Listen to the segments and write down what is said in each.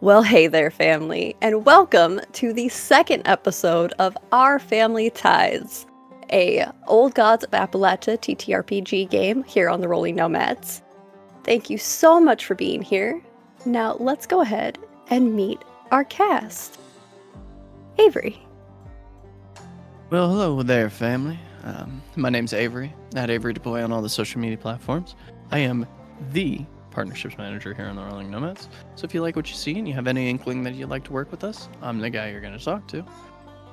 Well, hey there, family, and welcome to the second episode of our Family Tithes, a Old Gods of Appalachia TTRPG game here on the Rolling Nomads. Thank you so much for being here. Now, let's go ahead and meet our cast. Avery. Well, hello there, family. My name's Avery, at Avery Deploy on all the social media platforms. I am the partnerships manager here on the Rolling Nomads. So if you like what you see and you have any inkling that you'd like to work with us, I'm the guy you're going to talk to.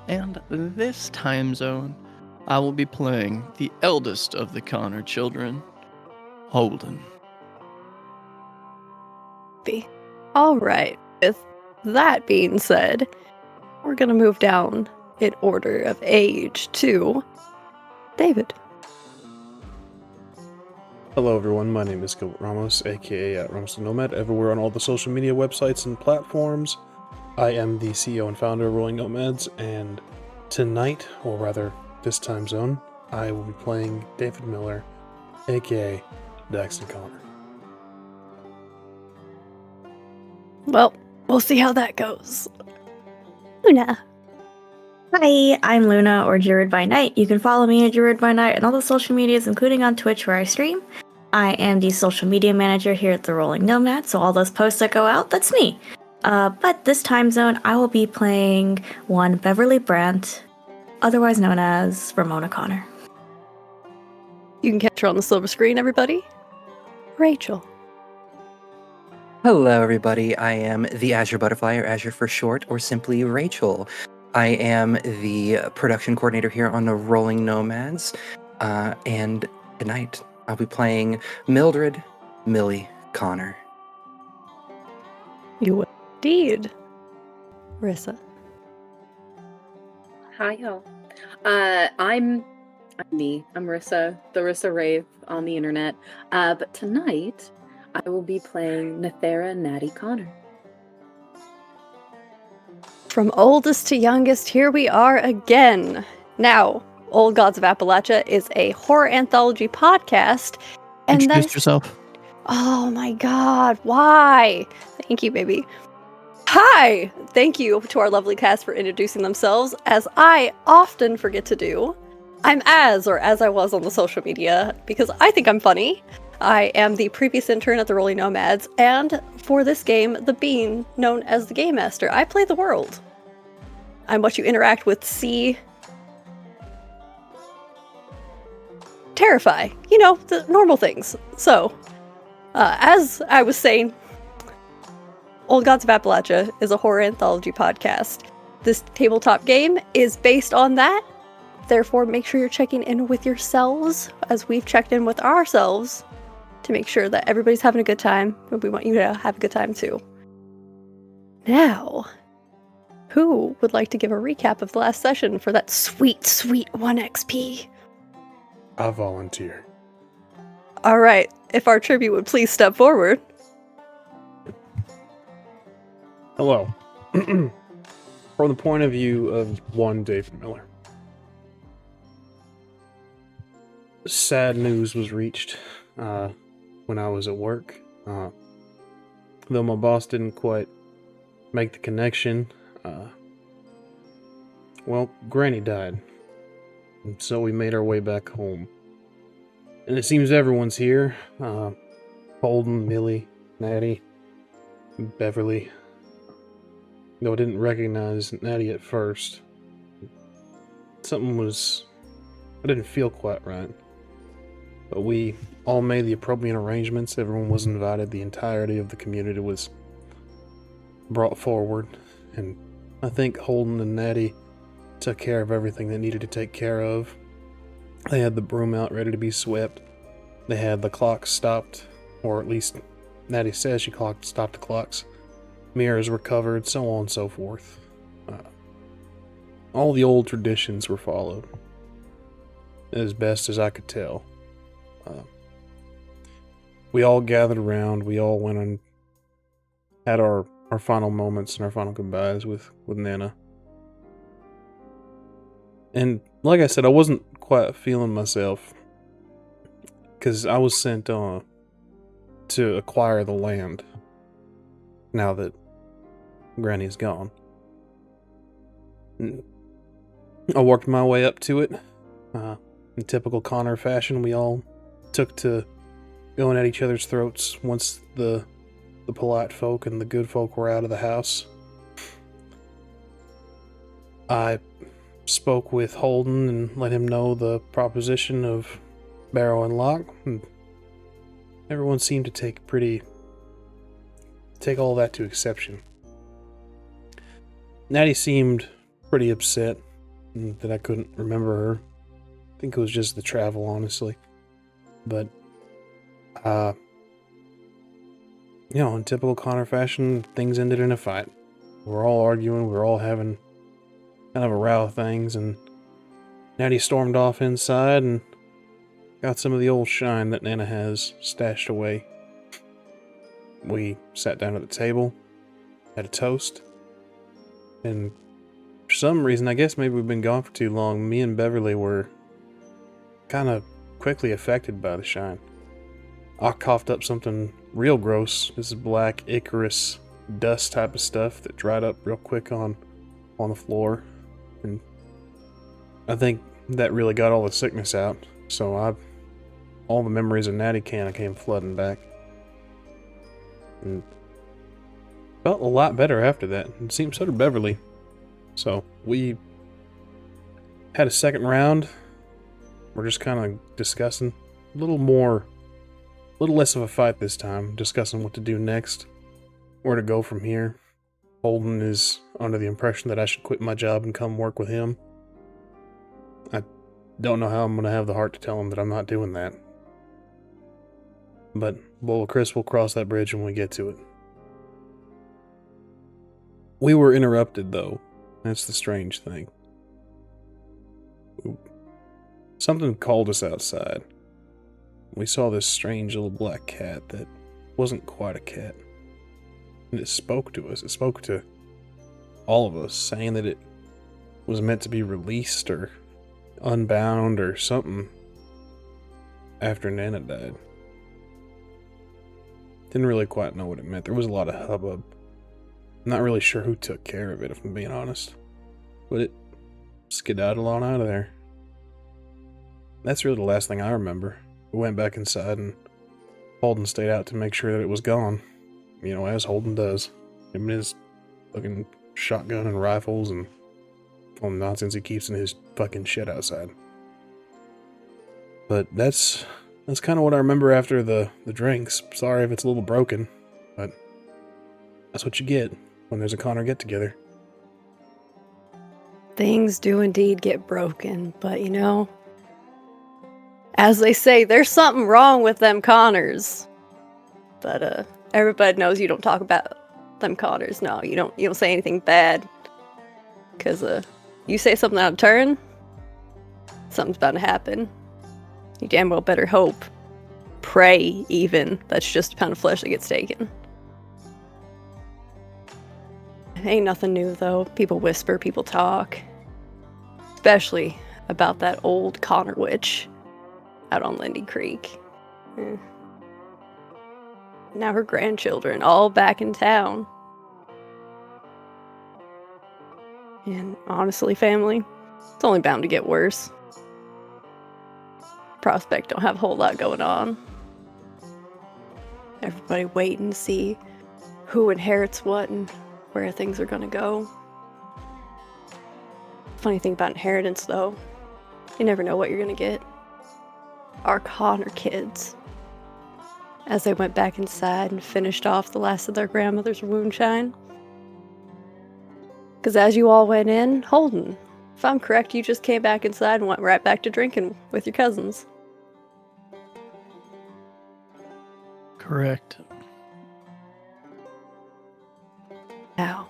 And this time zone, I will be playing the eldest of the Connor children, Holden. All right, with that being said, we're going to move down in order of age to David. Hello everyone, my name is Gilbert Ramos, aka Ramos the Nomad, everywhere on all the social media websites and platforms. I am the CEO and founder of Rolling Nomads, and tonight, or rather this time zone, I will be playing David Miller, aka Daxton Connor. Well, we'll see how that goes. Luna. Hi, I'm Luna, or Druid by Night. You can follow me at Druid by Night on all the social medias, including on Twitch where I stream. I am the social media manager here at the Rolling Nomad, so all those posts that go out, that's me. But this time zone, I will be playing one Beverly Brandt, otherwise known as Ramona Connor. You can catch her on the silver screen, everybody. Rachel. Hello, everybody. I am the Azure Butterfly, or Azure for short, or simply Rachel. I am the production coordinator here on the Rolling Nomads, and tonight I'll be playing Mildred Millie Connor. You indeed. Marissa. Hi, y'all. I'm me. I'm Marissa, the Rissa Rave on the internet. But tonight, I will be playing Nethera Natty Connor. From oldest to youngest, here we are again. Now, Old Gods of Appalachia is a horror anthology podcast. And Introduce yourself. Oh my god, why? Thank you, baby. Hi! Thank you to our lovely cast for introducing themselves, as I often forget to do. I'm as I was on the social media, because I think I'm funny. I am the previous intern at the Rolling Nomads, and for this game, the being known as the Game Master. I play the world. I'm what you interact with, see, terrify. You know, the normal things. So, as I was saying, Old Gods of Appalachia is a horror anthology podcast. This tabletop game is based on that. Therefore, make sure you're checking in with yourselves, as we've checked in with ourselves, to make sure that everybody's having a good time, and we want you to have a good time too. Now, who would like to give a recap of the last session for that sweet, sweet 1 XP? I volunteer. Alright, if our tribute would please step forward. Hello. From the point of view of one David Miller. Sad news was reached when I was at work. Though my boss didn't quite make the connection, Granny died. And so we made our way back home. And it seems everyone's here. Holden, Millie, Natty, Beverly. Though I didn't recognize Natty at first. I didn't feel quite right. But we all made the appropriate arrangements. Everyone was invited. The entirety of the community was brought forward. And I think Holden and Natty took care of everything they needed to take care of. They had the broom out ready to be swept. They had the clocks stopped, or at least Natty says she stopped the clocks. Mirrors were covered, so on and so forth. All the old traditions were followed, as best as I could tell. We all gathered around, we all went and had our final moments and our final goodbyes with Nana. And like I said, I wasn't quite feeling myself, because I was sent to acquire the land, now that Granny's gone. I worked my way up to it. In typical Connor fashion, we all took to going at each other's throats once the polite folk and the good folk were out of the house. I spoke with Holden and let him know the proposition of barrow and lock, and everyone seemed to take all that to exception. Natty seemed pretty upset that I couldn't remember her. I think it was just the travel, honestly. But, in typical Connor fashion, things ended in a fight. We're all arguing, we're all having kind of a row of things, and Natty stormed off inside and got some of the old shine that Nana has stashed away. We sat down at the table, had a toast, and for some reason, I guess maybe we've been gone for too long, me and Beverly were kind of quickly affected by the shine. I coughed up something real gross. This is black Icarus dust type of stuff that dried up real quick on the floor. And I think that really got all the sickness out. So all the memories of Natty Connor came flooding back. And felt a lot better after that. It seemed so did Beverly. So we had a second round. We're just kind of discussing a little less of a fight this time, discussing what to do next, where to go from here. Holden is under the impression that I should quit my job and come work with him. I don't know how I'm going to have the heart to tell him that I'm not doing that. But, Chris will cross that bridge when we get to it. We were interrupted, though. That's the strange thing. Something called us outside. We saw this strange little black cat that wasn't quite a cat. And it spoke to us. It spoke to all of us, saying that it was meant to be released or unbound or something after Nana died. Didn't really quite know what it meant. There was a lot of hubbub. I'm not really sure who took care of it, if I'm being honest. But it skedaddled on out of there. That's really the last thing I remember. We went back inside and Holden stayed out to make sure that it was gone. As Holden does. Him and his fucking shotgun and rifles and all the nonsense he keeps in his fucking shit outside. But that's kind of what I remember after the drinks. Sorry if it's a little broken, but that's what you get when there's a Connor get-together. Things do indeed get broken, but as they say, there's something wrong with them Connors. But everybody knows you don't talk about them Connors. No, you don't say anything bad. Because you say something out of turn, something's bound to happen. You damn well better hope, pray even, that's just a pound of flesh that gets taken. It ain't nothing new though. People whisper, people talk. Especially about that old Connor witch out on Lindy Creek. Now her grandchildren all back in town. And honestly, family, it's only bound to get worse. Prospect don't have a whole lot going on. Everybody waiting to see who inherits what and where things are gonna go. Funny thing about inheritance, though, you never know what you're gonna get. Our Connor kids, as they went back inside and finished off the last of their grandmother's moonshine. Because as you all went in, Holden, if I'm correct, you just came back inside and went right back to drinking with your cousins. Correct. Now,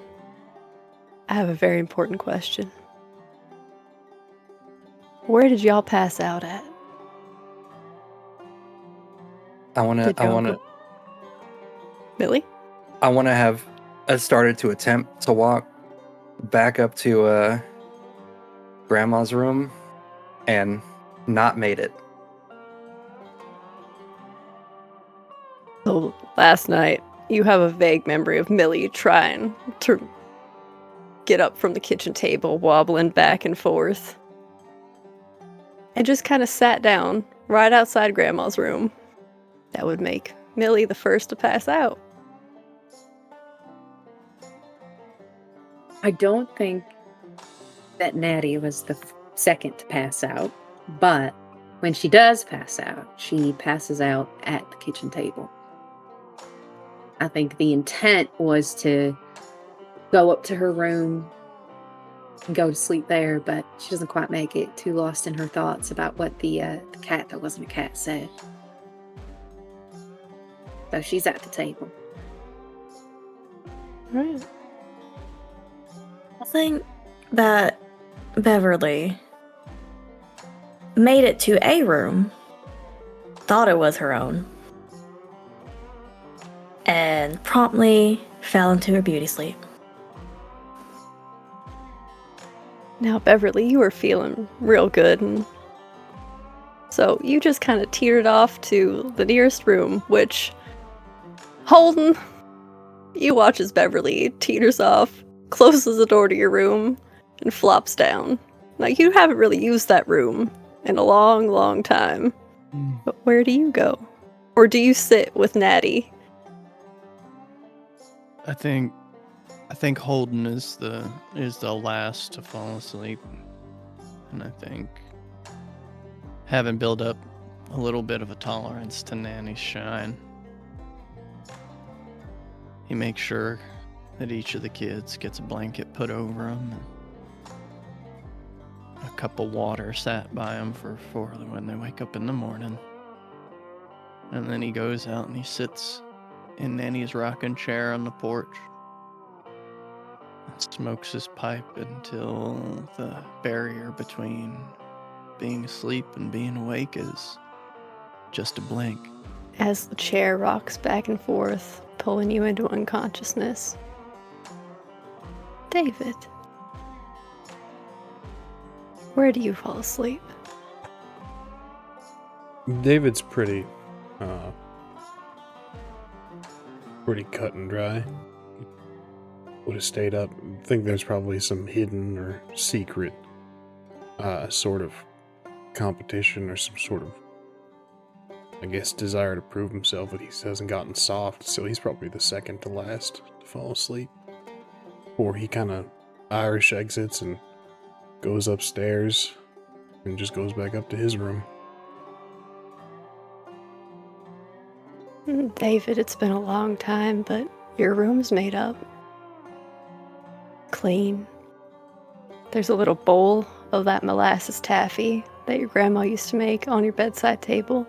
I have a very important question. Where did y'all pass out at? I wanna Billy? I wanna have started to attempt to walk back up to Grandma's room and not made it. So last night, you have a vague memory of Millie trying to get up from the kitchen table, wobbling back and forth. And just kind of sat down right outside Grandma's room. That would make Millie the first to pass out. I don't think that Natty was the second to pass out, but when she does pass out, she passes out at the kitchen table. I think the intent was to go up to her room and go to sleep there, but she doesn't quite make it, too lost in her thoughts about what the cat that wasn't a cat said. So she's at the table. Right. I think that Beverly made it to a room, thought it was her own, and promptly fell into her beauty sleep. Now, Beverly, you were feeling real good, and so you just kind of teetered off to the nearest room, which Holden, you watch as Beverly teeters off, closes the door to your room, and flops down. Now, you haven't really used that room in a long, long time. But where do you go? Or do you sit with Natty? I think Holden is the last to fall asleep, and I think having built up a little bit of a tolerance to Nanny's shine, he makes sure that each of the kids gets a blanket put over them, and a cup of water sat by them for when they wake up in the morning, and then he goes out and he sits in Nanny's rocking chair on the porch. Smokes his pipe until the barrier between being asleep and being awake is just a blink. As the chair rocks back and forth, pulling you into unconsciousness. David, where do you fall asleep? David's pretty cut and dry. Would have stayed up. I think there's probably some hidden or secret sort of competition or some sort of, I guess, desire to prove himself, but he hasn't gotten soft, so he's probably the second to last to fall asleep. Or he kind of Irish exits and goes upstairs and just goes back up to his room. David, it's been a long time, but your room's made up. Clean. There's a little bowl of that molasses taffy that your grandma used to make on your bedside table.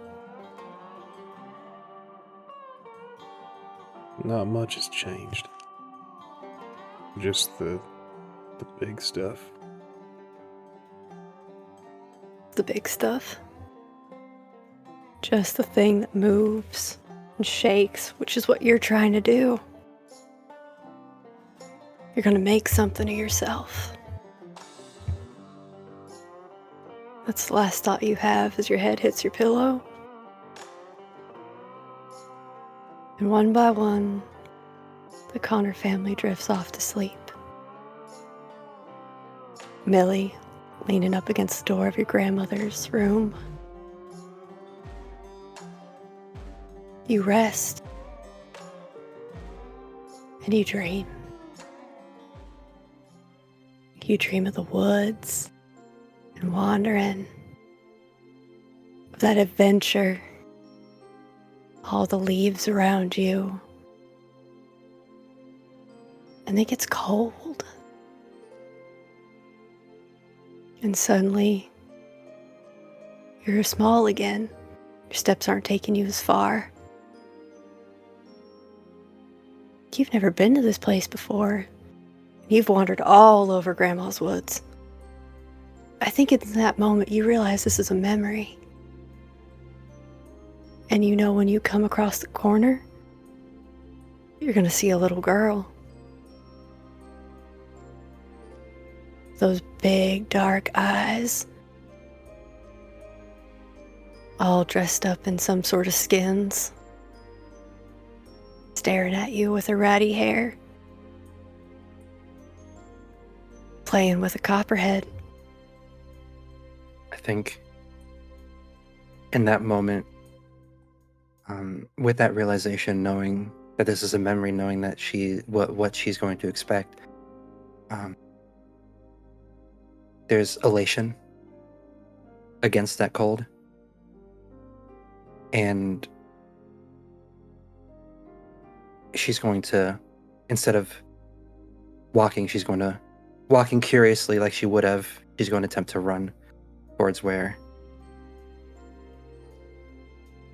Not much has changed. Just the big stuff. The big stuff. Just the thing that moves and shakes, which is what you're trying to do. You're gonna make something of yourself. That's the last thought you have as your head hits your pillow. And one by one, the Connor family drifts off to sleep. Millie, leaning up against the door of your grandmother's room. You rest. And you dream. You dream of the woods and wandering, of that adventure, all the leaves around you. And it gets cold. And suddenly, you're small again. Your steps aren't taking you as far. You've never been to this place before. You've wandered all over Grandma's woods. I think it's in that moment you realize this is a memory. And you know when you come across the corner, you're gonna see a little girl. Those big dark eyes, all dressed up in some sort of skins, staring at you with her ratty hair, playing with a copperhead. I think in that moment, with that realization, knowing that this is a memory, knowing that what she's going to expect, there's elation against that cold, and she's going to, instead of walking, she's going to walking curiously like she would have. She's going to attempt to run towards where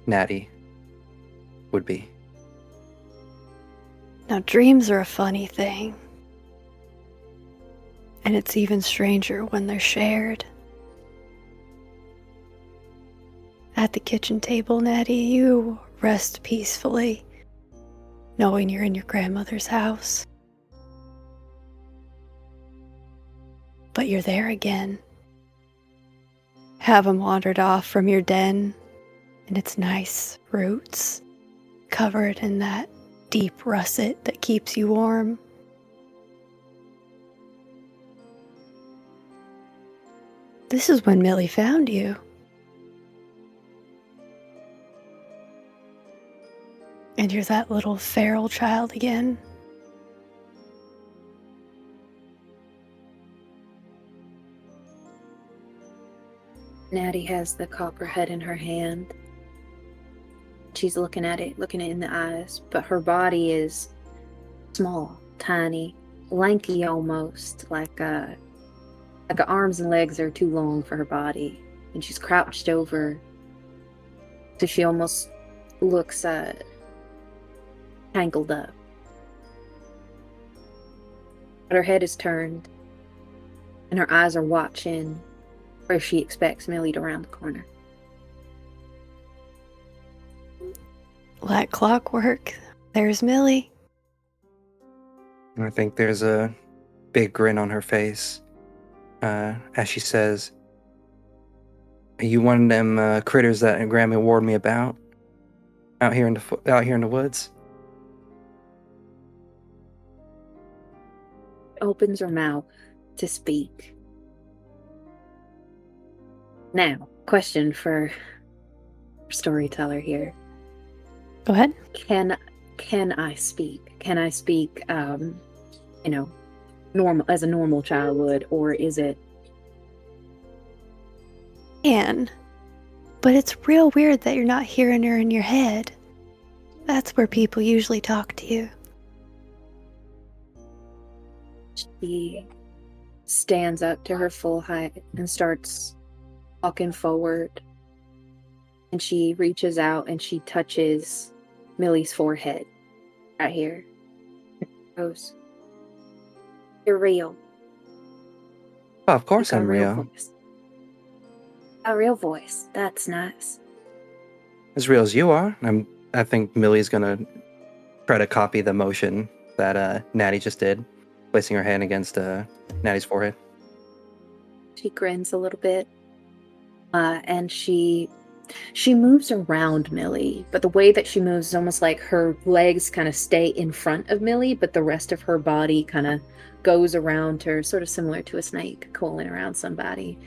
Natty would be. Now, dreams are a funny thing. And it's even stranger when they're shared. At the kitchen table, Natty, you rest peacefully, knowing you're in your grandmother's house. But you're there again. Haven't wandered off from your den and its nice roots, covered in that deep russet that keeps you warm. This is when Millie found you. And you're that little feral child again. Natty has the copperhead in her hand. She's looking at it in the eyes, but her body is small, tiny, lanky almost, like her arms and legs are too long for her body, and she's crouched over, so she almost looks tangled up. But her head is turned, and her eyes are watching where she expects Millie to round the corner. Like clockwork, there's Millie. I think there's a big grin on her face as she says, "Are you one of them critters that Grammy warned me about out here in the woods?" Opens her mouth to speak. Now, question for storyteller here. Go ahead. Can I speak? Can I speak, normal as a normal child would, or is it? Can. But it's real weird that you're not hearing her in your head. That's where people usually talk to you. She stands up to her full height and starts walking forward. And she reaches out and she touches Millie's forehead right here. Goes, "You're real." Oh, of course Like I'm real. Voice. A real voice. That's nice. As real as you are. I think Millie's gonna try to copy the motion that Natty just did, placing her hand against Natty's forehead. She grins a little bit, and she moves around Millie, but the way that she moves is almost like her legs kind of stay in front of Millie, but the rest of her body kind of goes around her, sort of similar to a snake coiling around somebody.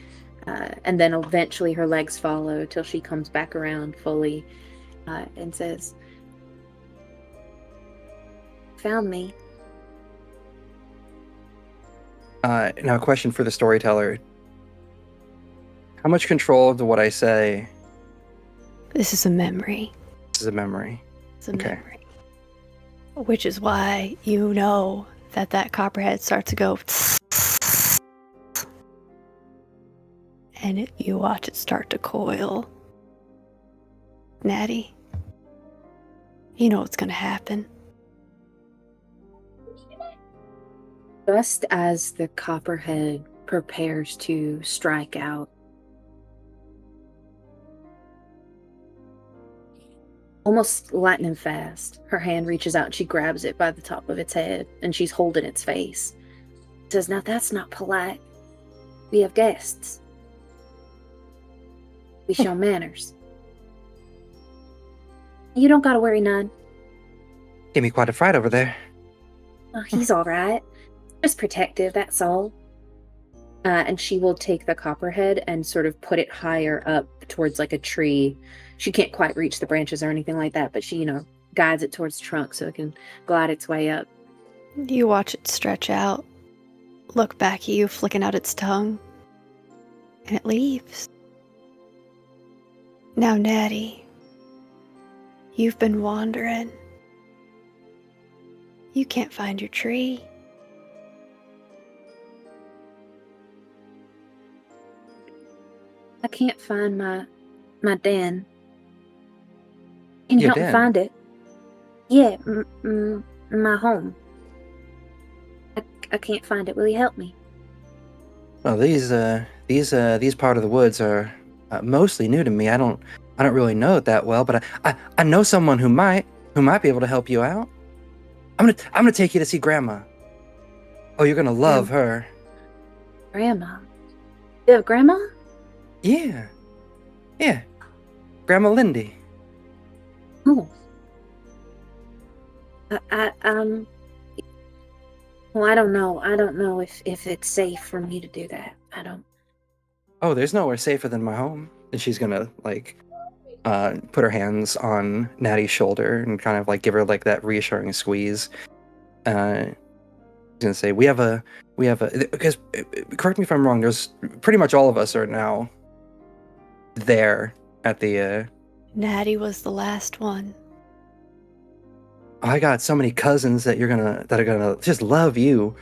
And then eventually her legs follow till she comes back around fully and says, "Found me." Now, a question for the storyteller. How much control of what I say This is a memory. is a memory? It's a Okay. memory. Which is why you know that copperhead starts to go and you watch it start to coil. Natty, you know what's gonna happen. Just as the copperhead prepares to strike out, almost lightning fast, her hand reaches out and she grabs it by the top of its head and she's holding its face. Says, "Now that's not polite. We have guests. We show manners. You don't gotta worry none." Gave me quite a fright over there. Oh, he's all right. Just protective, that's all. And she will take the copperhead and sort of put it higher up towards like a tree. She can't quite reach the branches or anything like that, but she, guides it towards the trunk so it can glide its way up. You watch it stretch out, look back at you, flicking out its tongue, and it leaves. Now, Natty, you've been wandering. You can't find your tree. I can't find my den. Can you Your help me den? find it? Yeah, my home. I can't find it. Will you help me? Well, these part of the woods are mostly new to me. I don't really know it that well, but I know someone who might be able to help you out. I'm gonna take you to see Grandma. Oh, you're gonna love her. Grandma. You have Grandma? Yeah, Grandma Lindy. Oh. Well, I don't know. I don't know if it's safe for me to do that. I don't. Oh, there's nowhere safer than my home. And she's gonna put her hands on Natty's shoulder and kind of like give her like that reassuring squeeze. She's gonna say, we have a because correct me if I'm wrong. There's pretty much all of us are now there at the. Natty was the last one. I got so many cousins that are gonna just love you.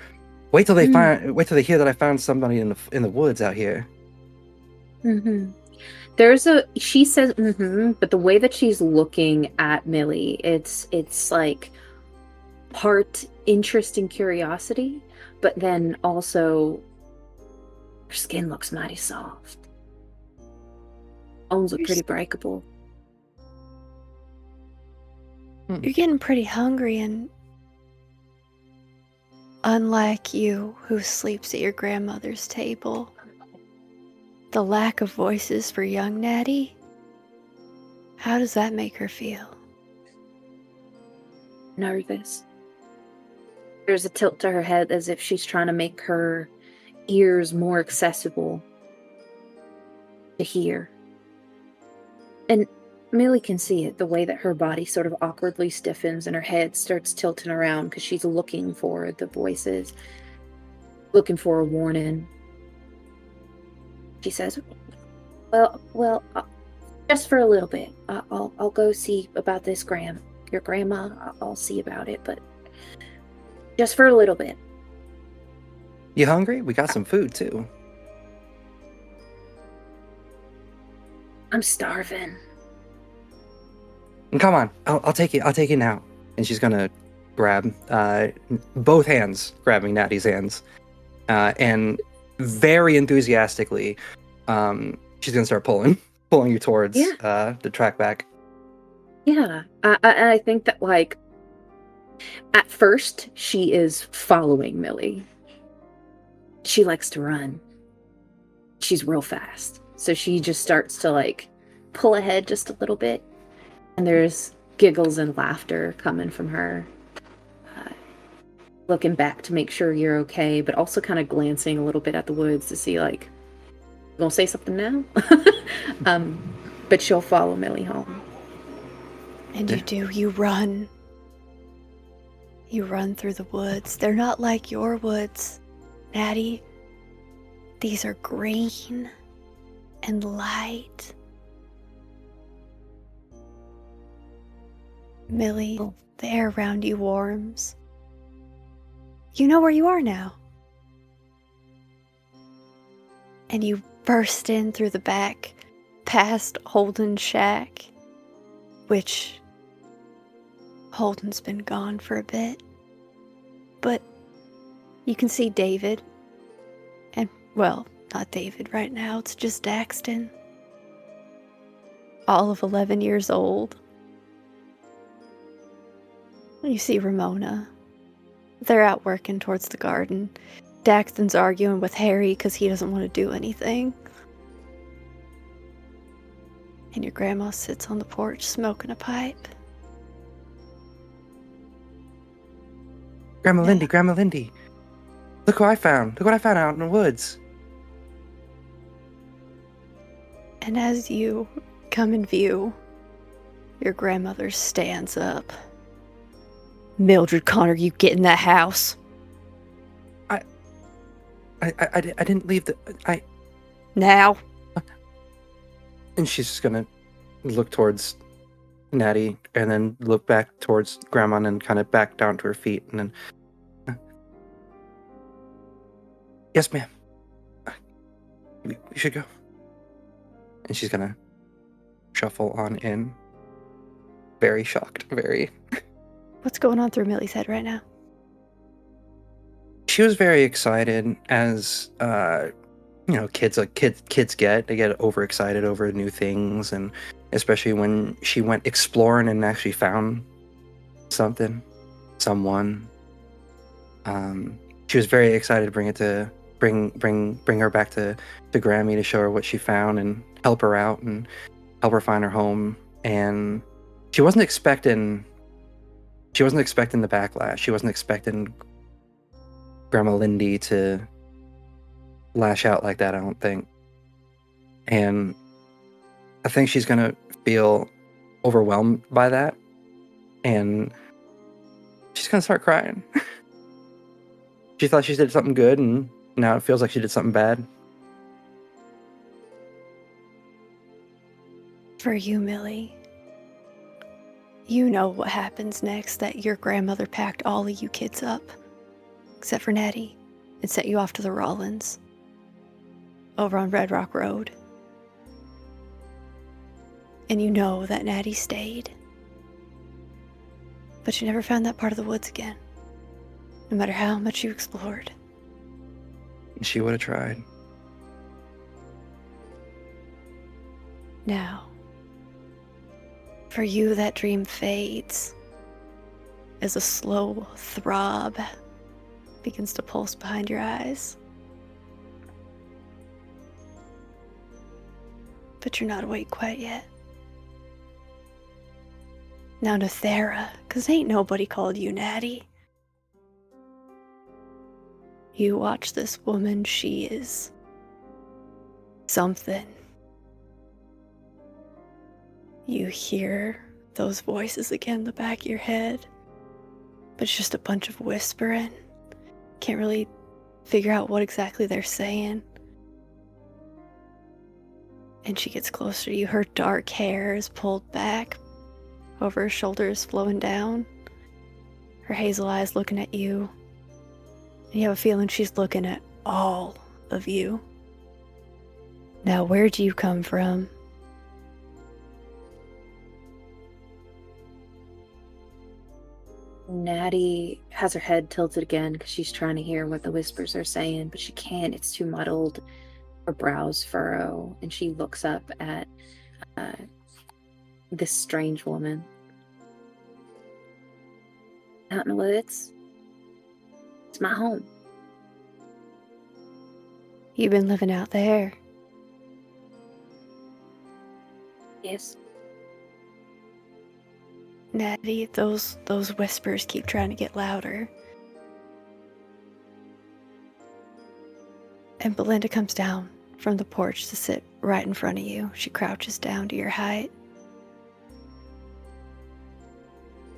Wait till they hear that I found somebody in the woods out here. Mm-hmm. She says but the way that she's looking at Millie, it's like part interest and curiosity, but then also her skin looks mighty soft. Bones look pretty breakable. You're getting pretty hungry, and unlike you, who sleeps at your grandmother's table, the lack of voices for young Natty, how does that make her feel? Nervous. There's a tilt to her head as if she's trying to make her ears more accessible to hear. And Millie can see it, the way that her body sort of awkwardly stiffens and her head starts tilting around because she's looking for the voices, looking for a warning. She says, well, just for a little bit. I'll go see about this your grandma. I'll see about it, but just for a little bit. You hungry? We got some food too. I'm starving. Come on, I'll take it now. And she's gonna grab both hands, grabbing Natty's hands, and very enthusiastically, she's gonna start pulling you towards the track back. Yeah, I think that like at first she is following Millie. She likes to run. She's real fast, so she just starts to like pull ahead just a little bit. And there's giggles and laughter coming from her, looking back to make sure you're okay, but also kind of glancing a little bit at the woods to see, like, you gonna say something now? But she'll follow Millie home. And you run. You run through the woods. They're not like your woods, Natty. These are green and light. Millie, the air around you warms. You know where you are now. And you burst in through the back, past Holden's shack, which Holden's been gone for a bit. But you can see David. And, well, not David right now, it's just Daxton. All of 11 years old. You see Ramona. They're out working towards the garden. Daxton's arguing with Harry because he doesn't want to do anything. And your grandma sits on the porch smoking a pipe. Grandma Yeah. Lindy, Grandma Lindy. Look who I found. Look what I found out in the woods. And as you come in view, your grandmother stands up. Mildred Connor, you get in that house. I didn't leave Now. And she's just gonna look towards Natty and then look back towards Grandma and then kind of back down to her feet and then. Yes, ma'am. We should go. And she's gonna shuffle on in. Very shocked. Very. What's going on through Millie's head right now? She was very excited, as kids get. They get overexcited over new things, and especially when she went exploring and actually found someone. She was very excited to bring her back to Grammy to show her what she found and help her out and help her find her home. And she wasn't expecting the backlash. She wasn't expecting Grandma Lindy to lash out like that, I don't think. And I think she's gonna feel overwhelmed by that, and she's gonna start crying. She thought she did something good, and now it feels like she did something bad. For you, Millie, you know what happens next, that your grandmother packed all of you kids up, except for Natty, and sent you off to the Rollins, over on Red Rock Road. And you know that Natty stayed. But you never found that part of the woods again, no matter how much you explored. And she would have tried. Now, for you, that dream fades as a slow throb begins to pulse behind your eyes. But you're not awake quite yet. Now, Nethera, 'cause ain't nobody called you Natty. You watch this woman, she is something. You hear those voices again in the back of your head, but it's just a bunch of whispering. Can't really figure out what exactly they're saying. And she gets closer to you. Her dark hair is pulled back over her shoulders, flowing down. Her hazel eyes looking at you. And you have a feeling she's looking at all of you. Now, where'd you come from? Natty has her head tilted again because she's trying to hear what the whispers are saying, but she can't. It's too muddled. Her brows furrow, and she looks up at this strange woman. Out in the woods. It's my home. You've been living out there. Yes. Natty, those whispers keep trying to get louder. And Belinda comes down from the porch to sit right in front of you. She crouches down to your height.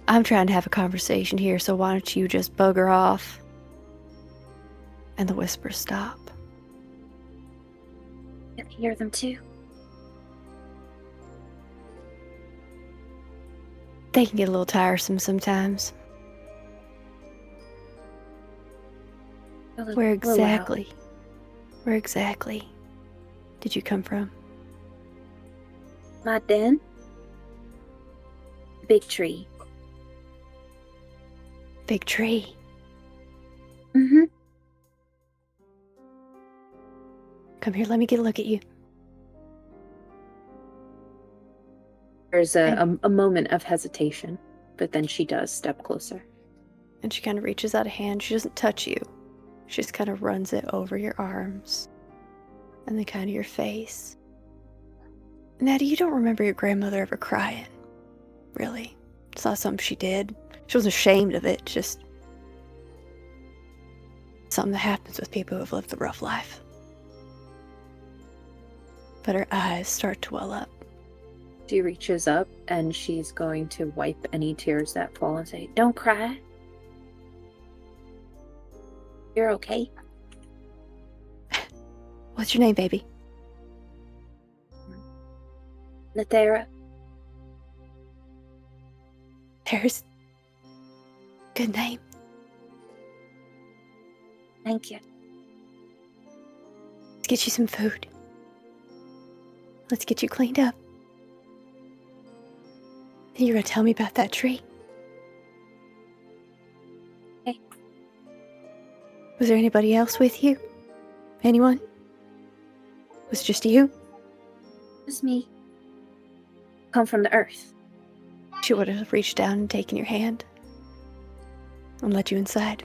I'm trying to have a conversation here, so why don't you just bugger off? And the whispers stop. I can hear them too. They can get a little tiresome sometimes. Where exactly did you come from? My den? Big tree. Big tree. Mm-hmm. Come here, let me get a look at you. There's a moment of hesitation, but then she does step closer. And she kind of reaches out a hand. She doesn't touch you. She just kind of runs it over your arms. And then kind of your face. Natty, you don't remember your grandmother ever crying. Really. It's not something she did. She wasn't ashamed of it. Just something that happens with people who have lived the rough life. But her eyes start to well up. She reaches up and she's going to wipe any tears that fall and say, "Don't cry. You're okay." What's your name, baby? Nathera. There's good name. Thank you. Let's get you some food. Let's get you cleaned up. And you're gonna tell me about that tree. Okay. Was there anybody else with you? Anyone? Was it just you? It's me. Come from the earth. She would have reached down and taken your hand and let you inside.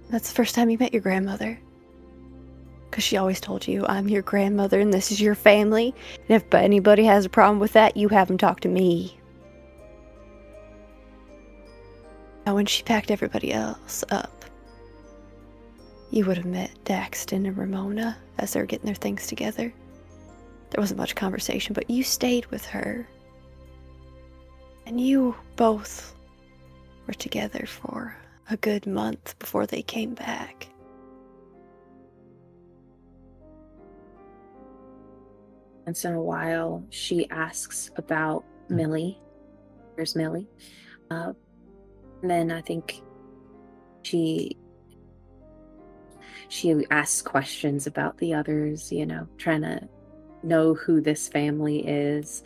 That's the first time you met your grandmother. Because she always told you, I'm your grandmother and this is your family. And if anybody has a problem with that, you have them talk to me. Now, when she packed everybody else up, you would have met Daxton and Ramona as they were getting their things together. There wasn't much conversation, but you stayed with her. And you both were together for a good month before they came back. Once in a while, she asks about Millie. Where's Millie? And then I think she asks questions about the others, trying to know who this family is.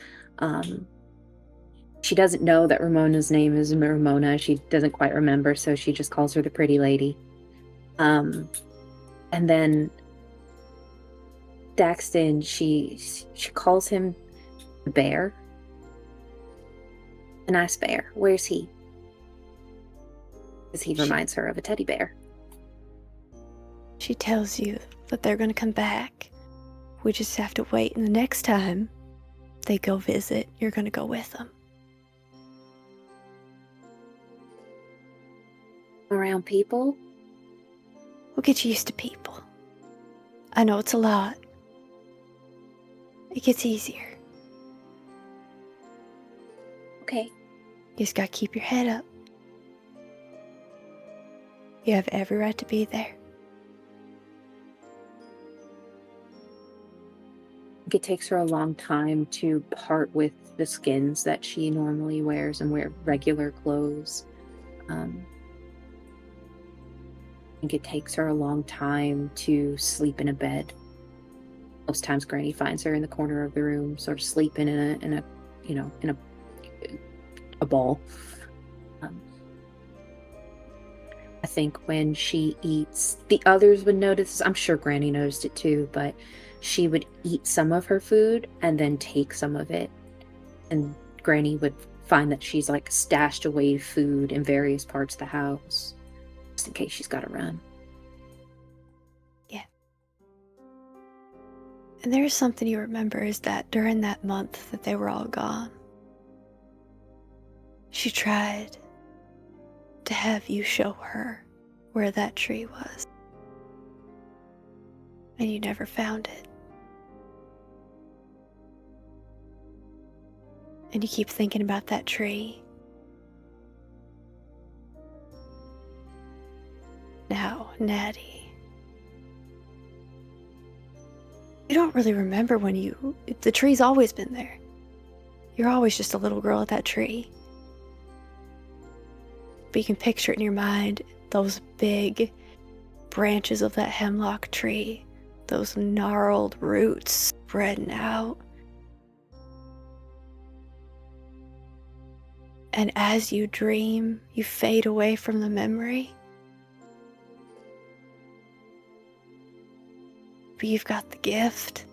She doesn't know that Ramona's name is Ramona. She doesn't quite remember, so she just calls her the pretty lady. And then Daxton, she calls him the bear. A nice bear. Where's he? Because he reminds her of a teddy bear. She tells you that they're going to come back. We just have to wait, and the next time they go visit, you're going to go with them. Around people? We'll get you used to people. I know it's a lot. It gets easier. Okay. You just got to keep your head up. You have every right to be there. It takes her a long time to part with the skins that she normally wears and wear regular clothes. I think it takes her a long time to sleep in a bed. Most times Granny finds her in the corner of the room, sort of sleeping in a ball. I think when she eats, the others would notice. I'm sure Granny noticed it too, but she would eat some of her food and then take some of it. And Granny would find that she's like stashed away food in various parts of the house, just in case she's got to run. Yeah. And there's something you remember is that during that month that they were all gone, she tried to have you show her where that tree was. And you never found it. And you keep thinking about that tree. Now, Natty, you don't really remember when the tree's always been there. You're always just a little girl at that tree. But you can picture it in your mind, those big branches of that hemlock tree, those gnarled roots spreading out. And as you dream, you fade away from the memory. But you've got the gift.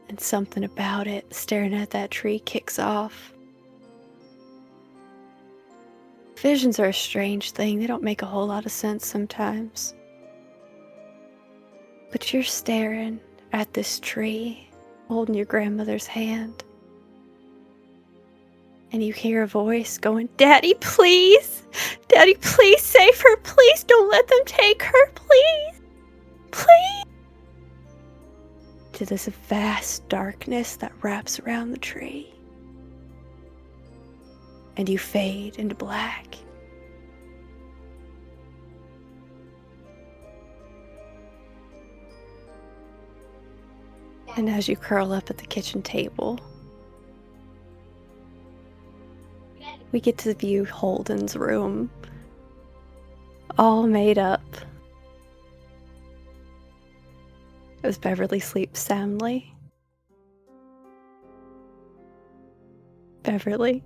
And something about it, staring at that tree, kicks off. Visions are a strange thing. They don't make a whole lot of sense sometimes. But you're staring at this tree, holding your grandmother's hand. And you hear a voice going, Daddy, please! Daddy, please save her! Please don't let them take her! Please! Please! To this vast darkness that wraps around the tree. And you fade into black. And as you curl up at the kitchen table, we get to view Holden's room, all made up as Beverly sleeps soundly. Beverly,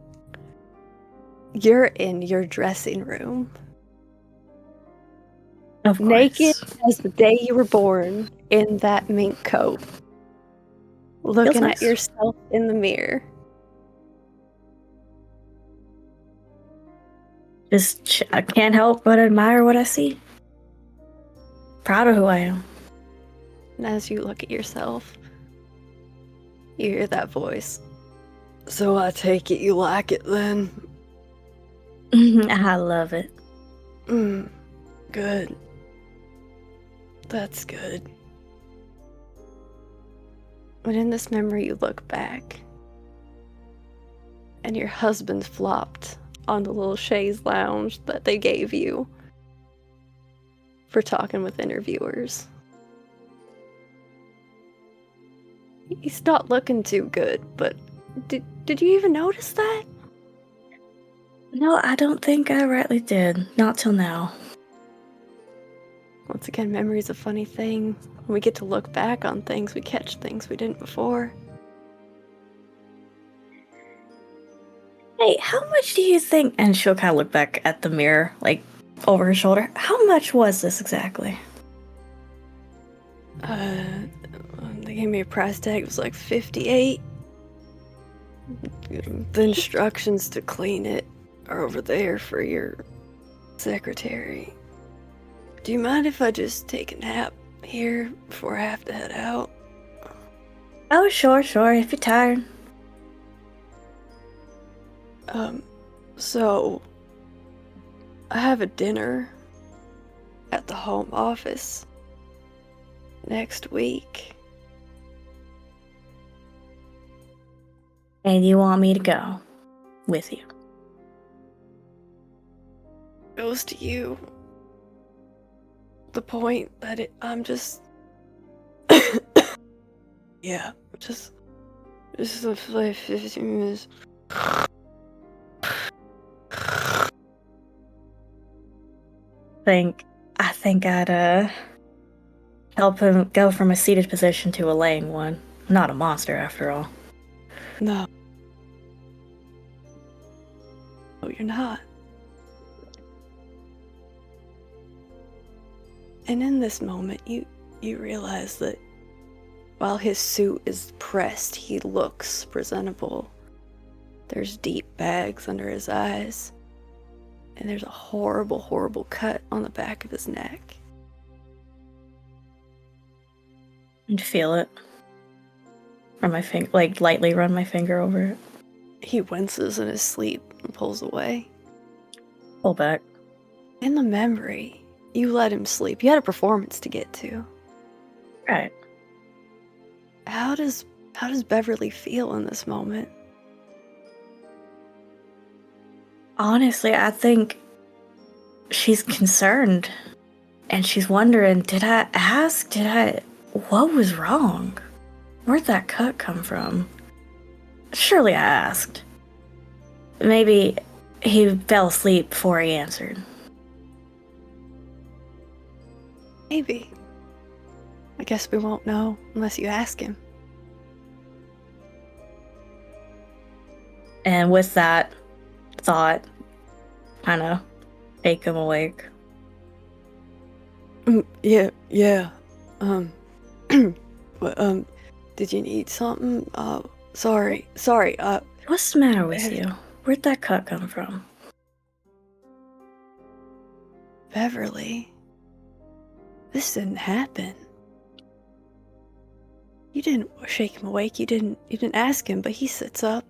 you're in your dressing room. Of course. Naked as the day you were born, in that mink coat. Looking nice. at yourself in the mirror. I can't help but admire what I see. Proud of who I am. And as you look at yourself, you hear that voice. So I take it you like it then? I love it. Good. That's good. But in this memory, you look back, and your husband flopped on the little chaise lounge that they gave you for talking with interviewers. He's not looking too good, but did you even notice that? No, I don't think I rightly did. Not till now. Once again, memory's a funny thing. When we get to look back on things, we catch things we didn't before. Hey, how much do you think? And she'll kind of look back at the mirror, like over her shoulder. How much was this exactly? They gave me a price tag. It was like 58. The instructions to clean it are over there for your secretary. Do you mind if I just take a nap here before I have to head out? Oh, sure, if you're tired. So I have a dinner at the home office next week. And you want me to go with you? Goes to you. The point that I'm just yeah, just like 15 minutes. I think I'd help him go from a seated position to a laying one. I'm not a monster after all. No. No, you're not. And in this moment, you realize that while his suit is pressed, he looks presentable. There's deep bags under his eyes, and there's a horrible, horrible cut on the back of his neck. And feel it. Run my finger, like lightly run my finger over it. He winces in his sleep and pulls away. Pull back. In the memory, you let him sleep. You had a performance to get to. Right. How does Beverly feel in this moment? Honestly, I think she's concerned. And she's wondering, did I ask? What was wrong? Where'd that cut come from? Surely I asked. Maybe he fell asleep before he answered. Maybe. I guess we won't know unless you ask him. And with that thought, kind of take him awake. Yeah. But, did you need something? Sorry. What's the matter with you? Where'd that cut come from? Beverly, this didn't happen. You didn't shake him awake. You didn't ask him, but he sits up.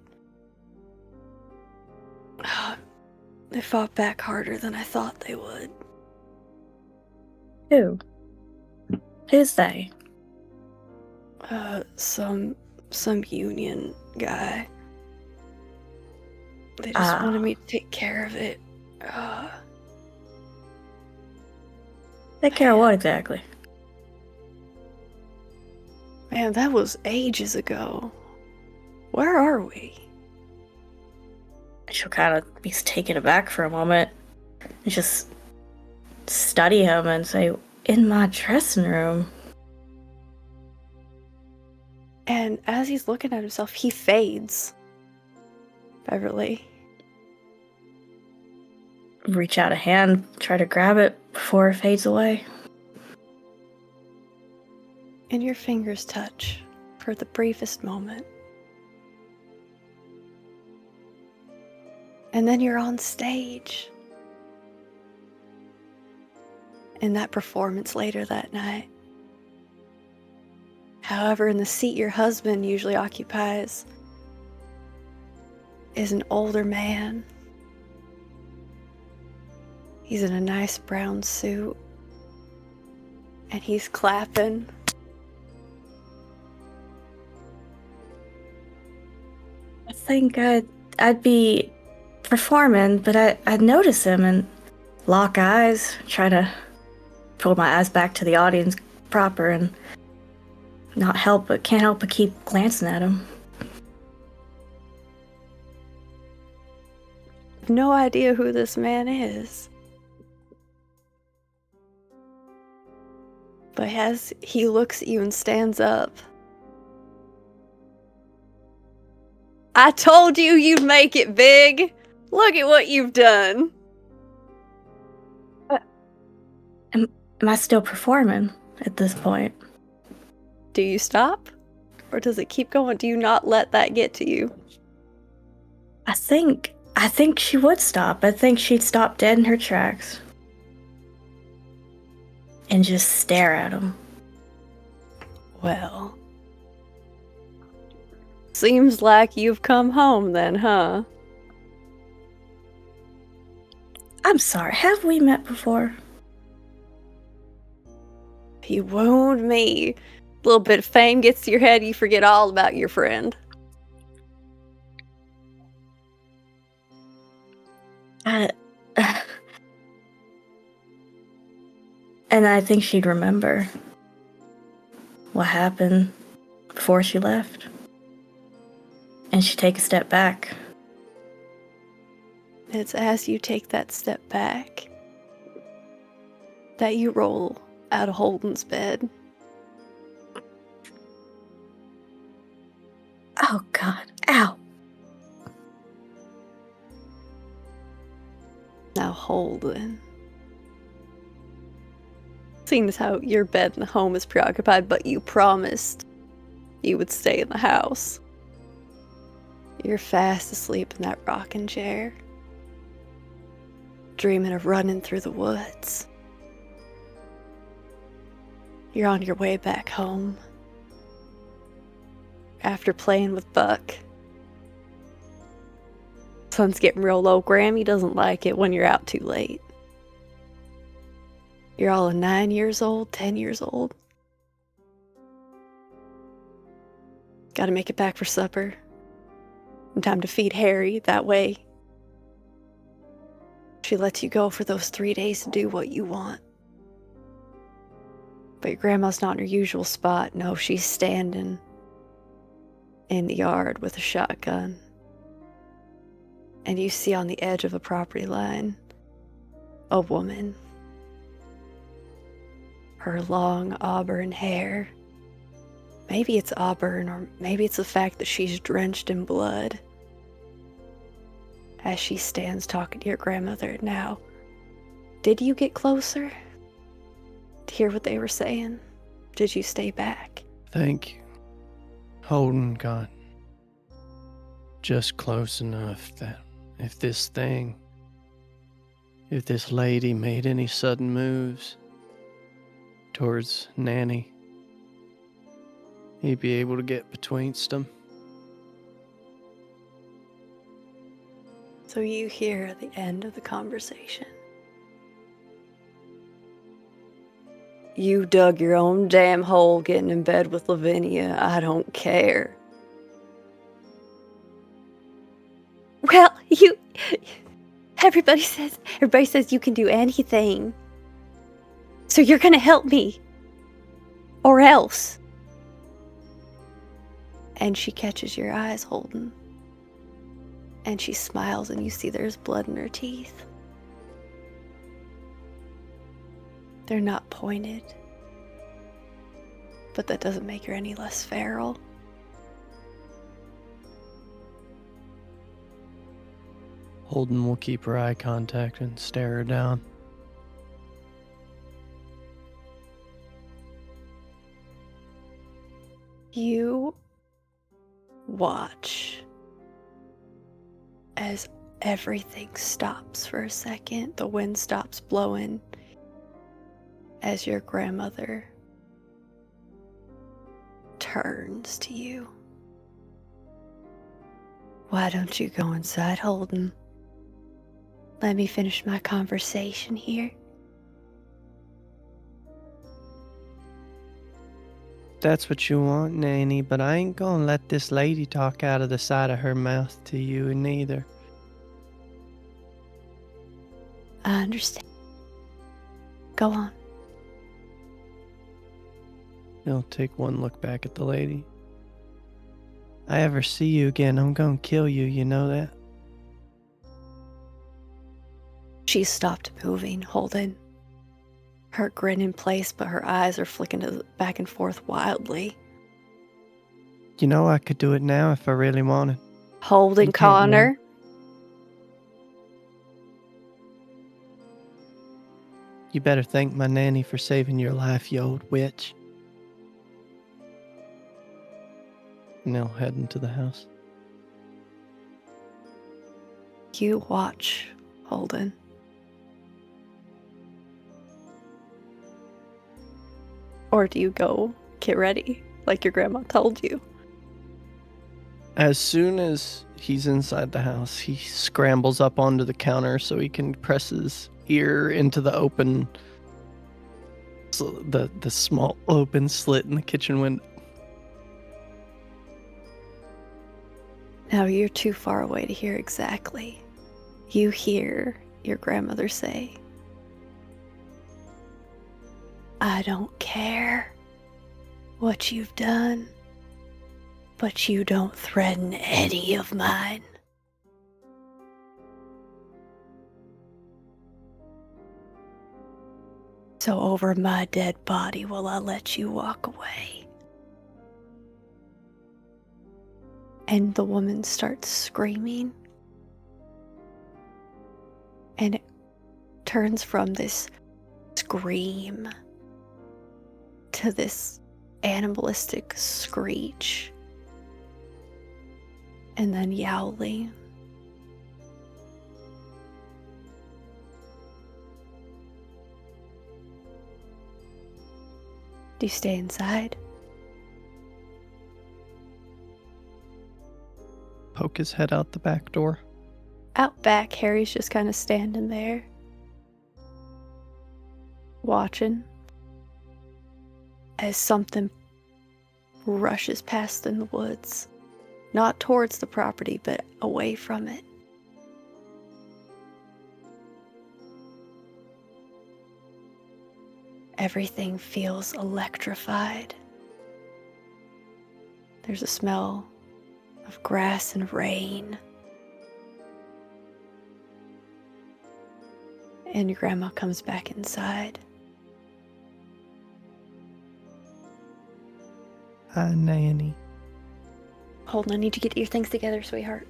They fought back harder than I thought they would. Who? Who's they? Some union guy. They just wanted me to take care of it. Take care of what exactly? Man, that was ages ago. Where are we? She'll kind of be taken aback for a moment and just study him and say, in my dressing room. And as he's looking at himself, he fades. Beverly. Reach out a hand, try to grab it before it fades away. And your fingers touch for the briefest moment. And then you're on stage. In that performance later that night. However, in the seat your husband usually occupies is an older man. He's in a nice brown suit. And he's clapping. I think I'd be performing, but I'd notice him and lock eyes, try to pull my eyes back to the audience proper and can't help but keep glancing at him. I've no idea who this man is. But as he looks at you and stands up, I told you you'd make it big. Look at what you've done. Am I still performing at this point? Do you stop? Or does it keep going? Do you not let that get to you? I think she would stop. I think she'd stop dead in her tracks. And just stare at him. Well. Seems like you've come home then, huh? I'm sorry, have we met before? You wound me. A little bit of fame gets to your head, you forget all about your friend. And I think she'd remember what happened before she left. And she'd take a step back. It's as you take that step back that you roll out of Holden's bed. Oh, God. Ow. Now, Holden. Seeing as how your bed in the home is preoccupied, but you promised you would stay in the house. You're fast asleep in that rocking chair, dreaming of running through the woods. You're on your way back home after playing with Buck. Sun's getting real low. Grammy doesn't like it when you're out too late. You're all of 9 years old, 10 years old. Gotta make it back for supper. And time to feed Harry that way. She lets you go for those 3 days to do what you want. But your grandma's not in her usual spot. No, she's standing in the yard with a shotgun. And you see on the edge of a property line a woman. Her long auburn hair. Maybe it's auburn, or maybe it's the fact that she's drenched in blood. As she stands talking to your grandmother now. Did you get closer to hear what they were saying? Did you stay back? Thank you. Holden got just close enough that if this lady made any sudden moves towards Nanny, he'd be able to get betweenst them. So you hear the end of the conversation. You dug your own damn hole getting in bed with Lavinia. I don't care. Well, everybody says you can do anything. So you're gonna help me. Or else. And she catches your eyes, Holden. And she smiles and you see there's blood in her teeth. They're not pointed. But that doesn't make her any less feral. Holden will keep her eye contact and stare her down. You watch as everything stops for a second. The wind stops blowing as your grandmother turns to you. Why don't you go inside, Holden? Let me finish my conversation here. That's what you want, Nanny, but I ain't gonna let this lady talk out of the side of her mouth to you neither. I understand. Go on. He'll take one look back at the lady. I ever see you again, I'm gonna kill you, you know that? She stopped moving, Holden. Her grin in place, but her eyes are flicking back and forth wildly. You know I could do it now if I really wanted. Holden You can't, man. Connor. You better thank my nanny for saving your life, you old witch. And they'll head into the house. You watch, Holden. Or do you go get ready, like your grandma told you? As soon as he's inside the house, he scrambles up onto the counter so he can press his ear into the open, the small open slit in the kitchen window. Now you're too far away to hear exactly. You hear your grandmother say, I don't care what you've done, but you don't threaten any of mine. So over my dead body will I let you walk away. And the woman starts screaming. And it turns from this scream to this animalistic screech. And then yowling. Do you stay inside? Poke his head out the back door. Out back, Harry's just kind of standing there, watching as something rushes past in the woods. Not towards the property, but away from it. Everything feels electrified. There's a smell of grass and rain. And your grandma comes back inside. Hi, Nanny. Hold on, I need to get your things together, sweetheart.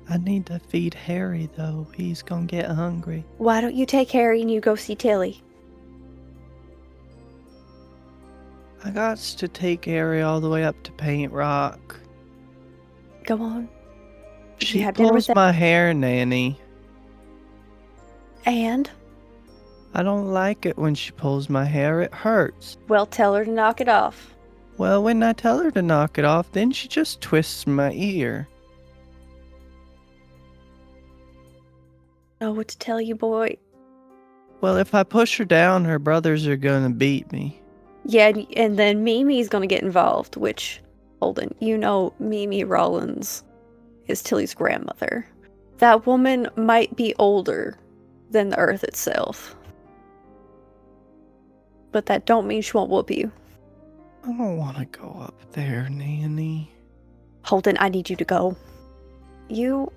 I need to feed Harry, though. He's gonna get hungry. Why don't you take Harry and you go see Tilly? I got to take Harry all the way up to Paint Rock. Go on. Did She you have dinner with pulls my hair, Nanny. And? I don't like it when she pulls my hair. It hurts. Well, tell her to knock it off. Well, when I tell her to knock it off, then she just twists my ear. Know what to tell you, boy. Well, if I push her down, her brothers are gonna beat me. Yeah, and then Mimi's gonna get involved, which, Holden, you know Mimi Rollins is Tilly's grandmother. That woman might be older than the earth itself. But that don't mean she won't whoop you. I don't want to go up there, Nanny. Holden, I need you to go. You,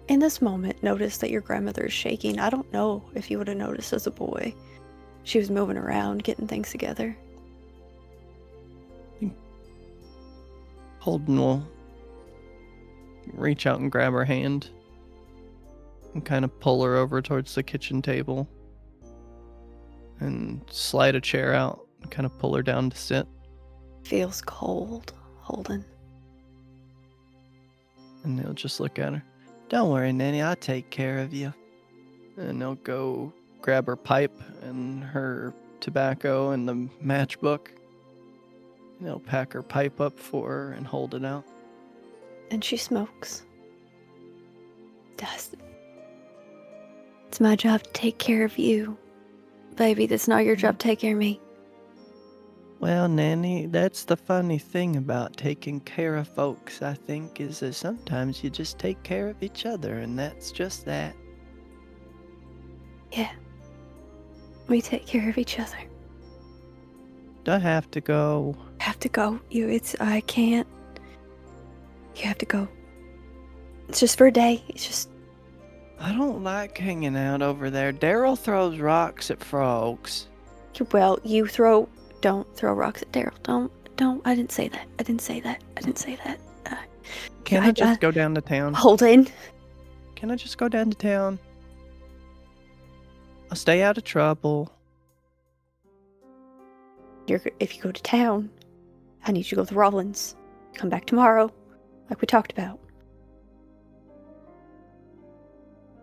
in this moment, notice that your grandmother is shaking. I don't know if you would have noticed as a boy. She was moving around, getting things together. Holden will reach out and grab her hand and kind of pull her over towards the kitchen table and slide a chair out and kind of pull her down to sit. Feels cold, Holden. And they'll just look at her. Don't worry, Nanny, I'll take care of you. And they'll go grab her pipe and her tobacco and the matchbook. And they'll pack her pipe up for her and hold it out. And she smokes. Does. It's my job to take care of you. Baby, that's not your job to take care of me. Well, Nanny, that's the funny thing about taking care of folks, I think, is that sometimes you just take care of each other, and that's just that. Yeah. We take care of each other. Do I have to go? Have to go. I can't. You have to go. It's just for a day. It's just. I don't like hanging out over there. Daryl throws rocks at frogs. Well, don't throw rocks at Daryl. Don't. I didn't say that. I didn't say that. Can I just go down to town? Holden. Can I just go down to town? I'll stay out of trouble. If you go to town, I need you to go with Rollins. Come back tomorrow, like we talked about.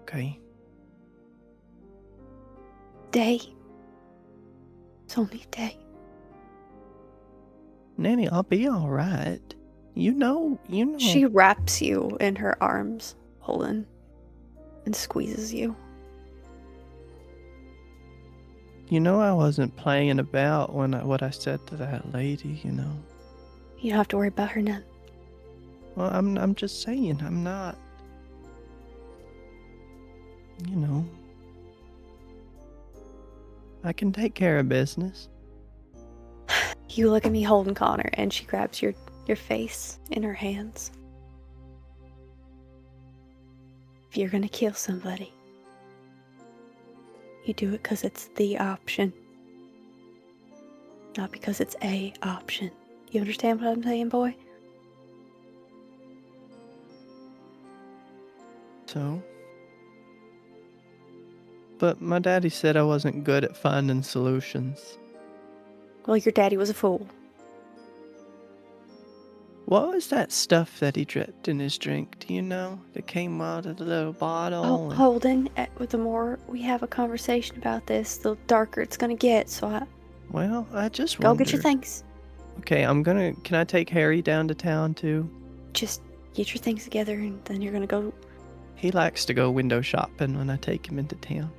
Okay. Day. It's only a day. Nanny, I'll be all right. You know. She wraps you in her arms, Holden, and squeezes you. You know I wasn't playing about what I said to that lady, you know. You don't have to worry about her now. Well, I'm just saying, I'm not. You know. I can take care of business. You look at me, Holden Connor, and she grabs your face in her hands. If you're gonna kill somebody, you do it because it's the option, not because it's a option. You understand what I'm saying, boy? So? But my daddy said I wasn't good at finding solutions. Well, your daddy was a fool. What was that stuff that he dripped in his drink? Do you know? That came out of the little bottle. Oh, Holden, the more we have a conversation about this, the darker it's gonna get, so Well, I just go wondered. get your things. Okay, can I take Harry down to town too? Just get your things together and then you're gonna go. He likes to go window shopping when I take him into town.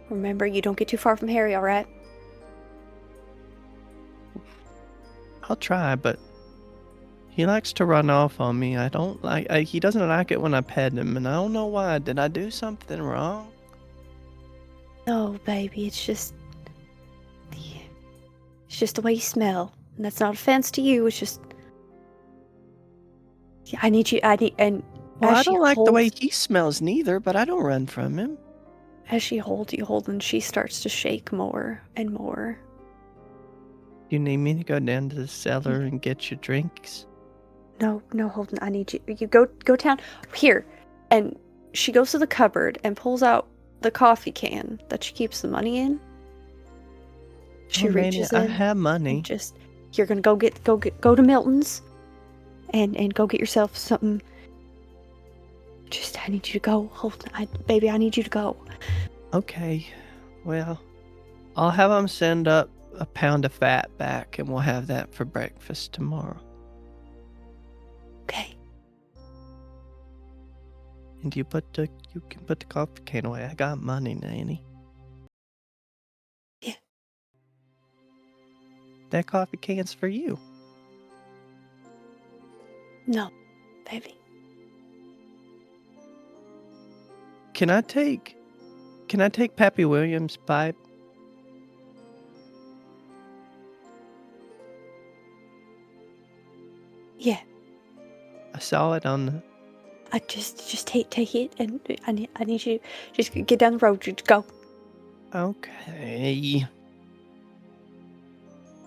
Remember, you don't get too far from Harry, alright? I'll try, but he likes to run off on me. He doesn't like it when I pet him, and I don't know why. Did I do something wrong? No, baby, it's just the way you smell. And that's not offense to you, it's just. Yeah, Well, I don't like the way he smells neither, but I don't run from him. As she holds you, Holden, she starts to shake more and more. You need me to go down to the cellar and get your drinks? No, Holden, I need you. You go down here. And she goes to the cupboard and pulls out the coffee can that she keeps the money in. She reaches in. I have money. You're gonna go to Milton's and go get yourself something. I need you to go, Holden. Baby, I need you to go. Okay. Well, I'll have them send up a pound of fat back, and we'll have that for breakfast tomorrow. Okay. And you put the You can put the coffee can away. I got money, Nanny. Yeah. That coffee can's for you. No, baby. Can I take Pappy Williams' pipe? Yeah. I saw it on the... I just take it, and I need you just get down the road. Just go. Okay.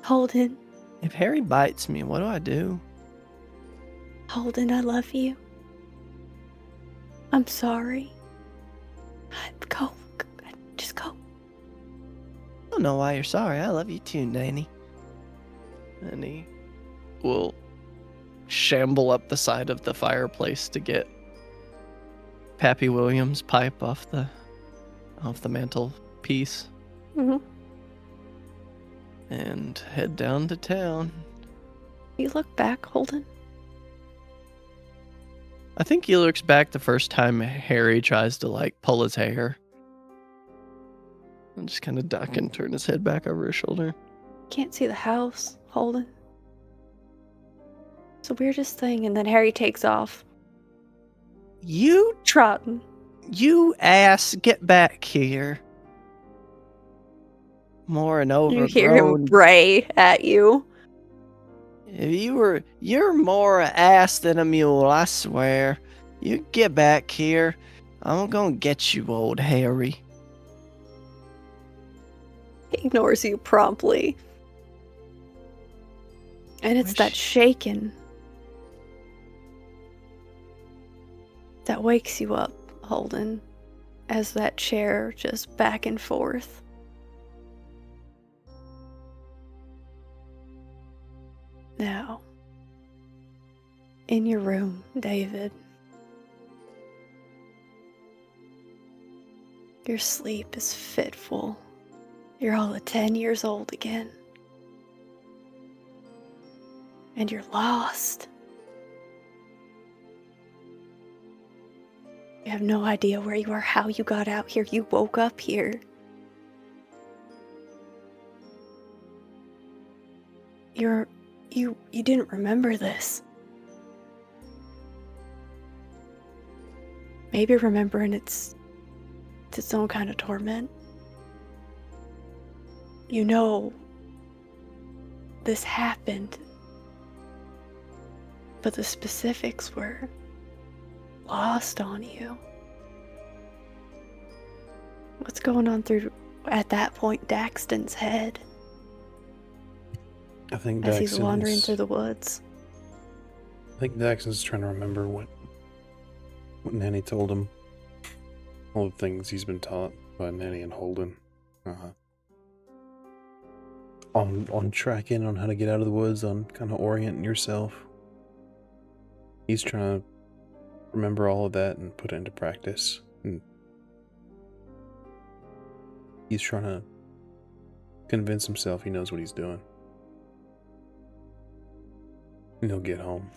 Holden, If Harry bites me, what do I do? Holden, I love you. I'm sorry. Go. Just go. I don't know why you're sorry. I love you too, Nanny. And he will shamble up the side of the fireplace to get Pappy Williams' pipe off the mantelpiece Mm-hmm. and head down to town. You look back, Holden. I think he looks back the first time Harry tries to pull his hair. And just kind of duck and turn his head back over his shoulder. Can't see the house, Holden. It's the weirdest thing. And then Harry takes off, You trotting. ass, get back here. More an You hear him overgrown. bray at you. You're more a ass than a mule, I swear. You get back here. I'm gonna get you, old Harry. He ignores you promptly. And it's that shaking that wakes you up, Holden, as that chair just back and forth. Now, in your room, David, your sleep is fitful. You're all at 10 years old again. And you're lost. You have no idea where you are, how you got out here. You woke up here. You didn't remember this. Maybe remembering it's its own kind of torment. You know this happened, but the specifics were lost on you. What's going on through, at that point, Daxton's head I think as he's Daxton wandering is- through the woods? I think Daxton's trying to remember what Nanny told him. All the things he's been taught by Nanny and Holden. On tracking, on how to get out of the woods, on kind of orienting yourself. He's trying to remember all of that and put it into practice. And he's trying to convince himself he knows what he's doing. And he'll get home.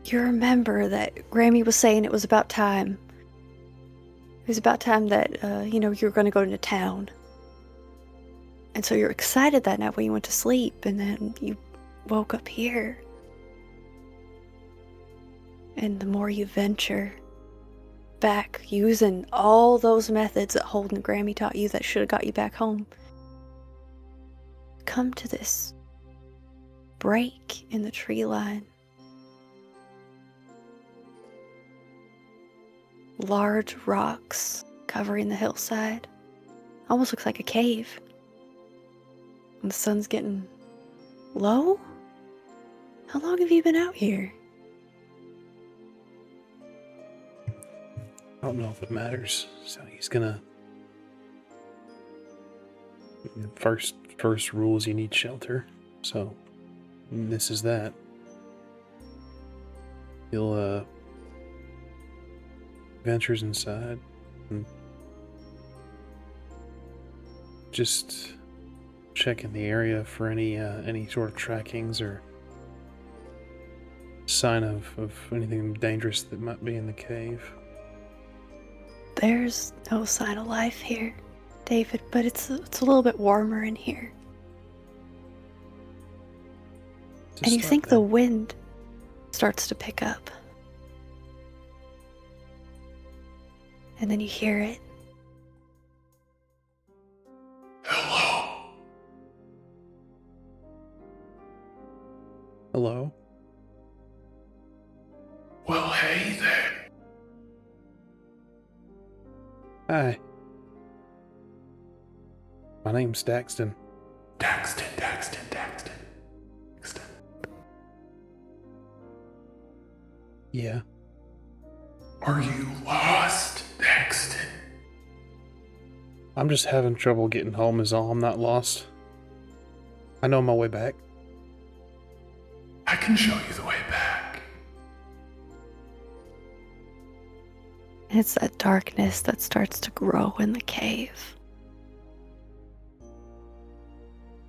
You remember that Grammy was saying it was about time. It was about time that, you were going to go into town. And so you're excited that night when you went to sleep, and then you woke up here. And the more you venture back using all those methods that Holden and Grammy taught you that should have got you back home, come to this break in the tree line. Large rocks covering the hillside. Almost looks like a cave. And the sun's getting low? How long have you been out here? I don't know if it matters. So he's gonna... First rule is you need shelter. So, this is that. He'll, ventures inside and just checking the area for any sort of trackings or sign of anything dangerous that might be in the cave? There's no sign of life here, David, but it's a little bit warmer in here. To And you start think the then. wind starts to pick up. And then you hear it. Hello. Hello? Well, hey there. Hi. My name's Daxton. Daxton. Yeah. Are you lost, Daxton? I'm just having trouble getting home is all. I'm not lost. I know my way back. I can show you the way back. And it's that darkness that starts to grow in the cave.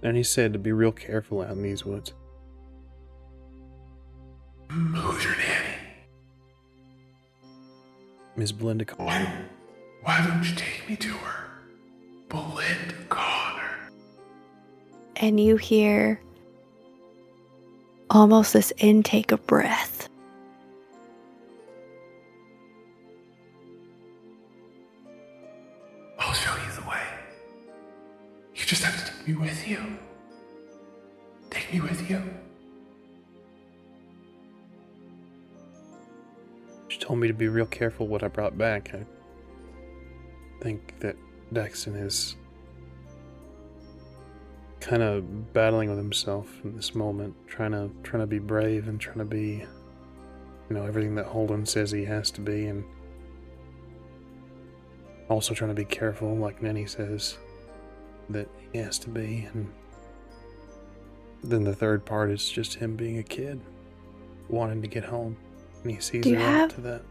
And he said to be real careful out in these woods. Who's your nanny? Miss Belinda Connor. Why don't you take me to her? Belinda Connor. And you hear almost this intake of breath. I'll show you the way. You just have to take me with you. Take me with you. She told me to be real careful what I brought back. I think that Daxton is kind of battling with himself in this moment, trying to be brave and trying to be, everything that Holden says he has to be, and also trying to be careful, like Nanny says, that he has to be. And then the third part is just him being a kid, wanting to get home, and he sees her out to that.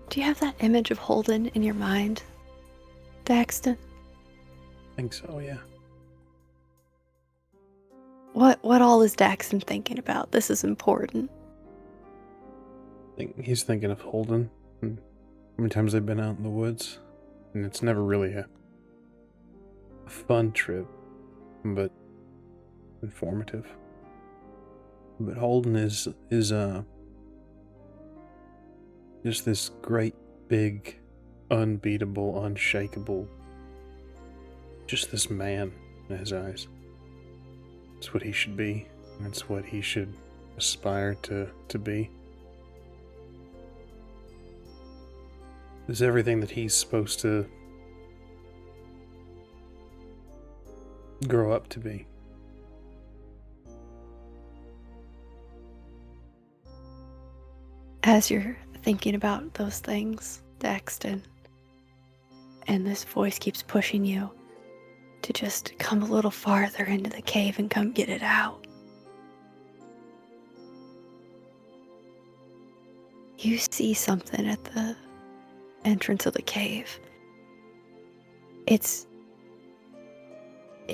Do you have that image of Holden in your mind, Daxton? I think so, yeah. What all is Daxton thinking about? This is important. I think he's thinking of Holden and how many times they've been out in the woods, and it's never really a fun trip, but informative. But Holden is just this great, big, unbeatable, unshakable, just this man in his eyes. It's what he should be. And it's what he should aspire to be. It's everything that he's supposed to grow up to be. As you're thinking about those things, Daxton, and this voice keeps pushing you to just come a little farther into the cave and come get it out. You see something at the entrance of the cave. It's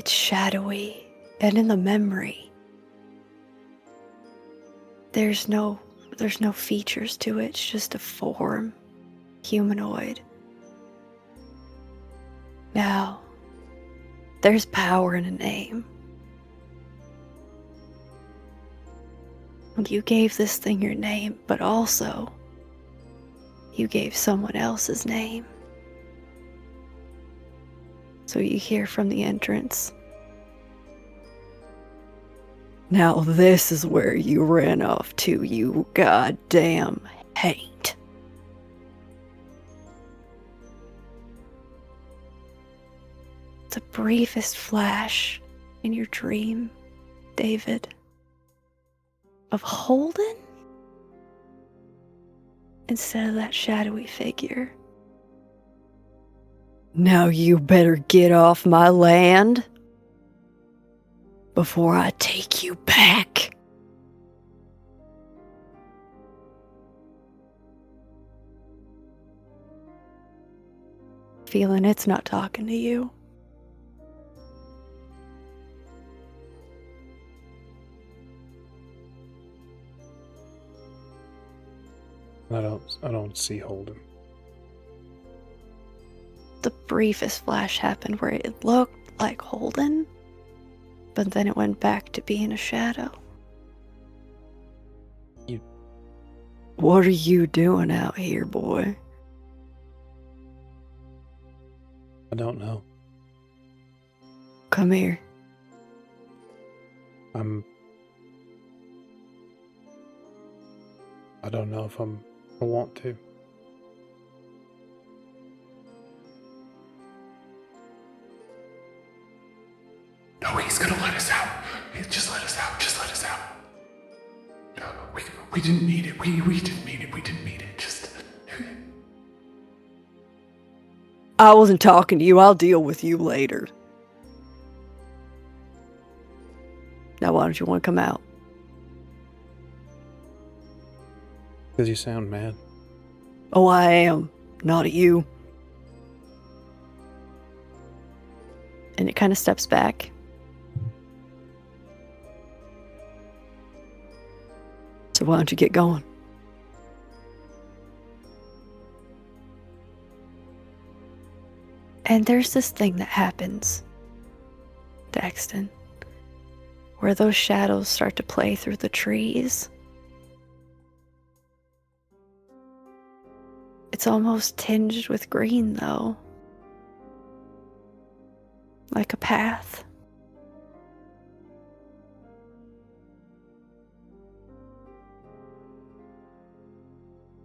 shadowy, and in the memory, there's no features to it. It's just a form, humanoid. Now, there's power in a name. You gave this thing your name, but also you gave someone else's name. So you hear from the entrance, "Now this is where you ran off to, you goddamn hate." The briefest flash in your dream, David, of Holden instead of that shadowy figure. "Now you better get off my land before I take you back." Feeling it's not talking to you. don't see Holden. The briefest flash happened where it looked like Holden, but then it went back to being a shadow. What are you doing out here, boy? I don't know. Come here. I don't know if I want to. No, he's gonna let us out. Just let us out. Just let us out. No, we didn't mean it. We didn't mean it. We didn't mean it. Just. I wasn't talking to you. I'll deal with you later. Now, why don't you want to come out? Because you sound mad. Oh, I am. Not at you. And it kind of steps back. So why don't you get going? And there's this thing that happens, Daxton, where those shadows start to play through the trees. It's almost tinged with green, though. Like a path.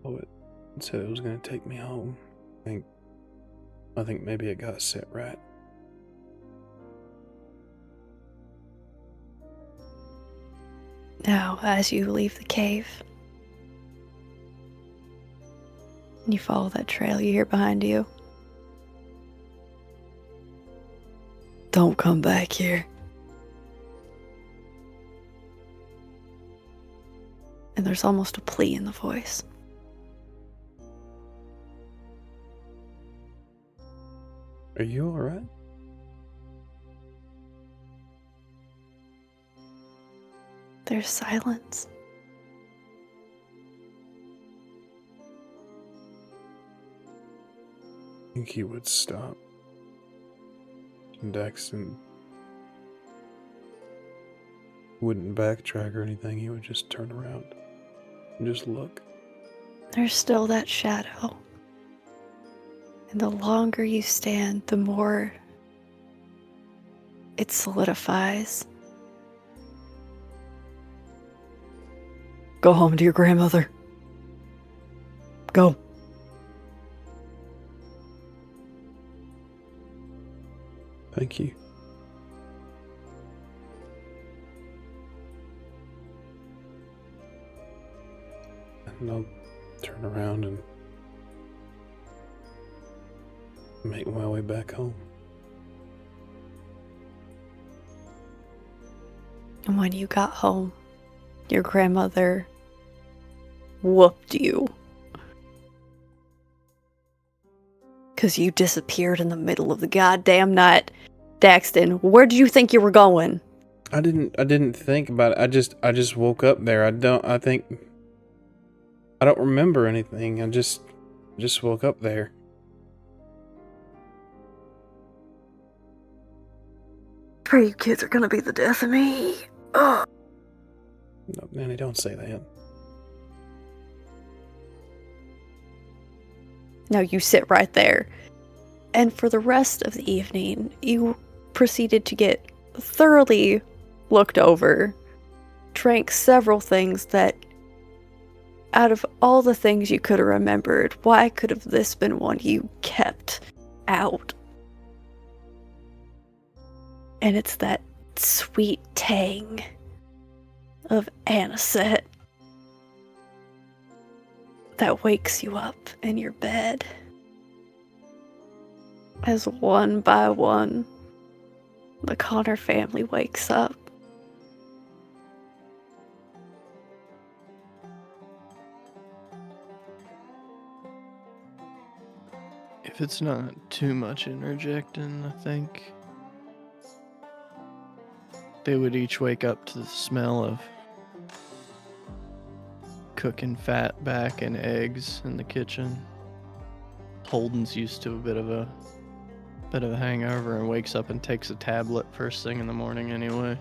Oh, it said it was going to take me home. I think maybe it got set right. Now, as you leave the cave, and you follow that trail you hear behind you, don't come back here. And there's almost a plea in the voice. Are you alright? There's silence. I think he would stop. And Daxton wouldn't backtrack or anything. He would just turn around and just look. There's still that shadow. And the longer you stand, the more it solidifies. Go home to your grandmother. Go. Thank you. And I'll turn around and make my way back home. And when you got home, your grandmother whooped you. 'Cause you disappeared in the middle of the goddamn night. Daxton, where did you think you were going? I didn't think about it. I just woke up there. I don't remember anything. I just woke up there. Pray you kids are gonna be the death of me. Ugh. No, Nanny, don't say that. Now you sit right there. And for the rest of the evening, you proceeded to get thoroughly looked over, drank several things that, out of all the things you could have remembered, why could have this been one you kept out? And it's that sweet tang of anisette that wakes you up in your bed. As one by one, the Connor family wakes up. If it's not too much interjecting, I think they would each wake up to the smell of cooking fat back and eggs in the kitchen. Holden's used to a bit of a hangover and wakes up and takes a tablet first thing in the morning anyway.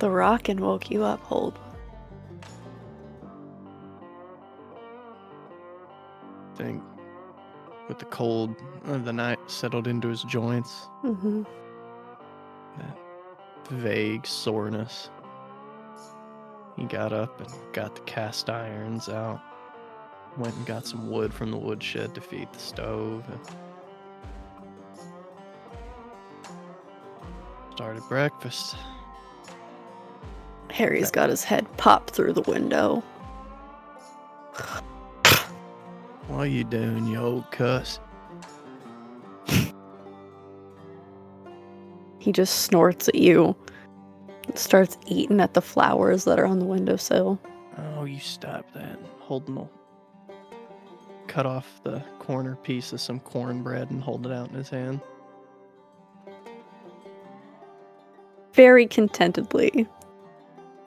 The rockin' woke you up, Hold. I think with the cold of the night settled into his joints, Mm-hmm. that vague soreness. He got up and got the cast irons out. Went and got some wood from the woodshed to feed the stove and started breakfast. Harry's got his head popped through the window. What you doing, you old cuss? He just snorts at you and starts eating at the flowers that are on the windowsill. Oh, you stop that. Holden will cut off the corner piece of some cornbread and hold it out in his hand. Very contentedly,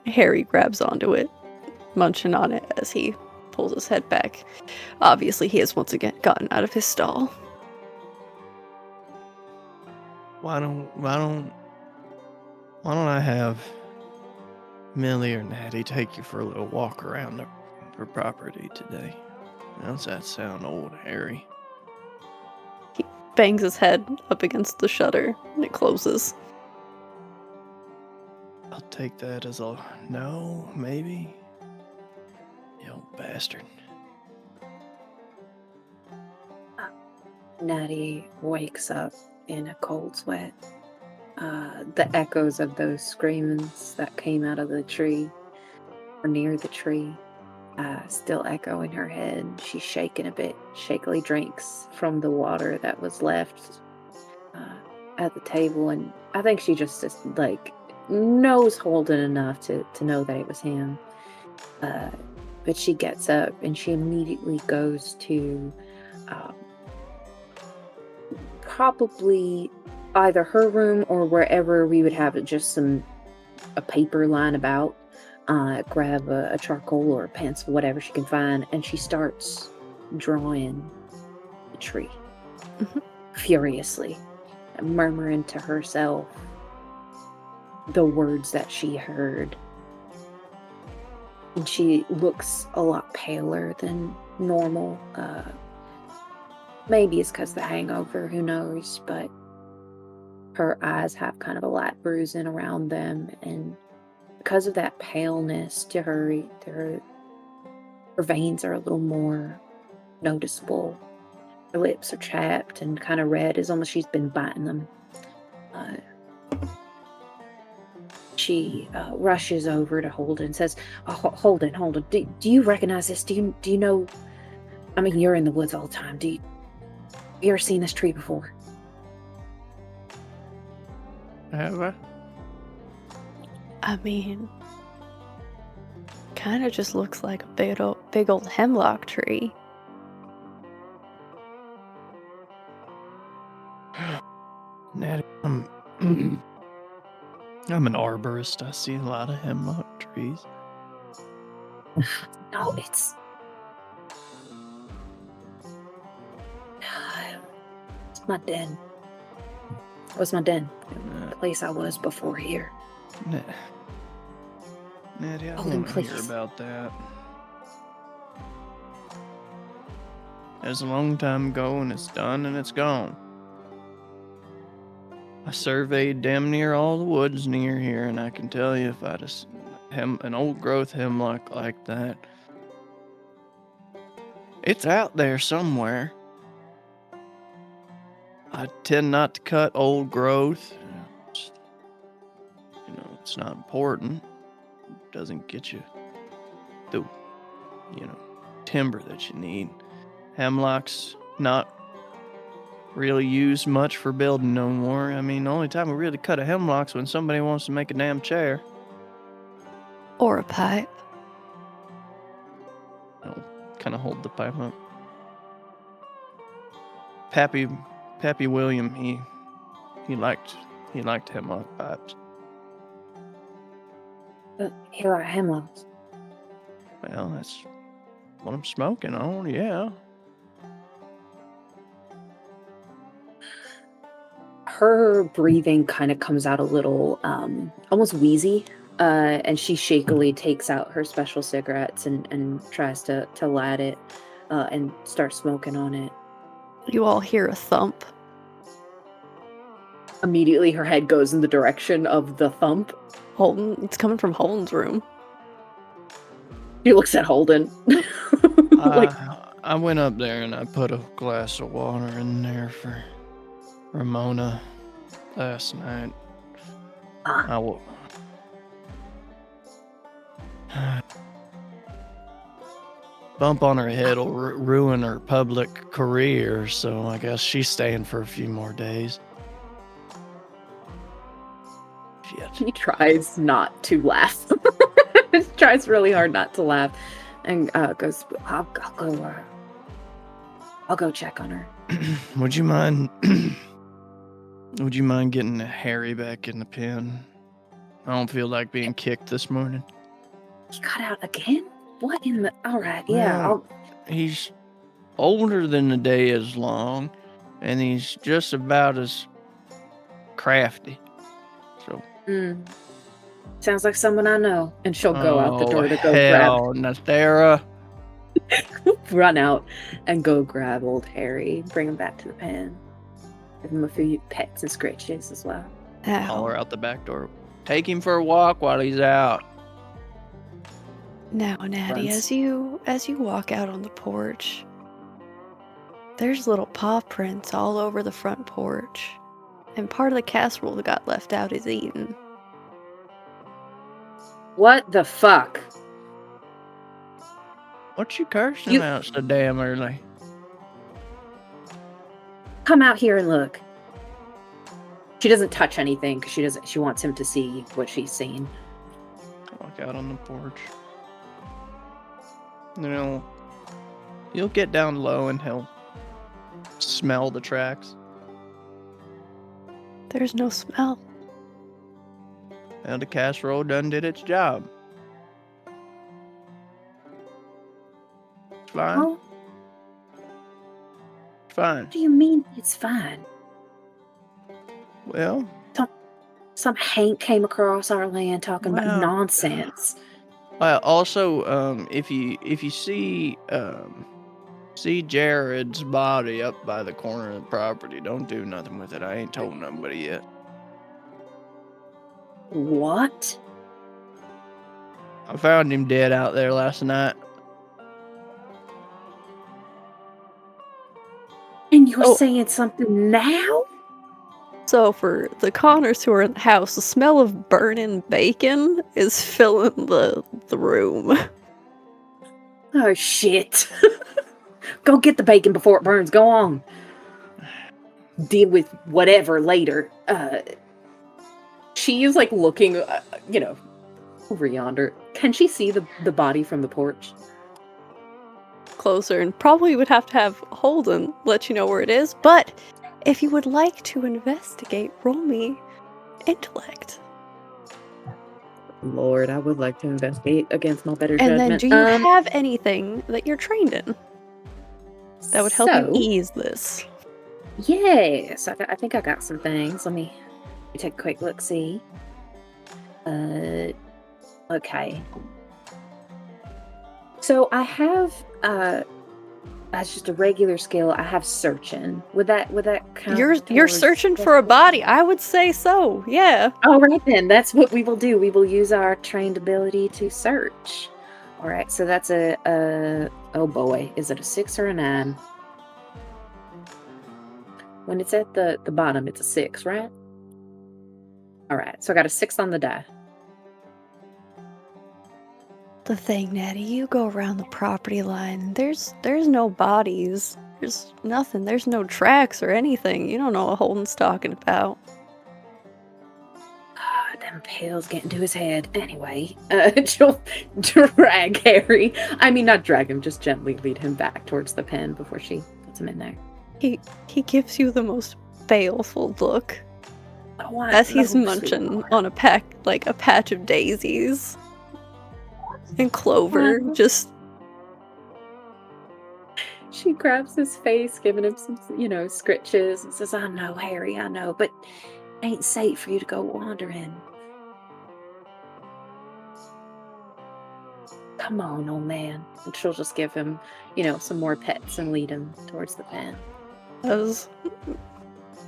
Harry grabs onto it, munching on it as he pulls his head back. Obviously, he has once again gotten out of his stall. Why don't I have Millie or Natty take you for a little walk around the property today? How's that sound, old Harry? He bangs his head up against the shutter, and it closes. I'll take that as a no, maybe. You old bastard. Natty wakes up in a cold sweat. The echoes of those screamings that came out of the tree or near the tree still echo in her head. She's shaking a bit, shakily drinks from the water that was left at the table, and I think she just like knows Holden enough to know that it was him. But she gets up and she immediately goes to probably either her room or wherever we would have just a paper lying about. Grab a charcoal or a pencil, whatever she can find, and she starts drawing the tree furiously, murmuring to herself the words that she heard. And she looks a lot paler than normal. Maybe it's because of the hangover, who knows, but her eyes have kind of a light bruising around them, and because of that paleness to her veins are a little more noticeable. Her lips are chapped and kind of red, as almost she's been biting them. She rushes over to Holden and says, Holden, do you recognize this? Do you know? I mean, you're in the woods all the time. You ever seen this tree before? Have I? I mean, kind of just looks like a big old hemlock tree. Natty, I'm an arborist. I see a lot of hemlock trees. No, it's my den. It was my den. The place I was before here. Natty, I Holden, don't want to hear please. about that. It was a long time ago, and it's done, and it's gone. I surveyed damn near all the woods near here, and I can tell you if I just an old growth hemlock like that, it's out there somewhere. I tend not to cut old growth. It's not important. It doesn't get you the, timber that you need. Hemlock's not really used much for building no more. I mean, the only time we really cut a hemlock's when somebody wants to make a damn chair. Or a pipe. I'll kind of hold the pipe up. Pappy William, he liked hemlock pipes. Here are hemlocks. Well, that's what I'm smoking on, yeah. Her breathing kind of comes out a little, almost wheezy, and she shakily takes out her special cigarettes and tries to light it, and start smoking on it. You all hear a thump. Immediately, her head goes in the direction of the thump. Holden, it's coming from Holden's room. She looks at Holden. Like, I went up there and I put a glass of water in there for Ramona last night. Bump on her head will ruin her public career, so I guess she's staying for a few more days. Shit. he tries not to laugh. Tries really hard not to laugh, and goes, I'll go check on her. Would you mind getting Harry back in the pen? I don't feel like being kicked this morning. He got out again? What in the... Alright, yeah, Well, he's older than the day is long, and he's just about as crafty. So sounds like someone I know. And she'll go out the door to go hell, Nathera. run out and go grab old Harry, bring him back to the pen. Give him a few pets and scratches as well. Holler out the back door. Take him for a walk while he's out. Now, Natty, Runs. as you walk out on the porch, there's little paw prints all over the front porch, and part of the casserole that got left out is eaten. What the fuck? What you cursing out so damn early? Come out here and look. She doesn't touch anything because she wants him to see what she's seen. Walk out on the porch. You'll get down low and he'll smell the tracks. There's no smell. And the casserole done did its job. It's fine. Oh, It's fine. what do you mean it's fine? Well, Some Hank came across our land talking Well, about nonsense. also, if you see Jared's body up by the corner of the property, don't do nothing with it. I ain't told nobody yet. What? I found him dead out there last night. And you're Oh. saying something now? So for the Connors who are in the house, the smell of burning bacon is filling the room. Oh, shit. Go get the bacon before it burns. Go on. Deal with whatever later. She is like looking, over yonder. Can she see the body from the porch? Closer, and probably would have to have Holden let you know where it is, but if you would like to investigate, roll me intellect. Lord, I would like to investigate against my better And judgment. then do you have anything that you're trained in that would help you ease this? Yes, I think I got some things. Let me take a quick look, see. Okay. So I have, as just a regular skill, I have searching. Would that count? You're towards searching for a body. I would say so. Yeah. All right, then. That's what we will do. We will use our trained ability to search. All right, so that's oh boy, is it a 6 or a 9? When it's at the bottom, it's a 6, right? All right, so I got a 6 on the die. The thing, Natty, you go around the property line. There's no bodies. There's nothing. There's no tracks or anything. You don't know what Holden's talking about. Them pills get into his head. Anyway, she'll drag Harry. I mean, not drag him, just gently lead him back towards the pen before she puts him in there. He gives you the most baleful look Oh, as he's no, munching sweetheart. on a patch of daisies. And Clover just She grabs his face, giving him some, scritches, and says, I know, Harry, I know, but it ain't safe for you to go wandering. Come on, old man. And she'll just give him, some more pets and lead him towards the pen.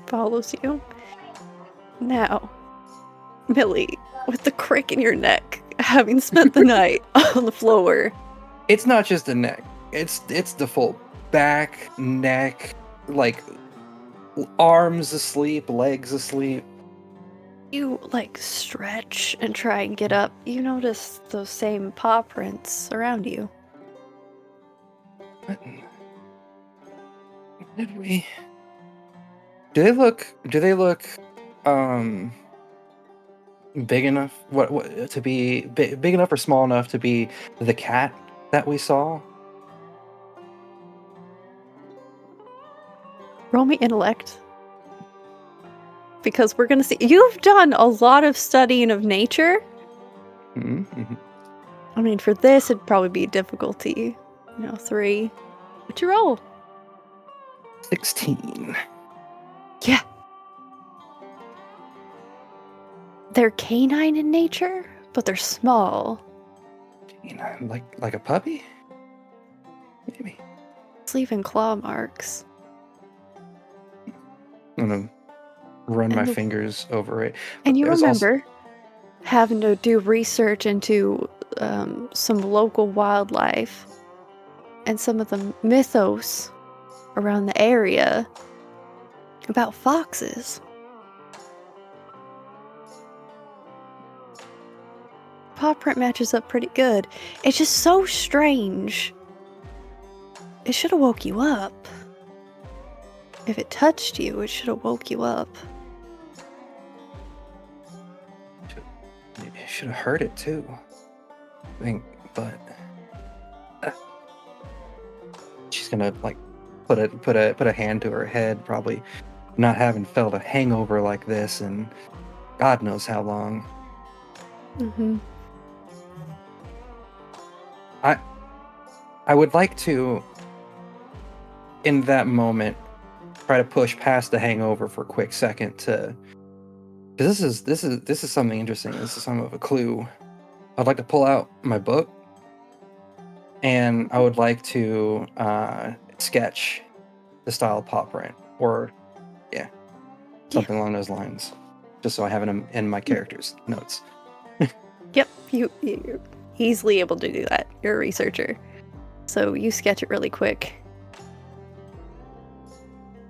follows you. Now, Millie, with the crick in your neck, having spent the night on the floor. It's not just the neck. It's the full back, neck, like arms asleep, legs asleep. You, stretch and try and get up. You notice those same paw prints around you. What did we... Do they look big enough what to be big enough or small enough to be the cat that we saw? Roll me intellect. Because we're going to see... You've done a lot of studying of nature. Mm-hmm. I mean, for this, it'd probably be difficulty. 3. What'd you roll? 16. Yeah. They're canine in nature, but they're small. Like a puppy? Maybe. It's leaving claw marks. I'm gonna run my And- fingers over it. And you There's also- remember having to do research into some local wildlife and some of the mythos around the area about foxes. Paw print matches up pretty good. It's just so strange. It should have woke you up. If it touched you, it should have woke you up. Maybe I should have heard it too. I think, but she's gonna put a hand to her head, probably not having felt a hangover like this in God knows how long. Mm-hmm. I would like to, in that moment, try to push past the hangover for a quick second to, because this is something interesting. This is some of a clue. I'd like to pull out my book, and I would like to sketch the style of paw print, or something along those lines, just so I have it in my character's notes. Yep, you're easily able to do that. You're a researcher. So you sketch it really quick.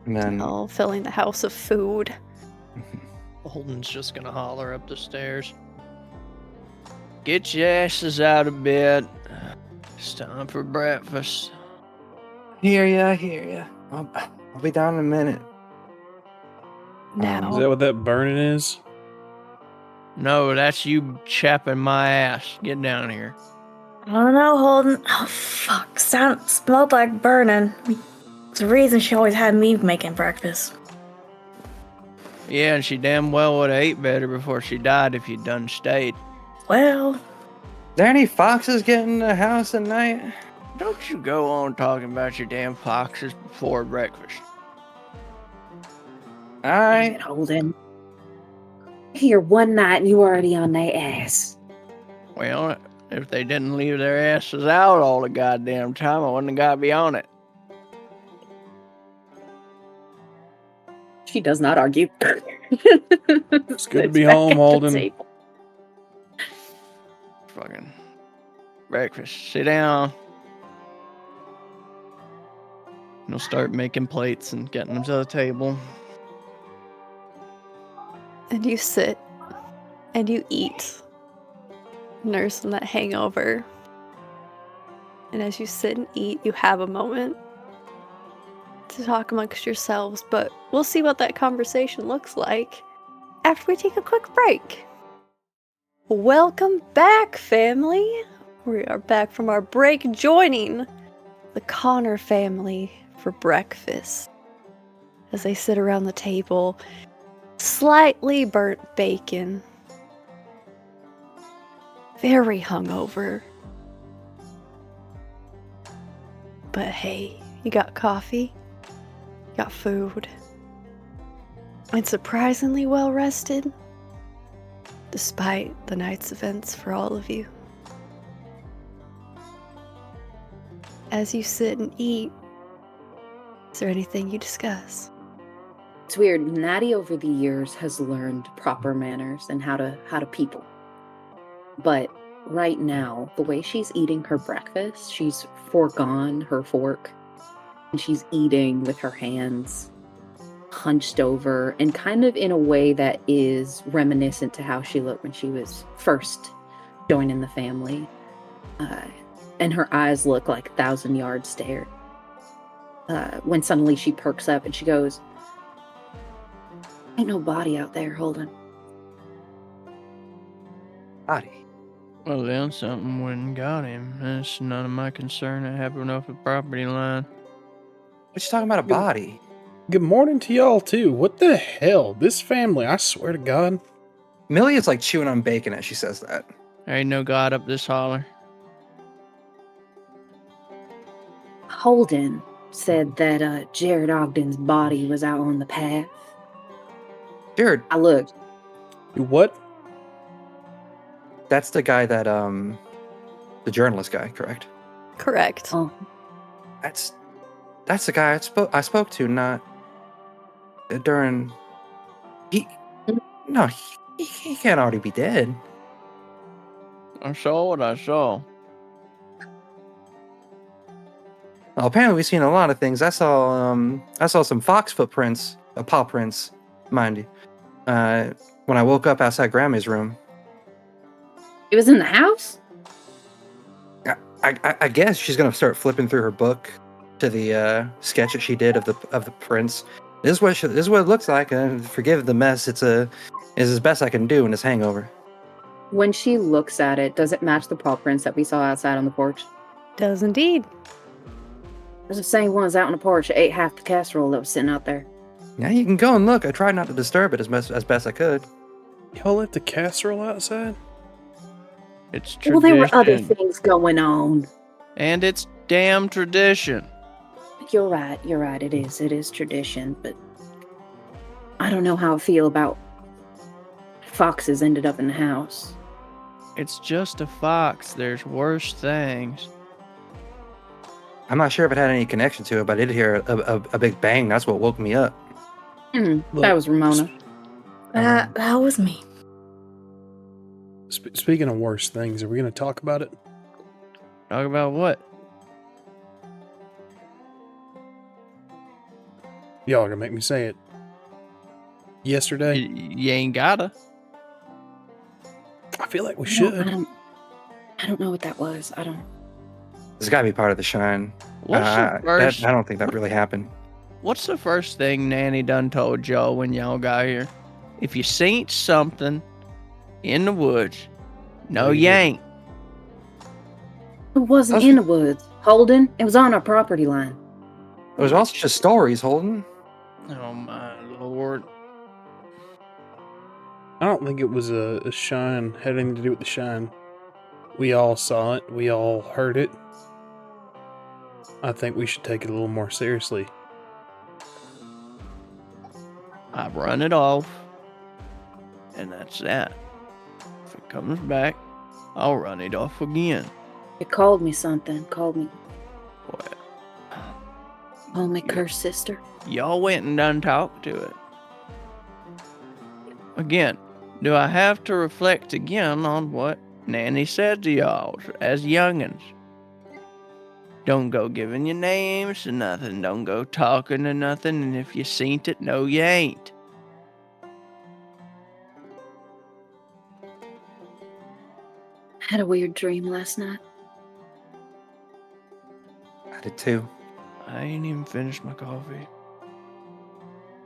And then All filling the house of food. Holden's just gonna holler up the stairs. Get your asses out of bed. It's time for breakfast. hear ya. I'll be down in a minute. Now, Is that what that burning is? No, that's you chapping my ass. Get down here. I don't know, Holden. Oh, fuck. Smelled like burning. It's the reason she always had me making breakfast. Yeah, and she damn well would have ate better before she died if you'd done stayed. Well, There any foxes getting in the house at night? Don't you go on talking about your damn foxes before breakfast. All right. Right, Holden. Here one night and you already on their ass. Well, if they didn't leave their asses out all the goddamn time, I wouldn't have got to be on it. She does not argue. It's good to be home, Holden. Fucking breakfast. Sit down. And he'll start making plates and getting them to the table. and you sit and you eat, nursing that hangover. And as you sit and eat, you have a moment to talk amongst yourselves, but we'll see what that conversation looks like after we take a quick break. Welcome back, family! We are back from our break, joining the Connor family for breakfast. As they sit around the table, slightly burnt bacon, very hungover, But hey, you got coffee, you got food, and surprisingly well rested, despite the night's events for all of you. As you sit and eat, is there anything you discuss? It's weird. Natty over the years has learned proper manners and how to people. But right now, the way she's eating her breakfast, she's foregone her fork and she's eating with her hands hunched over and kind of in a way that is reminiscent to how she looked when she was first joining the family. And her eyes look like 1,000-yard stare. When suddenly she perks up and she goes, "Ain't no body out there, Holden." Body. Well, then something went and got him. That's none of my concern. It happened off the property line. What you talking about a body? Good morning to y'all, too. What the hell? This family, I swear to God. Millie is like chewing on bacon as she says that. There ain't no God up this holler. Holden said that Jared Ogden's body was out on the path. Jared, I looked. What? that's the guy that the journalist guy, correct? Correct. Oh, That's the guy I spoke to, not during. He can't already be dead. I saw what I saw. Well, apparently we've seen a lot of things. I saw some fox footprints, paw prints, mind you. When I woke up outside Grammy's room. it was in the house? I guess she's gonna start flipping through her book to the sketch that she did of the prints. This is what it looks like. Forgive the mess. It's as best I can do in this hangover. When she looks at it, does it match the paw prints that we saw outside on the porch? Does indeed. There's the same ones out on the porch that ate half the casserole that was sitting out there. Yeah, you can go and look. I tried not to disturb it as best I could. Y'all left the casserole outside? It's tradition. Well, there were other things going on. And it's damn tradition. You're right. It is tradition, but I don't know how I feel about foxes ended up in the house. It's just a fox. There's worse things. I'm not sure if it had any connection to it, but I did hear a big bang. That's what woke me up. Look, That was Ramona. That was me. Speaking of worse things, are we going to talk about it? Talk about what? Y'all are going to make me say it. Yesterday? You ain't gotta. I feel like we I should. don't know what that was. I don't. It's got to be part of the shine. What's the first? I don't think that really happened. What's the first thing Nanny done told y'all when y'all got here? If you seen something in the woods, no, you ain't. It wasn't in the woods. Holden, it was on our property line. It was also just stories, Holden. Oh my lord. I don't think it was a shine, had anything to do with the shine. We all saw it. We all heard it. I think we should take it a little more seriously. I run it off, and that's that. If it comes back, I'll run it off again. It called me something. Called me. What? Called me cursed sister. Y'all went and done talked to it. Again, do I have to reflect again on what Nanny said to y'all as youngins? Don't go giving your names to nothing. Don't go talking to nothing. And if you seen it, no, you ain't. I had a weird dream last night. I did too. I ain't even finished my coffee.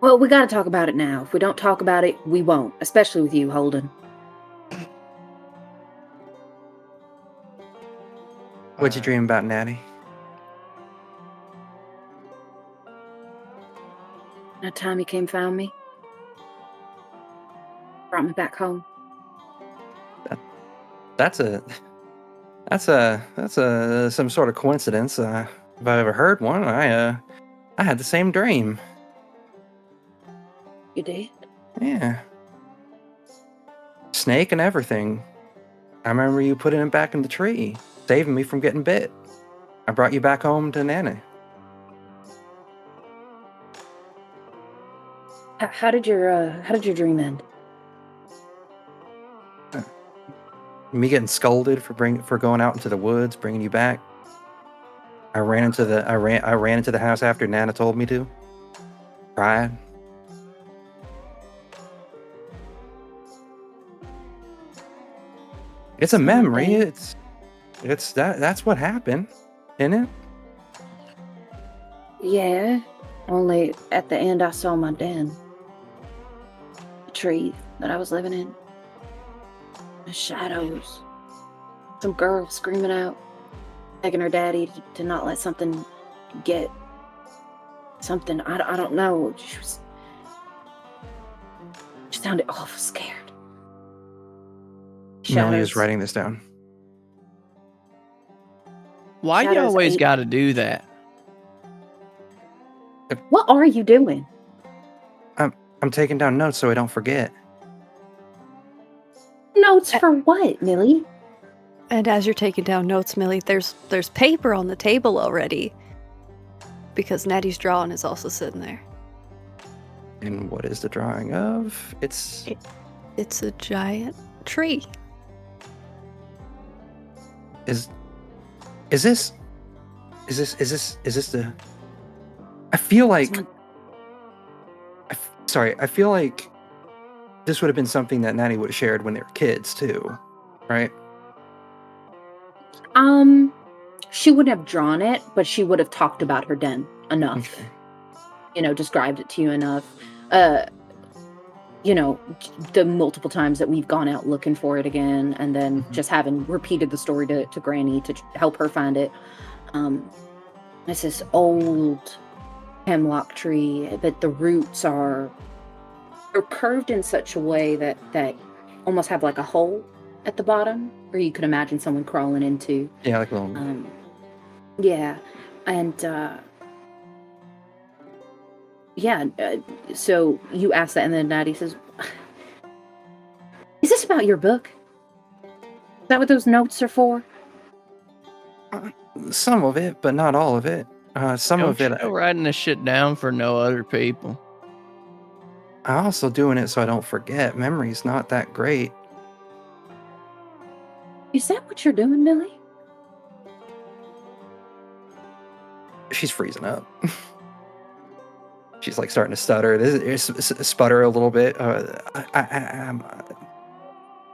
Well, we gotta talk about it now. If we don't talk about it, we won't. Especially with you, Holden. What'd you dream about, Natty? That time he came found me. Brought me back home. That's some sort of coincidence. if I ever heard one. I had the same dream. You did? Yeah. Snake and everything. I remember you putting it back in the tree, saving me from getting bit. I brought you back home to Nanny. How did your dream end? Me getting scolded for going out into the woods, bringing you back. I ran into the house after Nana told me to. Cried. It's a memory. It's that's what happened, isn't it? Yeah. Only at the end I saw my den. The tree that I was living in. The shadows. Some girl screaming out, begging her daddy to not let something get something. I don't know. She sounded awful scared. Melanie is writing this down. Why you Shadows always ain't- got to do that? What are you doing? I'm taking down notes so I don't forget. Notes for what, Millie? And as you're taking down notes, Millie, there's paper on the table already. Because Natty's drawing is also sitting there. And what is the drawing of? It's a giant tree. Is this the? I feel like. I feel like this would have been something that Nanny would have shared when they were kids too, right? She wouldn't have drawn it, but she would have talked about her den enough. Okay. Described it to you enough. The multiple times that we've gone out looking for it again, and then just having repeated the story to Granny to help her find it. It's this old hemlock tree, but the roots they're curved in such a way that almost have like a hole at the bottom, where you could imagine someone crawling into. Yeah, like a little. Yeah, and so you ask that, and then Natty says, "Is this about your book? Is that what those notes are for?" Some of it, but not all of it. Some Don't of it. you go writing this shit down for no other people. I'm also doing it so I don't forget. Memory's not that great. Is that what you're doing, Millie? She's freezing up. She's like starting to stutter. Sputter a little bit.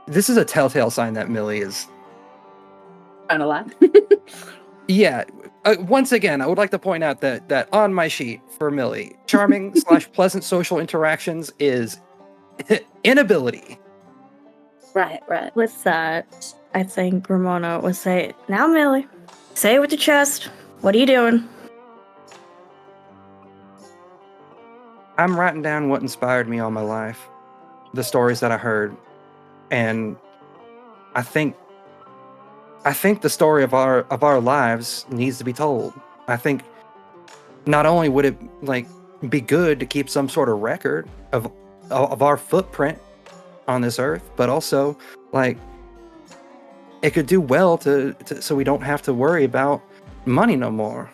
This is a telltale sign that Millie is. Trying to laugh. Yeah. Once again, I would like to point out that on my sheet for Millie, charming / pleasant social interactions is inability. Right. With that, I think Ramona would say, "Now, Millie, say it with your chest. What are you doing?" I'm writing down what inspired me all my life, the stories that I heard, and I think the story of our lives needs to be told. I think not only would it be good to keep some sort of record of our footprint on this earth, but also it could do well to so we don't have to worry about money no more.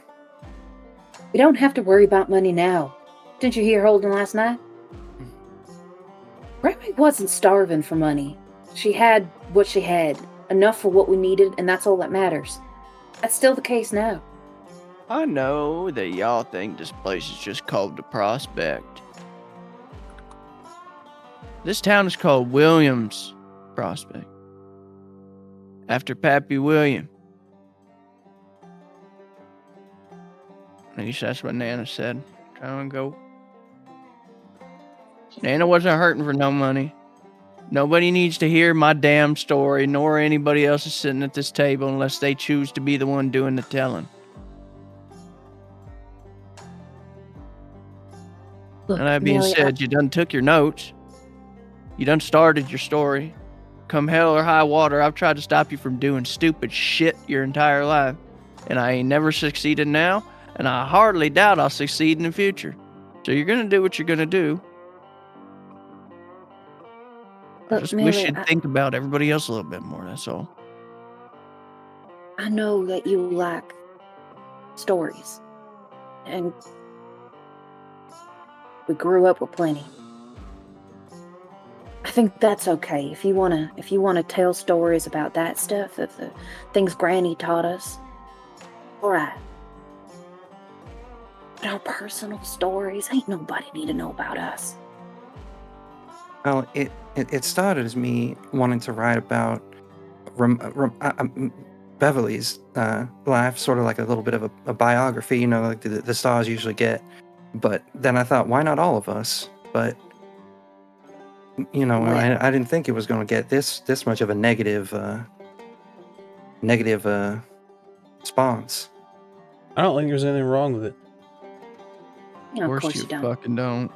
We don't have to worry about money now. Didn't you hear Holden last night? Granny wasn't starving for money. She had what she had. Enough for what we needed, and that's all that matters. That's still the case now. I know that y'all think this place is just called the Prospect. This town is called Williams Prospect. After Pappy William. At least that's what Nana said. Time ago. Nana wasn't hurting for no money. Nobody needs to hear my damn story, nor anybody else is sitting at this table unless they choose to be the one doing the telling. Look, And that being Millie, said, you done took your notes. You done started your story. Come hell or high water, I've tried to stop you from doing stupid shit your entire life. and I ain't never succeeded now, and I hardly doubt I'll succeed in the future. So you're gonna do what you're gonna do. I Look, just wish Millie, you'd think about everybody else a little bit more, that's all. I know that you like stories, and we grew up with plenty. I think that's okay if you wanna tell stories about that stuff, of the things Granny taught us. All right. But our personal stories, ain't nobody need to know about us. Well, it started as me wanting to write about Beverly's life, sort of like a little bit of a biography, like the stars usually get. But then I thought, why not all of us? But Well- I didn't think it was going to get this much of a negative response. I don't think there's anything wrong with it. You know, of course you you don't. fucking don't.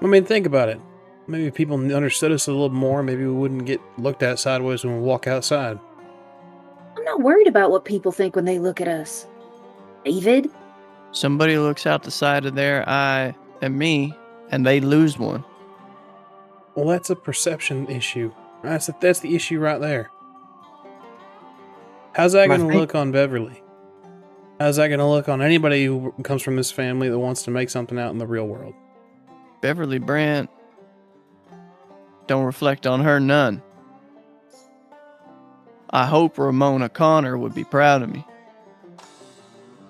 I mean, think about it. Maybe if people understood us a little more, maybe we wouldn't get looked at sideways when we walk outside. I'm not worried about what people think when they look at us. David? Somebody looks out the side of their eye at me, and they lose one. Well, that's a perception issue. That's the issue right there. How's that My going to fa- look on Beverly? How's that going to look on anybody who comes from this family that wants to make something out in the real world? Beverly Brant don't reflect on her none. I hope Ramona Connor would be proud of me.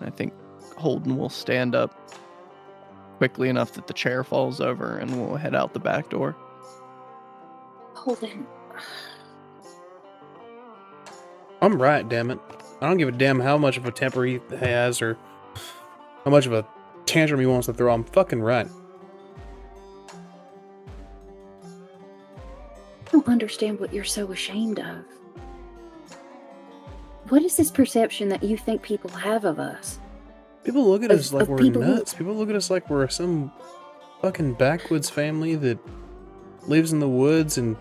I think Holden will stand up quickly enough that the chair falls over, and we'll head out the back door. Holden. I'm right, damn it. I don't give a damn how much of a temper he has or how much of a tantrum he wants to throw. I'm fucking right. I don't understand what you're so ashamed of. What is this perception that you think people have of us? People look at us like Of we're people who- nuts. People look at us like we're some fucking backwoods family that lives in the woods, and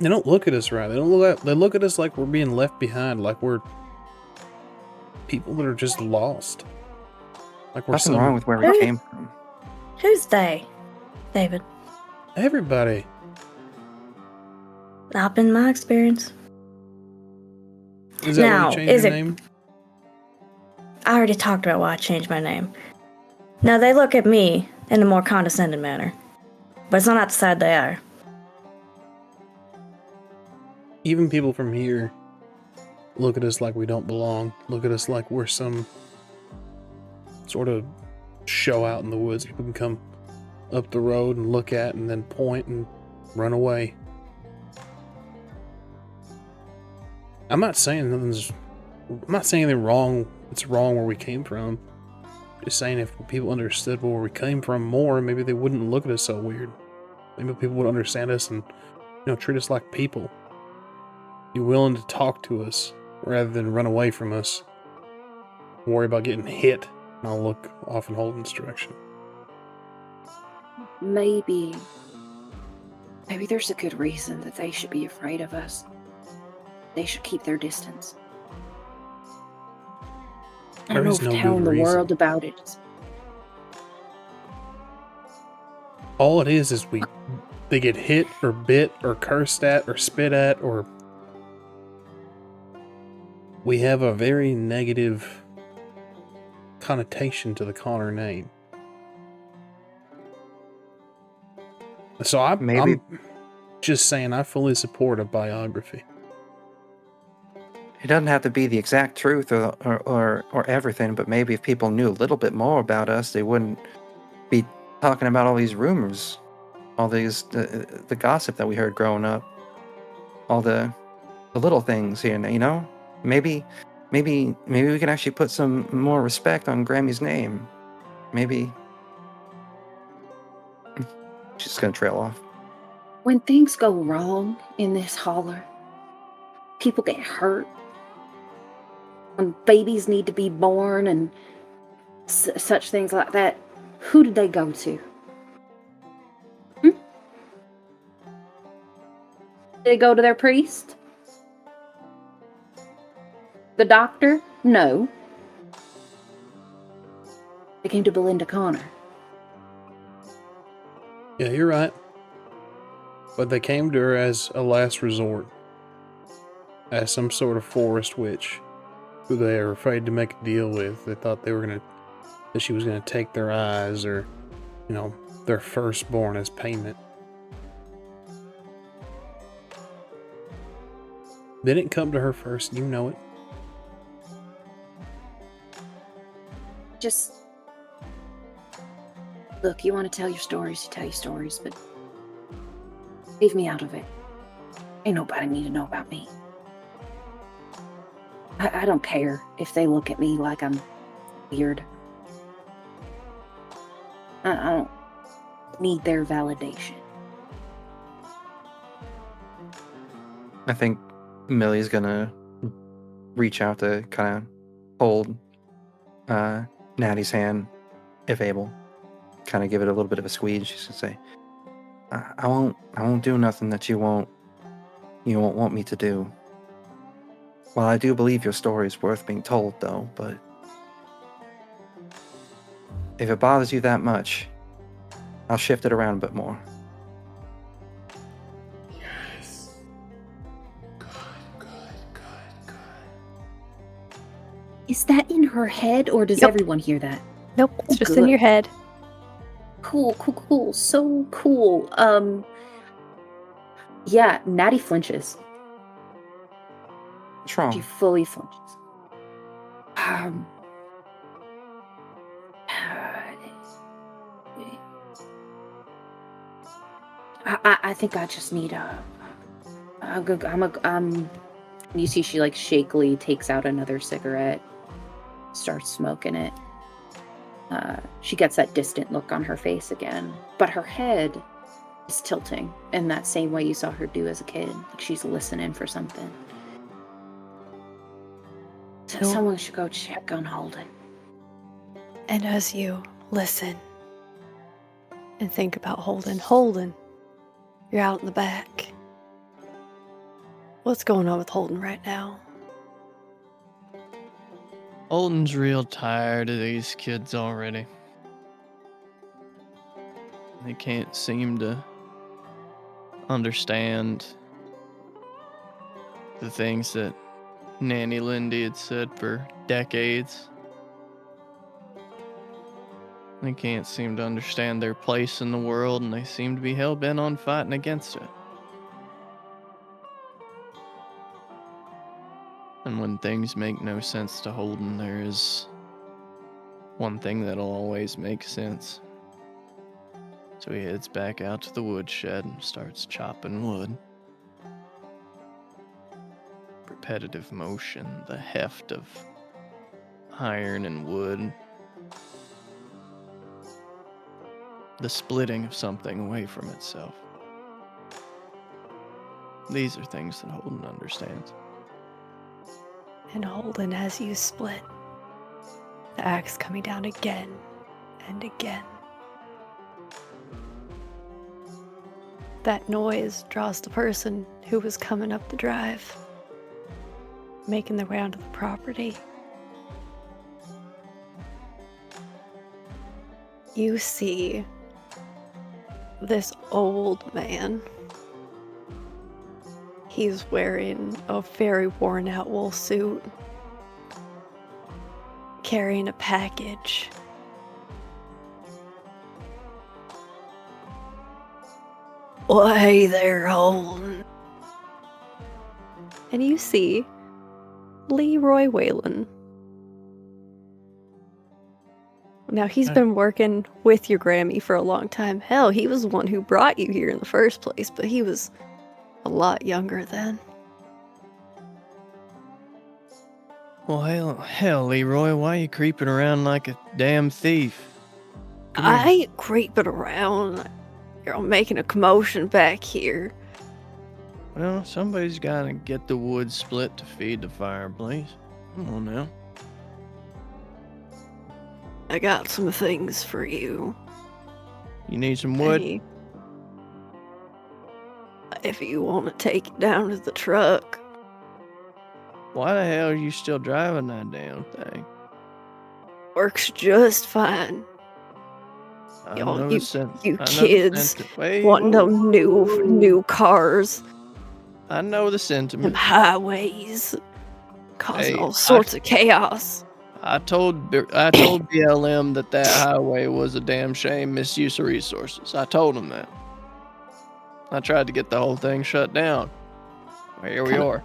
they don't look at us right. They look at us like we're being left behind, like we're people that are just lost. Like we're Nothing some wrong with where we Hey. came from. Who's they? David. everybody. Not been my experience. Is that why Now, you changed is your it- name? I already talked about why I changed my name. Now they look at me in a more condescending manner. But it's not at the side they are. Even people from here look at us like we don't belong. Look at us like we're some sort of show out in the woods. People can come up the road and look at and then point and run away. I'm not saying anything wrong. It's wrong where we came from. Just saying if people understood where we came from more, maybe they wouldn't look at us so weird. Maybe people would understand us and treat us like people. Be willing to talk to us rather than run away from us. Worry about getting hit. And I'll look off in Holden's direction. Maybe there's a good reason that they should be afraid of us. They should keep their distance. I don't There know is if no telling good the reason. world about it. All it is they get hit or bit or cursed at or spit at, or we have a very negative connotation to the Connor name. So Maybe- I'm just saying I fully support a biography. It doesn't have to be the exact truth or everything, but maybe if people knew a little bit more about us, they wouldn't be talking about all these rumors, all these the gossip that we heard growing up, all the little things here. Maybe we can actually put some more respect on Grammy's name. Maybe she's just gonna trail off. When things go wrong in this holler, people get hurt. When babies need to be born and such things like that, who did they go to? Did they go to their priest? The doctor? No. They came to Belinda Connor. Yeah, you're right. But they came to her as a last resort. As some sort of forest witch who they were afraid to make a deal with. They thought that she was gonna take their eyes or, their firstborn as payment. They didn't come to her first, you know it. Just look, you want to tell your stories, you tell your stories, but leave me out of it. Ain't nobody need to know about me. I don't care if they look at me like I'm weird. I don't need their validation. I think Millie's gonna reach out to kind of hold Natty's hand, if able. Kind of give it a little bit of a squeeze. She's gonna say, I won't do nothing that you won't want me to do. Well, I do believe your story is worth being told, though, but if it bothers you that much, I'll shift it around a bit more. Yes. Good. Is that in her head, or does Yep. everyone hear that? Nope, it's Oh, just in good. your head. Cool. So cool. Yeah, Natty flinches. What's wrong? She fully flinches. I think I just need you see she like shakily takes out another cigarette, starts smoking it. She gets that distant look on her face again, but her head is tilting in that same way you saw her do as a kid, like she's listening for something. So No. someone should go check on Holden. And as you listen and think about Holden, you're out in the back. What's going on with Holden right now? Holden's real tired of these kids already. They can't seem to understand the things that Nanny Lindy had said for decades. They can't seem to understand their place in the world, and they seem to be hell-bent on fighting against it. And when things make no sense to Holden, there is one thing that'll always make sense. So he heads back out to the woodshed and starts chopping wood. Repetitive motion, the heft of iron and wood. The splitting of something away from itself. These are things that Holden understands. And Holden, as you split, the axe coming down again and again. That noise draws the person who was coming up the drive, making their way onto the property. You see this old man. He's wearing a very worn out wool suit, carrying a package. Well, hey there, Holden. And you see Leroy Whalen. Now, he's been working with your Grammy for a long time. Hell, he was the one who brought you here in the first place, but he was a lot younger then. Well, hell, Leroy, why are you creeping around like a damn thief? I ain't creeping around. You're making a commotion back here. Well, somebody's gotta get the wood split to feed the fireplace. Come on now. I got some things for you. You need some wood? Hey, if you want to take it down to the truck. Why the hell are you still driving that damn thing? Works just fine. I Y'all, know you the sen- you I know the kids sentiment. Wait, wanting whoa, them whoa, whoa. new cars, I know the them sentiment. highways, causing Hey, all sorts of chaos. I told BLM that highway was a damn shame misuse of resources. I told him that. I tried to get the whole thing shut down. Here we Kinda- are.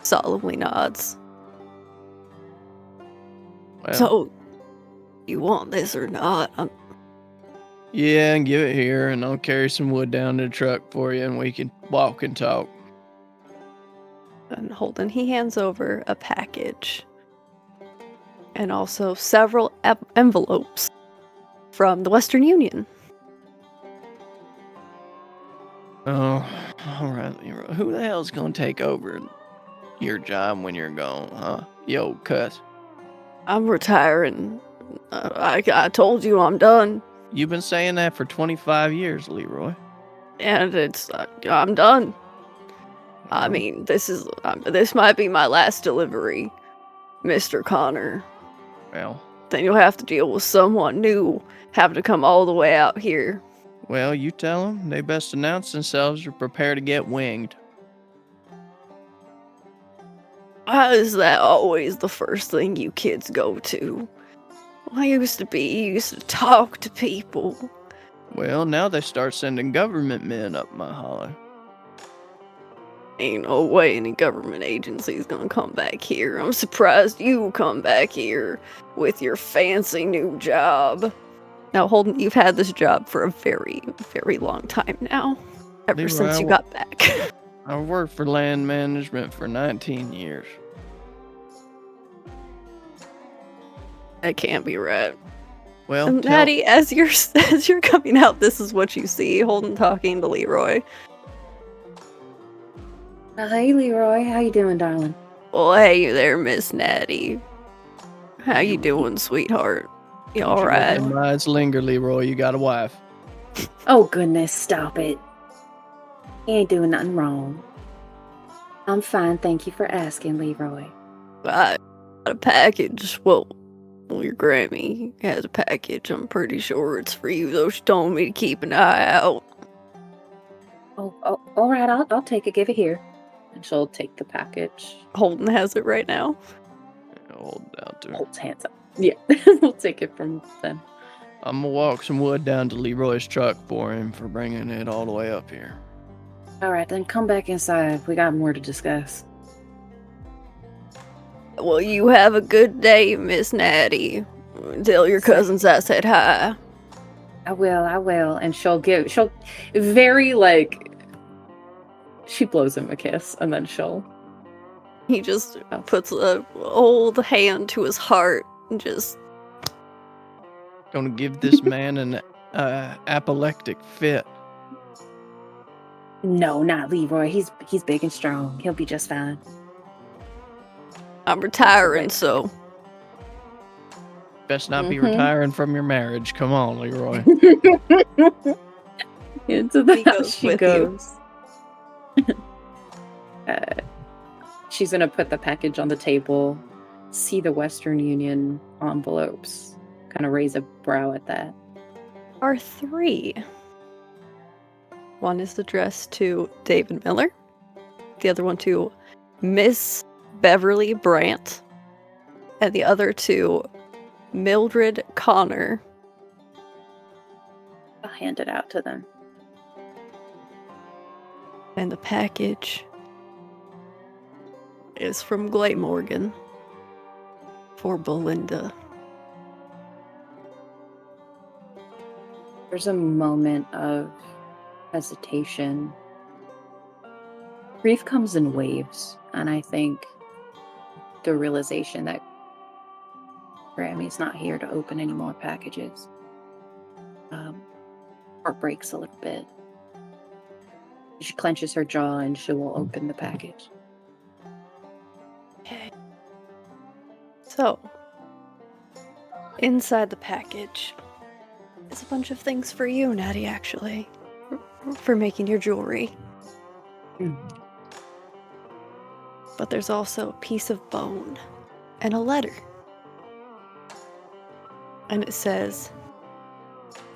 Solemnly nods. Well, So, you want this or not? yeah, and give it here, and I'll carry some wood down to the truck for you, and we can walk and talk. And Holden, he hands over a package. And also several envelopes from the Western Union. Oh, all right, Leroy. Who the hell's gonna take over your job when you're gone, huh? You old cuss. I'm retiring. I told you I'm done. You've been saying that for 25 years, Leroy. And I'm done. I mean, this might be my last delivery, Mr. Connor. Well, Then you'll have to deal with someone new having to come all the way out here. well, you tell them they best announce themselves or prepare to get winged. Why is that always the first thing you kids go to? You used to talk to people. Well, now they start sending government men up my holler. Ain't no way any government agency's gonna come back here. I'm surprised you come back here with your fancy new job. Now, Holden, you've had this job for a very, very long time now. Ever Leroy, since you got back. I've worked for land management for 19 years. That can't be right. Well, And Maddie, as you're coming out, this is what you see. Holden talking to Leroy. Hey, Leroy. How you doing, darling? Well, hey there, Miss Natty. How you doing, sweetheart? You don't you let alright? them lies linger, Leroy. You got a wife. Oh, goodness, stop it. You ain't doing nothing wrong. I'm fine, thank you for asking, Leroy. I got a package. Well, your Grammy has a package. I'm pretty sure it's for you, though. She told me to keep an eye out. Oh, all right, I'll take it. Give it here. And she'll take the package. Holden has it right now. Hold it out to her. Holds hands up. Yeah, we'll take it from then. I'm gonna walk some wood down to Leroy's truck for him for bringing it all the way up here. All right, then come back inside. We got more to discuss. Well, you have a good day, Miss Natty. Tell your cousins I said hi. I will. And she'll very, like, she blows him a kiss, and then He just puts a old hand to his heart and just... Gonna give this man an apoplectic fit. No, not Leroy. He's big and strong. He'll be just fine. I'm retiring, so... Best not be retiring from your marriage. Come on, Leroy. Into the He house goes she with goes. She's gonna put the package on the table, see the Western Union envelopes, kind of raise a brow at that. Are 3. One is addressed to David Miller. The other one to Miss Beverly Brandt. And the other to Mildred Connor. I'll hand it out to them. And the package is from Morgan for Belinda. There's a moment of hesitation. Grief comes in waves, and I think the realization that Grammy's not here to open any more packages heart breaks a little bit. She clenches her jaw and she will open the package. Okay. So, inside the package is a bunch of things for you, Natty, actually. For making your jewelry. But there's also a piece of bone and a letter. And it says,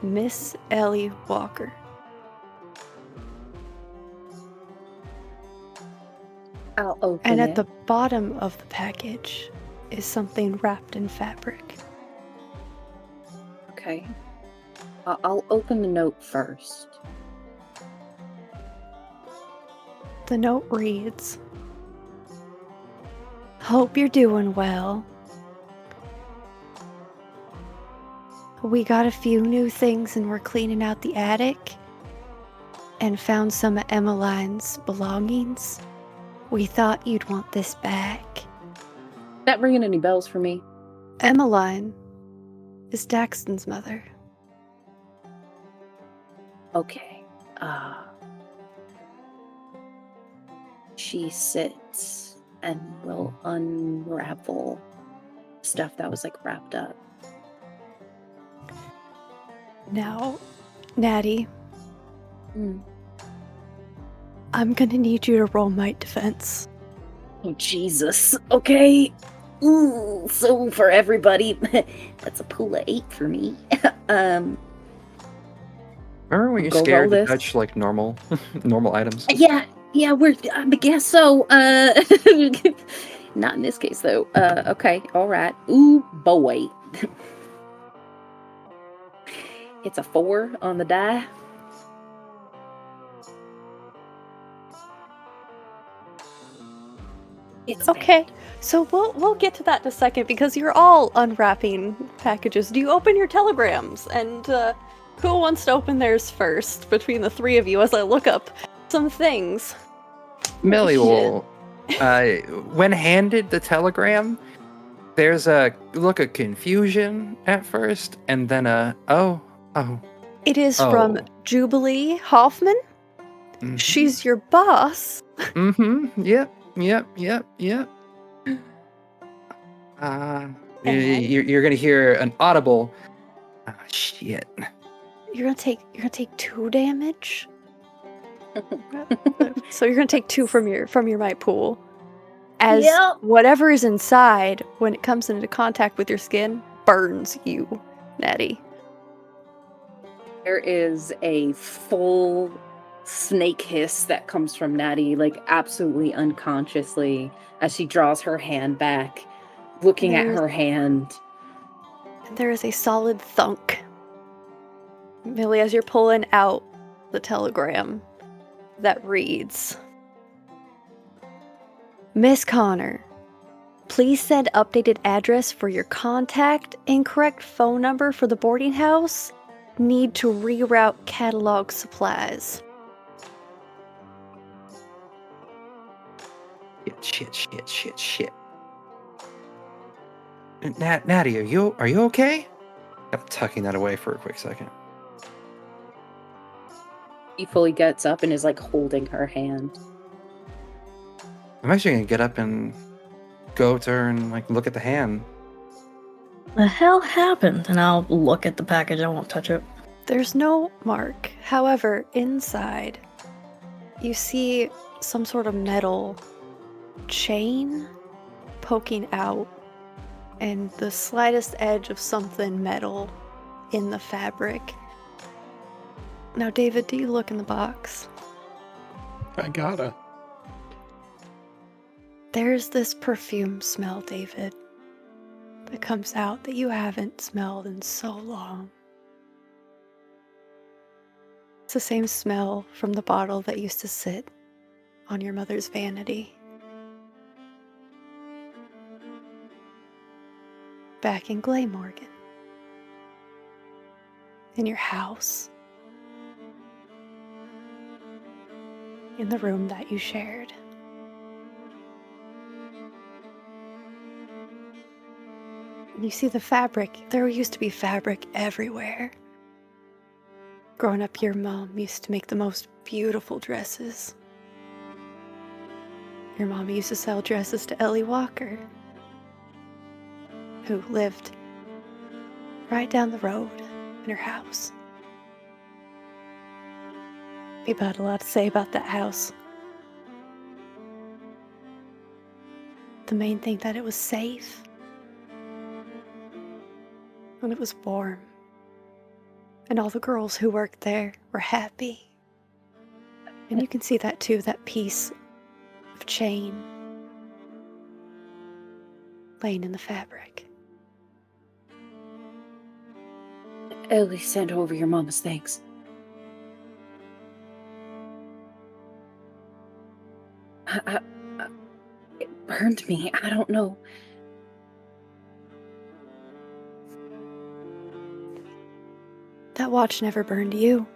Miss Ellie Walker. I'll open And it. at the bottom of the package is something wrapped in fabric. Okay. I'll open the note first. The note reads, Hope you're doing well. We got a few new things and we're cleaning out the attic and found some of Emmeline's belongings. We thought you'd want this back. That ringing any bells for me? Emmeline is Daxton's mother. Okay. She sits and will unravel stuff that was like wrapped up. Now, Natty, Mm. I'm gonna need you to roll might defense. Oh, Jesus. Okay. Ooh, so for everybody, that's a pool of 8 for me. Remember when you Go roll scared to this. touch like normal items? Yeah, I guess so. Not in this case though. Okay, all right. Ooh, boy. It's a 4 on the die. It's Okay, so we'll get to that in a second because you're all unwrapping packages. Do you open your telegrams? And who wants to open theirs first between the three of you as I look up some things? Millie Shit. will, when handed the telegram, there's a look of confusion at first, and then oh. It is from Oh. Jubilee Hoffman. Mhm. She's your boss. Mm-hmm. Yep. You're gonna hear an audible. Ah, shit. You're gonna take 2 damage. So you're gonna take 2 from your might pool. As Yep. whatever is inside, when it comes into contact with your skin, burns you, Natty. There is a full snake hiss that comes from Natty, like absolutely unconsciously, as she draws her hand back, looking at There's- her hand. There is a solid thunk. Millie, as you're pulling out the telegram that reads, Miss Connor, please send updated address for your contact, incorrect phone number for the boarding house. Need to reroute catalog supplies. Shit. Natty, are you okay? I'm tucking that away for a quick second. He fully gets up and is like holding her hand. I'm actually gonna get up and go to her and like look at the hand. The hell happened? And I'll look at the package. I won't touch it. There's no mark. However, inside, you see some sort of metal chain poking out and the slightest edge of something metal in the fabric. Now, David, do you look in the box? I gotta. There's this perfume smell, David, that comes out that you haven't smelled in so long. It's the same smell from the bottle that used to sit on your mother's vanity. Back in Glamorgan. In your house. In the room that you shared. You see the fabric. There used to be fabric everywhere. Growing up, your mom used to make the most beautiful dresses. Your mom used to sell dresses to Ellie Walker, who lived right down the road in her house. We've had a lot to say about that house. the main thing that it was safe. And it was warm. And all the girls who worked there were happy. And you can see that too, that piece of chain laying in the fabric. Ellie sent over your mama's thanks. It burned me. I don't know. That watch never burned you,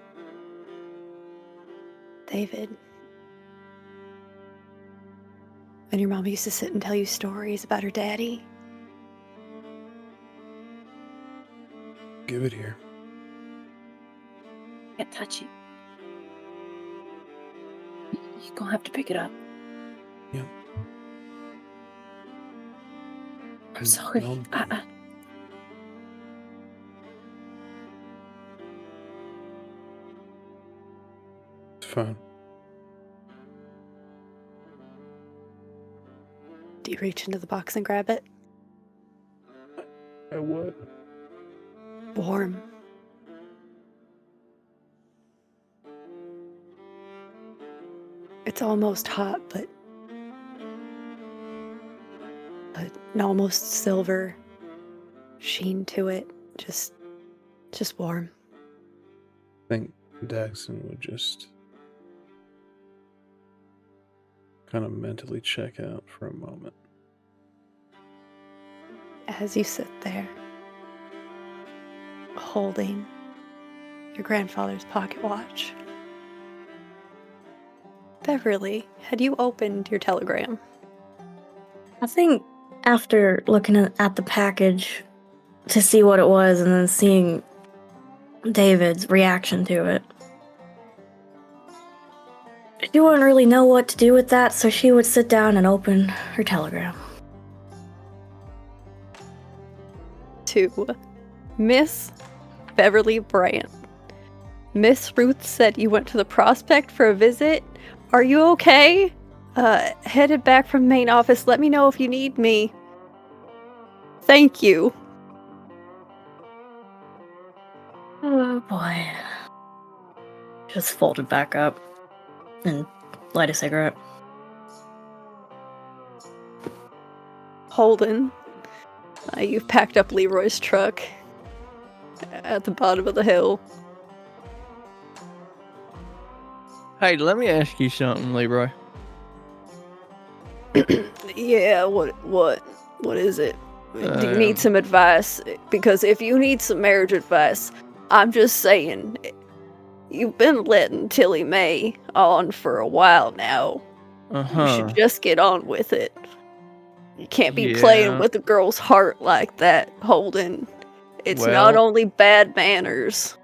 David. And your mom used to sit and tell you stories about her daddy. Give it here. Can't touch it. You're gonna have to pick it up. Yep. I'm sorry. No. It's fine. Do you reach into the box and grab it? I would. Warm. It's almost hot, but an almost silver sheen to it. Just warm. I think Daxon would just kind of mentally check out for a moment. As you sit there, holding your grandfather's pocket watch. Beverly, had you opened your telegram? I think after looking at the package to see what it was and then seeing David's reaction to it, she wouldn't really know what to do with that, so she would sit down and open her telegram. To Miss Beverly Bryant. Miss Ruth said you went to the Prospect for a visit. Are you okay? Headed back from main office. Let me know if you need me. Thank you. Oh boy. Just folded back up and light a cigarette. Holden, you've packed up Leroy's truck at the bottom of the hill. Hey, let me ask you something, Leroy. Yeah, what is it? Do you need Um, some advice? Because if you need some marriage advice, I'm just saying, you've been letting Tilly Mae on for a while now. You Uh-huh. should just get on with it. You can't be playing Yeah. with a girl's heart like that, Holden. It's not Well- only bad manners.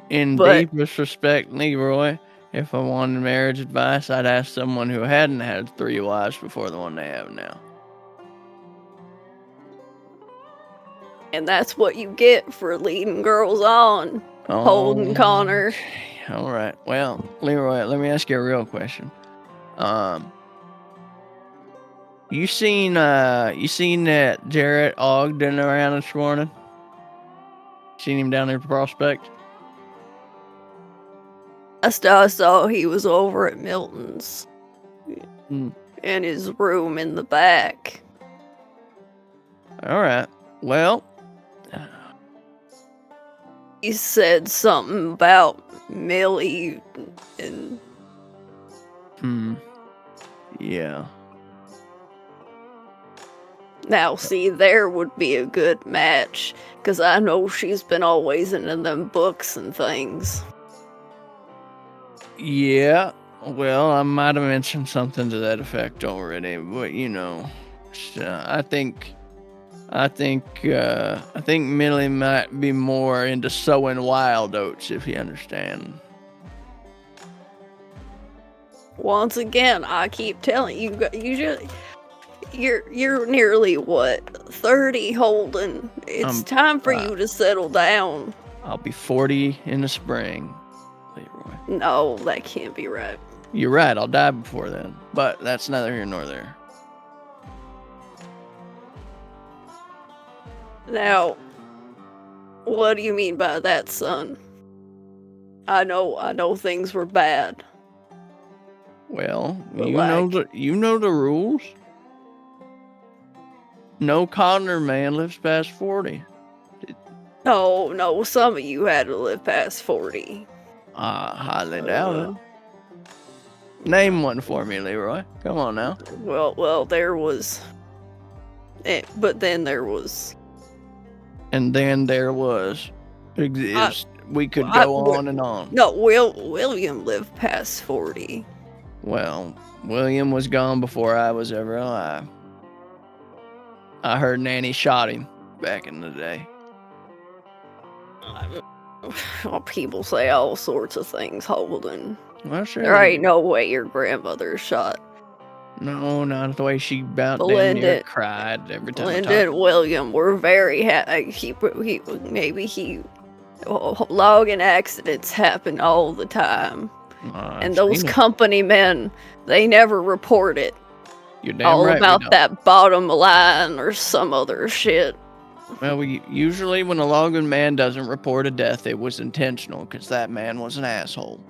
In But- deepest respect, Leroy, if I wanted marriage advice, I'd ask someone who hadn't had 3 wives before the one they have now. And that's what you get for leading girls on, Holden Connor. All right. Well, Leroy, let me ask you a real question. You seen that Jarrett Ogden around this morning? Seen him down there at the Prospect? Last I saw, he was over at Milton's. Hmm. In his room in the back. All right. Well, He said something about Millie and yeah. now see, there would be a good match, because I know she's been always into them books and things. Yeah. Well, I might have mentioned something to that effect already, but you know, I think Millie might be more into sowing wild oats, if you understand. Once again, I keep telling you, you're nearly what, 30, Holden. It's time for you to settle down. I'll be 40 in the spring, Leroy. No, that can't be right. You're right, I'll die before then. But that's neither here nor there. Now, what do you mean by that, son? I know things were bad. Well, But you know the rules. No Connor man lives past 40. No, some of you had to live past 40. I highly doubt it. Name one for me, Leroy. Come on now. Well, there was... but then there was... And then there was... we could go on and on. No, William lived past 40. Well, William was gone before I was ever alive. I heard Nanny shot him back in the day. Well, people say all sorts of things, Holden. Well, sure. There ain't no way your grandmother shot. No, not the way she about damn Belinda- near cried every time I Linda talked. and William were very logging accidents happen all the time. And those company men, they never report it. You're damn All right we about don't. that bottom line or some other shit. Well, usually when a logging man doesn't report a death, it was intentional because that man was an asshole.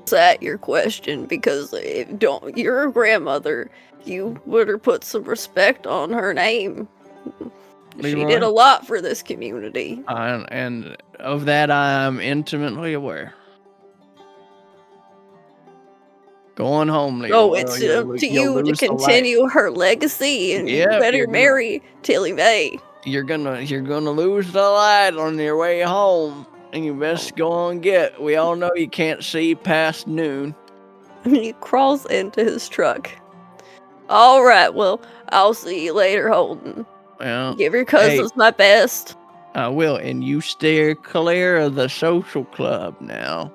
Is that your question? Because your grandmother, you better put some respect on her name. She Leroy? did a lot for this community. And of that, I am intimately aware. Going home, Leroy. No, it's up to you to continue her legacy, and you better marry Tilly Mae. You're gonna lose the light on your way home, and you best go on get. We all know you can't see past noon. And he crawls into his truck. All right, well, I'll see you later, Holden. Well, Give your cousins my best. I will, and you steer clear of the social club now.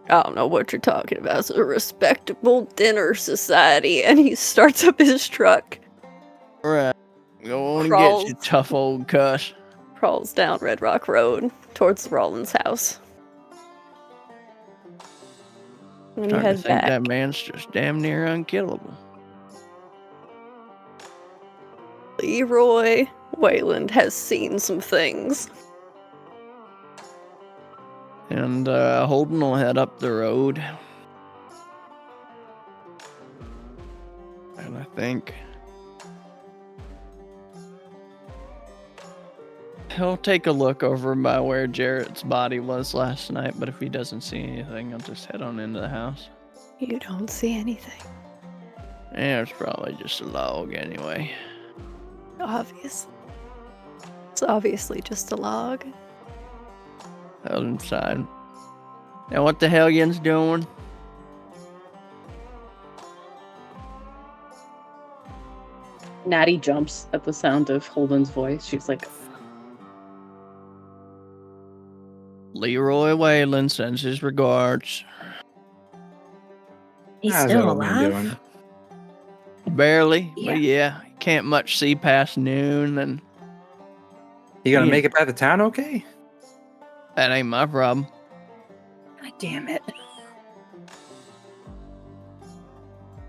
I don't know what you're talking about. It's a respectable dinner society, and he starts up his truck. All right, go on and get you, tough old cuss. Crawls down Red Rock Road towards Rollins' house. And you Starting to head think back. that man's just damn near unkillable. Leroy Wayland has seen some things. And Holden will head up the road. And I think he'll take a look over by where Jarrett's body was last night, but if he doesn't see anything, he'll just head on into the house. You don't see anything. Yeah, it's probably just a log anyway. Obvious. It's obviously just a log. Held inside. Now what the hellion's doing? Natty jumps at the sound of Holden's voice. She's like, Leroy Wayland sends his regards. He's How's still that man alive? doing? Barely, Yeah. but yeah, can't much see past noon, and You gonna Yeah. make it back to town okay? that ain't my problem. God damn it.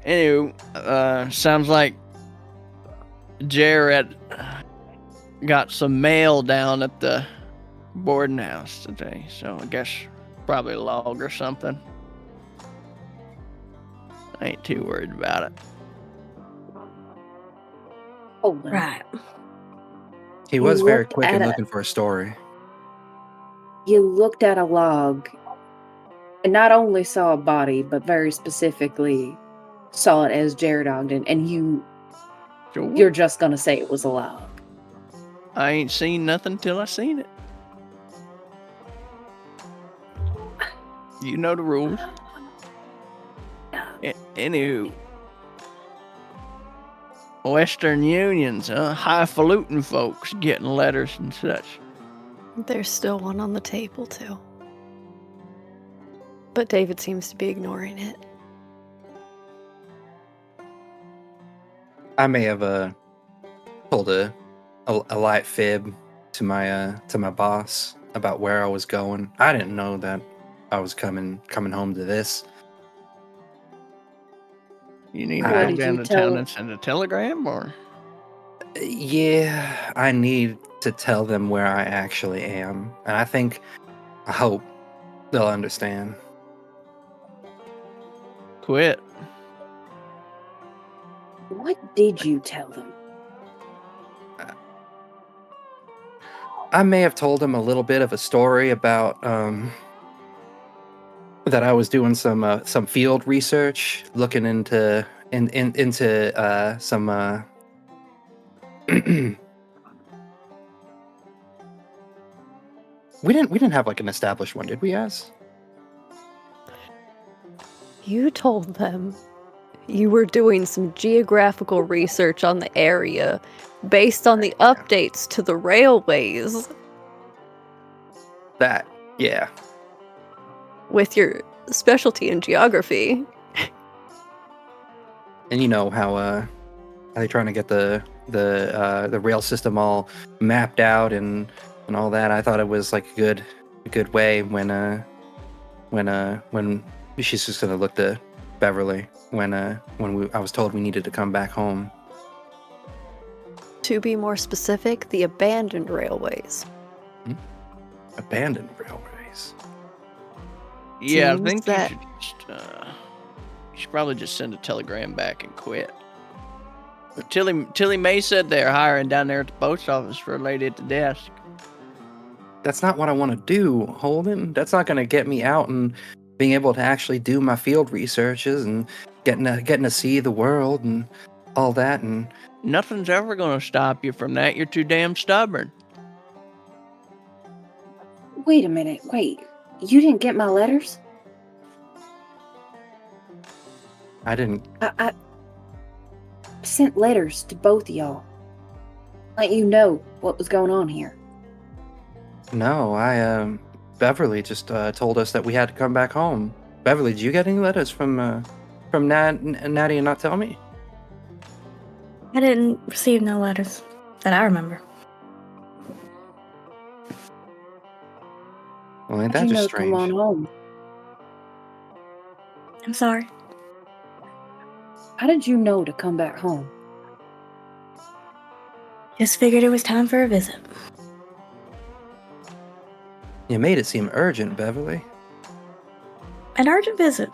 Anywho, sounds like Jarrett got some mail down at the boarding house today, so I guess probably a log or something. I ain't too worried about it. Holden. Right. He was You very looked quick in at looking for a story. You looked at a log and not only saw a body, but very specifically saw it as Jared Ogden, and you're just gonna say it was a log. I ain't seen nothing till I seen it. You know the rules. Anywho, Western Unions, highfalutin folks getting letters and such. There's still one on the table, too. But David seems to be ignoring it. I may have told a light fib to my boss about where I was going. I didn't know that I was coming home to this. You need to What go did down you to town tell- and send a telegram, or Yeah, I need to tell them where I actually am, and I hope they'll understand. quit. What did you tell them? I may have told them a little bit of a story about that I was doing some field research, looking into some. We didn't have like an established one, did we, Az? You told them you were doing some geographical research on the area based on the updates to the railways That, yeah. with your specialty in geography. And you know how they're trying to get the rail system all mapped out and all that. I thought it was like a good way when she's just gonna look to Beverly when I was told we needed to come back home. To be more specific, the abandoned railways. Abandoned railways. Yeah, I Seems think that- you should probably just send a telegram back and quit. But Tilly May said they're hiring down there at the post office for a lady at the desk. That's not what I want to do, Holden. That's not going to get me out and being able to actually do my field researches and getting to see the world and all that. And Nothing's ever going to stop you from that. You're too damn stubborn. Wait a minute. Wait. You didn't get my letters? I didn't. I sent letters to both of y'all. Let you know what was going on here. No, Beverly just told us that we had to come back home. Beverly, did you get any letters from Natty and not tell me? I didn't receive no letters that I remember. Well, ain't How'd that you just know strange? come on home? I'm sorry. How did you know to come back home? Just figured it was time for a visit. You made it seem urgent, Beverly. An urgent visit.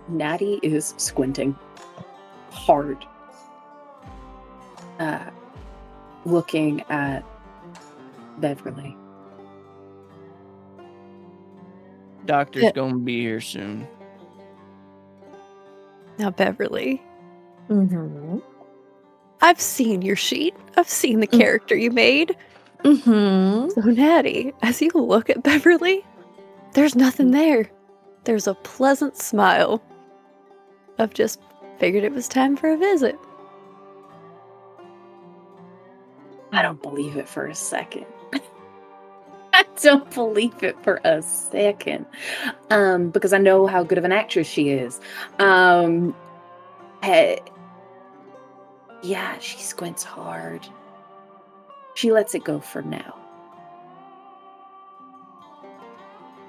Natty is squinting hard. Looking at Beverly. Doctor's Yeah. going to be here soon. Now, Beverly, Mm-hmm. I've seen your sheet. I've seen the character you made. Mm-hmm. So, Natty, as you look at Beverly, there's nothing there. There's a pleasant smile of just figured it was time for a visit. I don't believe it for a second. I don't believe it for a second. Because I know how good of an actress she is. Yeah, she squints hard. She lets it go for now.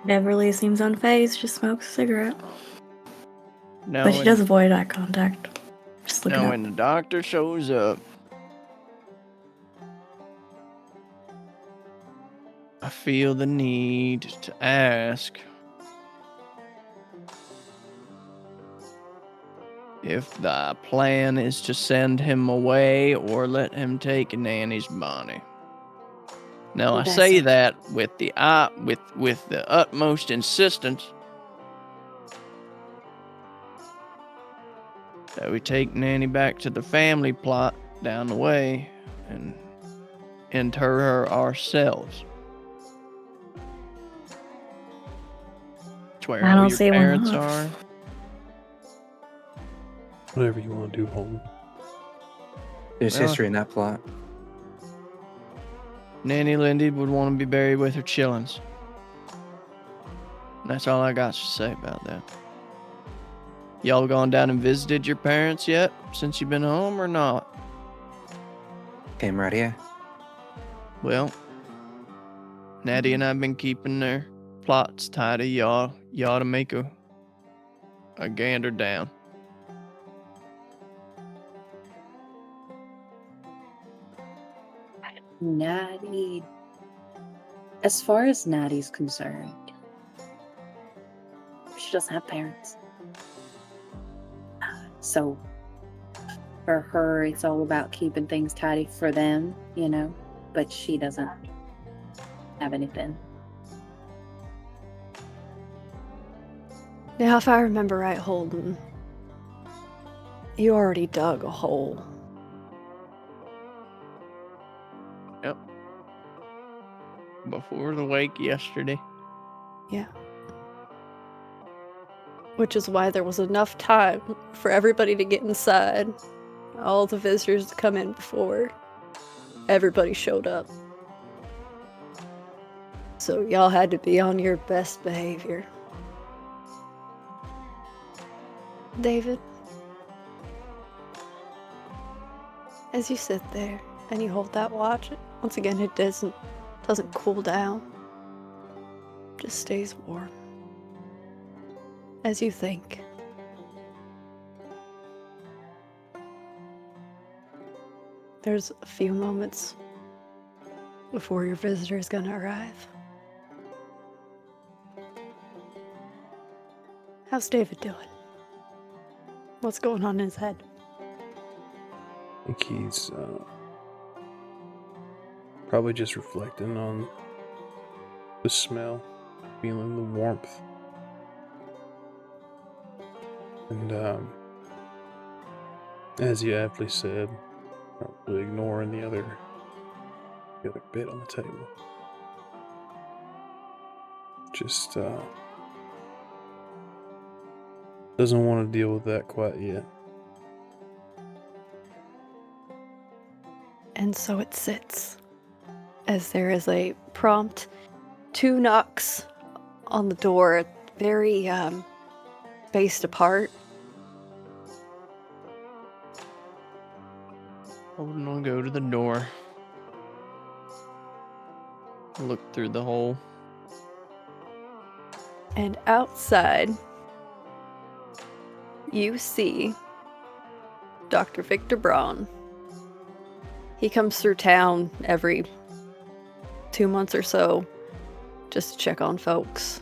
Beverly seems unfazed, just smokes a cigarette. Now, But she does avoid eye contact. Just looking now up. when the doctor shows up, I feel the need to ask if the plan is to send him away or let him take Nanny's body. Now I That's say it. that with the utmost insistence that we take Nanny back to the family plot down the way and inter her ourselves. It's where I all don't your see why parents not. are. Whatever you want to do, Holden. There's Well, history in that plot. Nanny Lindy would want to be buried with her chillins. And that's all I got to say about that. Y'all gone down and visited your parents yet since you've been home or not? Came right here. Well, Natty and I've been keeping their plots, Tidy. You ought to make a gander down. Natty. As far as Natty's concerned, she doesn't have parents. So for her, it's all about keeping things tidy for them, you know, but she doesn't have anything. Now, if I remember right, Holden, you already dug a hole. Yep. Before the wake yesterday. Yeah. Which is why there was enough time for everybody to get inside. All the visitors to come in before everybody showed up. So y'all had to be on your best behavior. David, as you sit there and you hold that watch, once again it doesn't cool down. Just stays warm. As you think. There's a few moments before your visitor is gonna arrive. How's David doing? What's going on in his head? I think he's probably just reflecting on the smell, feeling the warmth. And as you aptly said, probably ignoring the other bit on the table. Just doesn't want to deal with that quite yet. And so it sits, as there is a prompt 2 knocks on the door, very spaced apart. Holden will go to the door. Look through the hole. And outside, you see Dr. Victor Braun. He comes through town every 2 months or so just to check on folks.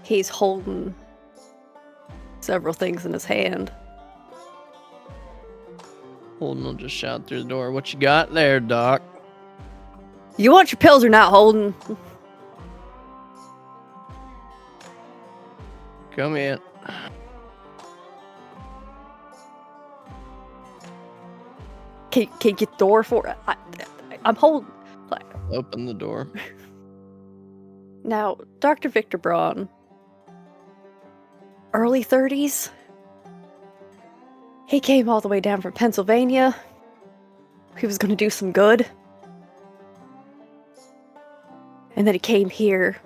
He's holding several things in his hand. Holden will just shout through the door, "What you got there, Doc?" You want your pills or not, Holden? Come in. Can you get the door for it? I'm holding. Open the door. Now, Dr. Victor Braun, early 30s. He came all the way down from Pennsylvania. He was going to do some good. And then he came here.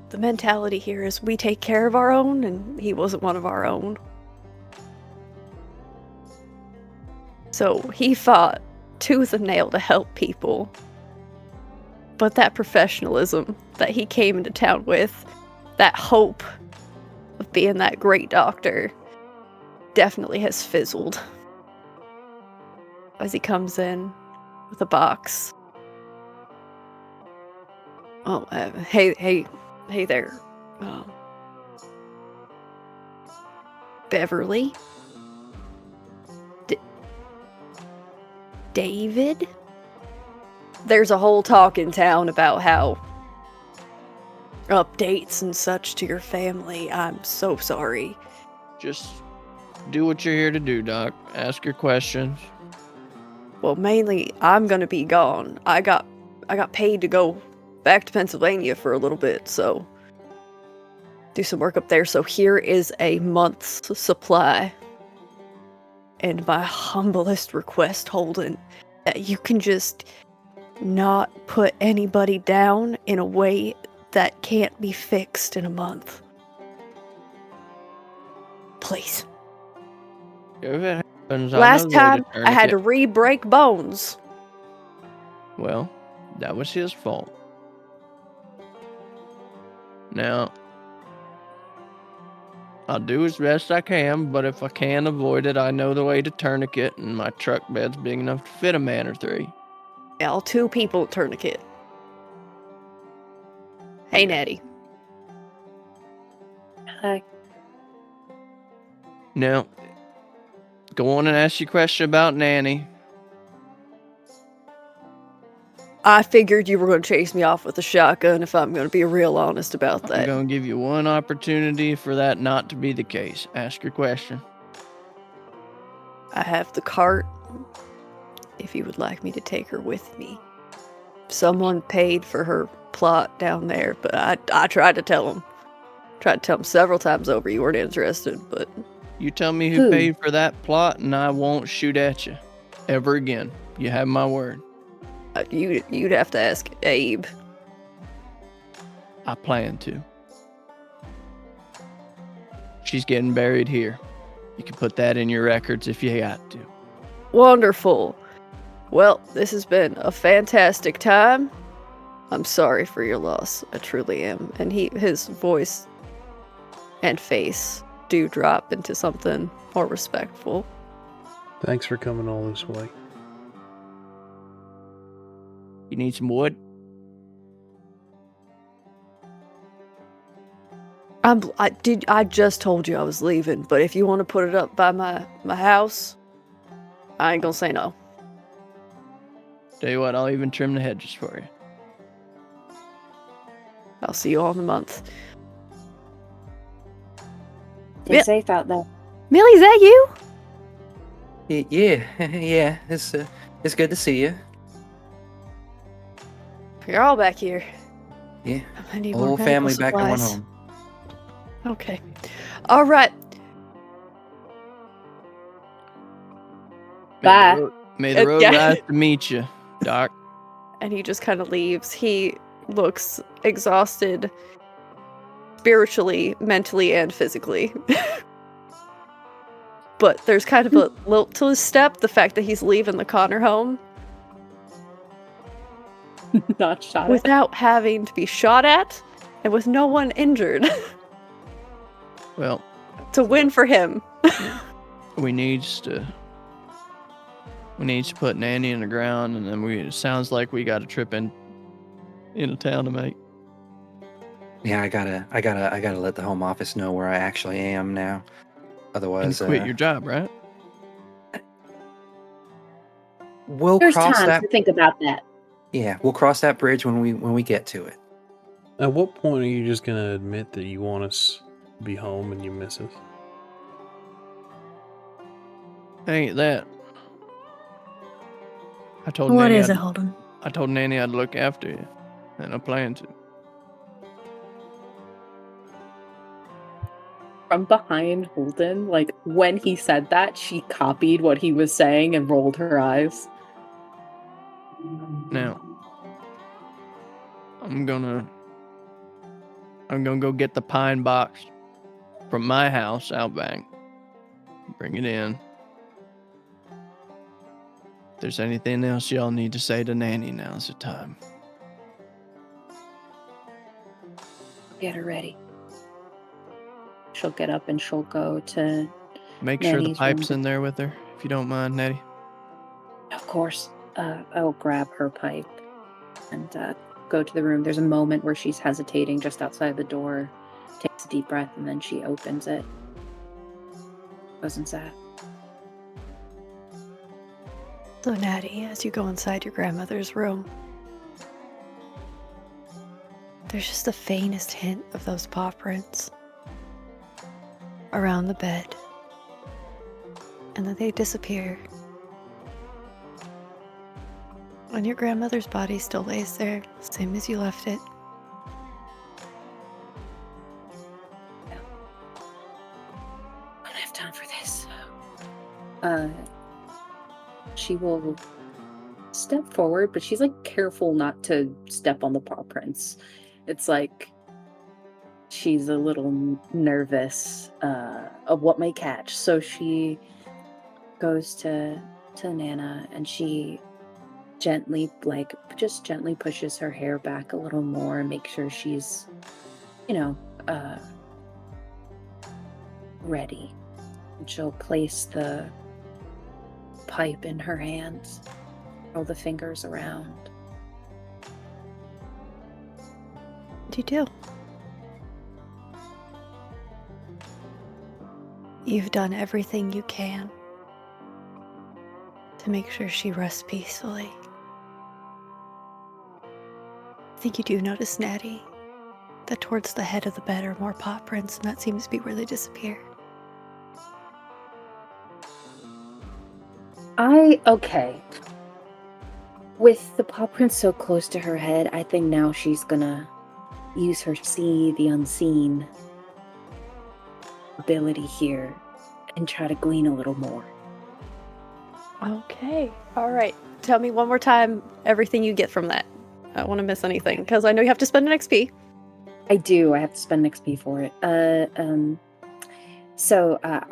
The mentality here is we take care of our own, and he wasn't one of our own. So he fought tooth and nail to help people. But that professionalism that he came into town with, that hope of being that great doctor, definitely has fizzled. As he comes in with a box. Oh, hey there. Beverly? David? There's a whole talk in town about how updates and such to your family. I'm so sorry. Just do what you're here to do, Doc. Ask your questions. Well, mainly, I'm gonna be gone. I got paid to go back to Pennsylvania for a little bit, so do some work up there. So here is a month's supply. And my humblest request, Holden, that you can just not put anybody down in a way that can't be fixed in a month. Please. If it happens, Last I know the way time, to turn I had it. to re-break bones. Well, that was his fault. Now, I'll do as best I can, but if I can't avoid it, I know the way to tourniquet, and my truck bed's big enough to fit a man or three. Now, 2 people tourniquet. Hey, Natty. Hi. Now, go on and ask your question about Nanny. I figured you were going to chase me off with a shotgun if I'm going to be real honest about I'm that. going to give you one opportunity for that not to be the case. Ask your question. I have the cart if you would like me to take her with me. Someone paid for her plot down there, but I tried to tell him. Tried to tell him several times over you weren't interested, but... You tell me who Who? paid for that plot, and I won't shoot at you ever again. You have my word. You'd have to ask Abe. I plan to. She's getting buried here. You can put that in your records if you got to. Wonderful. Well, this has been a fantastic time. I'm sorry for your loss. I truly am. And his voice and face do drop into something more respectful. Thanks for coming all this way. You need some wood? I just told you I was leaving, but if you want to put it up by my house, I ain't gonna say no. Tell you what, I'll even trim the hedges for you. I'll see you all in a month. Stay Yeah. safe out there. Millie, is that you? Yeah. It's good to see you. You're all back here. Yeah, I need more whole medical family back in one supplies. home. Okay. All right. Bye. May the road Yeah. rise to meet you, Doc. And he just kind of leaves. He looks exhausted spiritually, mentally, and physically. But there's kind of a lilt to his step, the fact that he's leaving the Connor home Not shot at. without having to be shot at and with no one injured. Well, It's a win for him. we needs to put Nanny in the ground, and then it sounds like we got a trip into town to make. Yeah, I gotta let the home office know where I actually am now. And Otherwise, quit your job, right? we'll There's cross time that. to think about that. Yeah, we'll cross that bridge when we get to it. At what point are you just gonna admit that you want us to be home and you miss us? Ain't that? I told What Nanny is it, Holden? I told Nanny I'd look after you, and I plan to. From behind Holden, like when he said that, she copied what he was saying and rolled her eyes. Now, I'm gonna go get the pine box from my house out back. Bring it in. If there's anything else y'all need to say to Nanny, now's the time. Get her ready. She'll get up and she'll go to, Make sure the Nanny's pipe's room. in there with her, if you don't mind, Nettie. of course, I'll grab her pipe and go to the room. There's a moment where she's hesitating just outside the door, takes a deep breath, and then she opens it. Goes inside. So, Natty, as you go inside your grandmother's room, there's just the faintest hint of those paw prints around the bed. And then they disappear. And your grandmother's body still lays there, same as you left it. I don't have time for this. She will step forward, but she's like careful not to step on the paw prints. It's like she's a little nervous of what may catch. So she goes to Nana and she gently, just gently pushes her hair back a little more and make sure she's, ready. And she'll place the pipe in her hands, roll the fingers around. What do you do? You've done everything you can to make sure she rests peacefully. I think you do notice, Natty, that towards the head of the bed are more paw prints, and that seems to be where they disappear. Okay. With the paw prints so close to her head, I think now she's gonna use her see the unseen ability here and try to glean a little more. Okay. All right. Tell me one more time everything you get from that. I don't want to miss anything, because I know you have to spend an XP. I do. I have to spend an XP for it.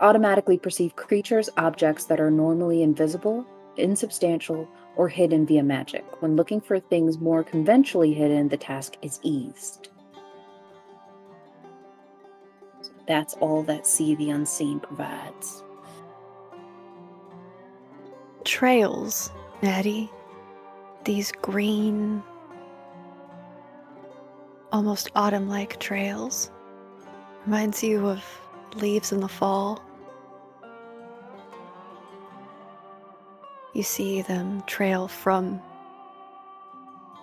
Automatically perceive creatures, objects that are normally invisible, insubstantial, or hidden via magic. When looking for things more conventionally hidden, the task is eased. So that's all that See the Unseen provides. Trails, Natty. These green, almost autumn-like trails. Reminds you of leaves in the fall. You see them trail from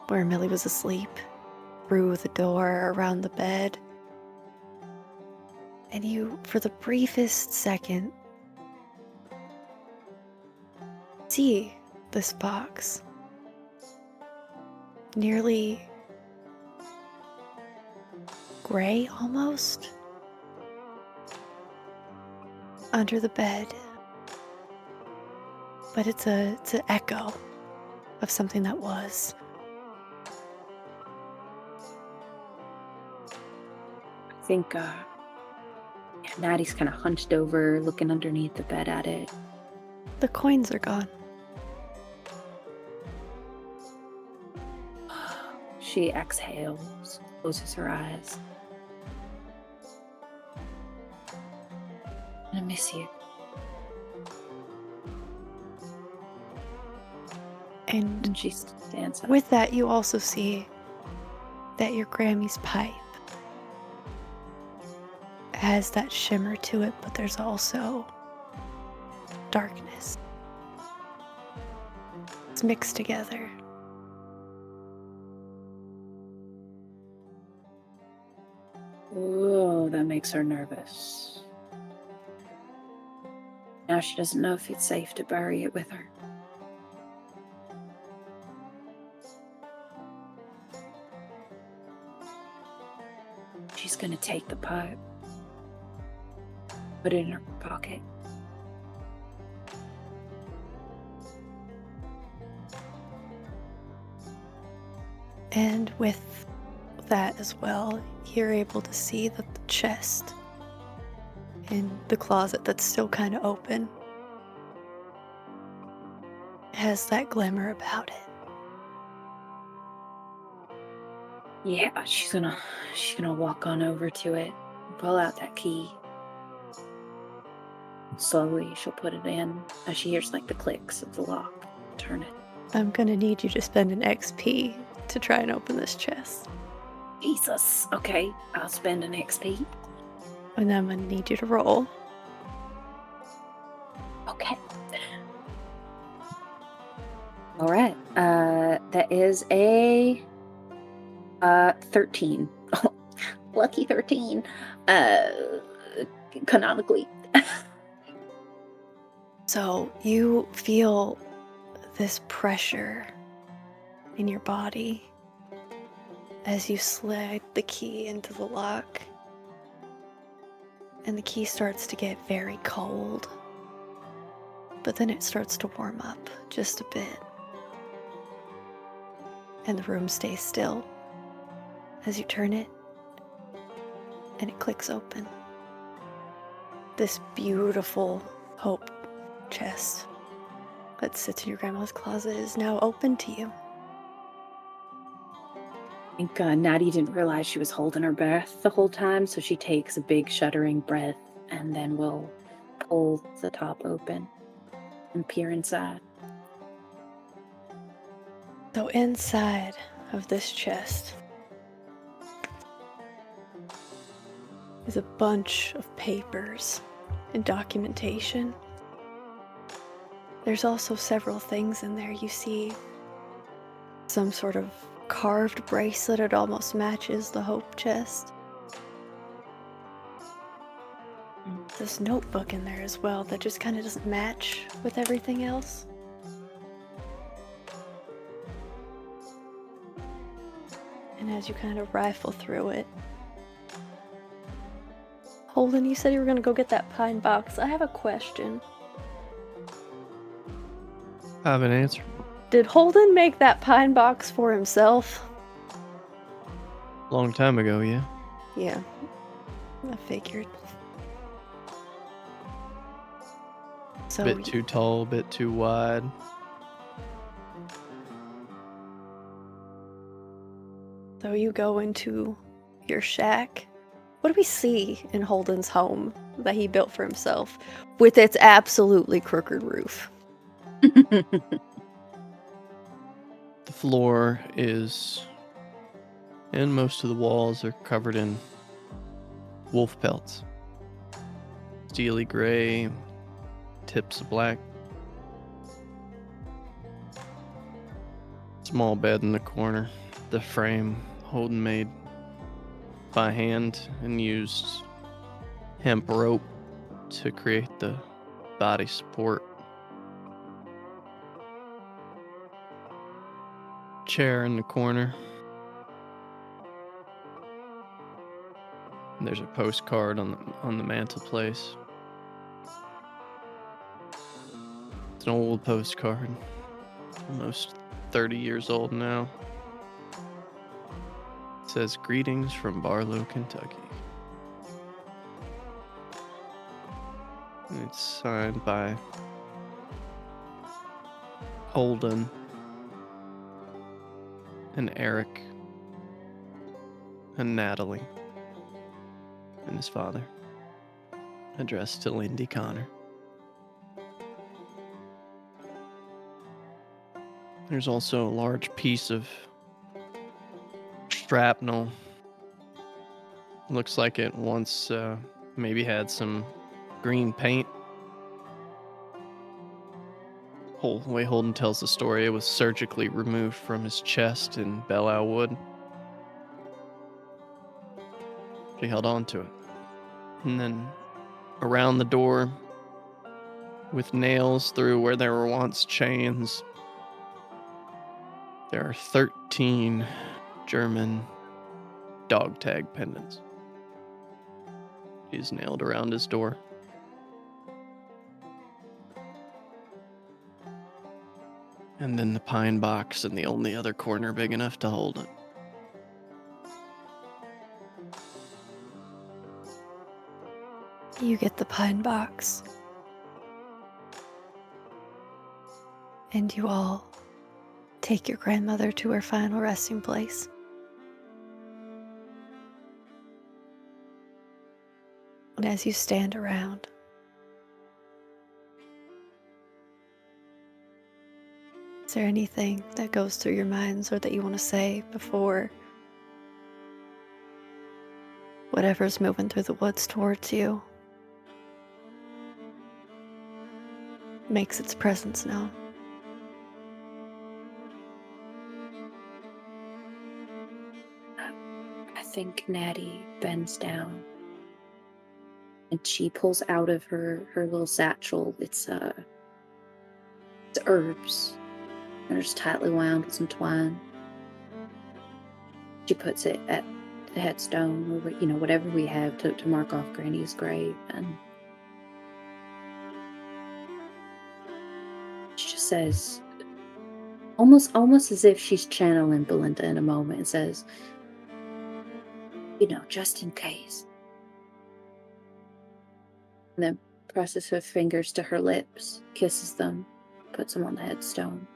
where Millie was asleep, through the door, around the bed. And you, for the briefest second, see this box. Nearly gray, almost, under the bed. But it's an echo of something that was. I think Natty's kind of hunched over, looking underneath the bed at it. The coins are gone. She exhales, closes her eyes. I miss you. And she stands up. With that, you also see that your Grammy's pipe has that shimmer to it, but there's also darkness. It's mixed together. Oh, that makes her nervous. Now she doesn't know if it's safe to bury it with her. She's gonna take the pipe, put it in her pocket. And with that as well, you're able to see that the chest in the closet that's still kind of open has that glimmer about it. Yeah, she's gonna walk on over to it, pull out that key. Slowly, she'll put it in as she hears like the clicks of the lock. Turn it. I'm gonna need you to spend an XP to try and open this chest. Jesus. Okay, I'll spend an XP. And then I'm gonna need you to roll. Okay. All right. That is a 13. Lucky 13. Canonically. So you feel this pressure in your body as you slide the key into the lock. And the key starts to get very cold. But then it starts to warm up just a bit. And the room stays still as you turn it, and it clicks open. This beautiful hope chest that sits in your grandma's closet is now open to you. I think Natty didn't realize she was holding her breath the whole time, so she takes a big shuddering breath and then will pull the top open and peer inside. So inside of this chest is a bunch of papers and documentation. There's also several things in there. You see some sort of carved bracelet. It almost matches the hope chest. This notebook in there as well that just kind of doesn't match with everything else. And as you kind of rifle through it, Holden, you said you were going to go get that pine box. I have a question. I have an answer. Did Holden make that pine box for himself? Long time ago, yeah. Yeah, I figured. So Bit too tall, bit too wide. So you go into your shack. What do we see in Holden's home that he built for himself with its absolutely crooked roof? The floor is, and most of the walls are covered in wolf pelts. Steely gray, tips of black. Small bed in the corner. The frame Holden made by hand and used hemp rope to create the body support. Chair in the corner. And there's a postcard on the mantelpiece. It's an old postcard, almost 30 years old now. It says, "Greetings from Barlow, Kentucky." And it's signed by Holden and Eric and Natalie and his father. Addressed to Nanny Connor. There's also a large piece of shrapnel. Looks like it once maybe had some green paint. The way Holden tells the story, it was surgically removed from his chest in Belle Wood. He held on to it. And then around the door, with nails through where there were once chains, there are 13 German dog tag pendants. He's nailed around his door. And then the pine box in the only other corner big enough to hold it. You get the pine box. And you all take your grandmother to her final resting place. And as you stand around, is there anything that goes through your minds or that you want to say before whatever's moving through the woods towards you makes its presence known? I think Natty bends down and she pulls out of her little satchel. It's herbs. They're just tightly wound with some twine. She puts it at the headstone, or whatever we have to mark off Granny's grave, and she just says, almost as if she's channeling Belinda in a moment, and says, just in case. And then presses her fingers to her lips, kisses them, puts them on the headstone,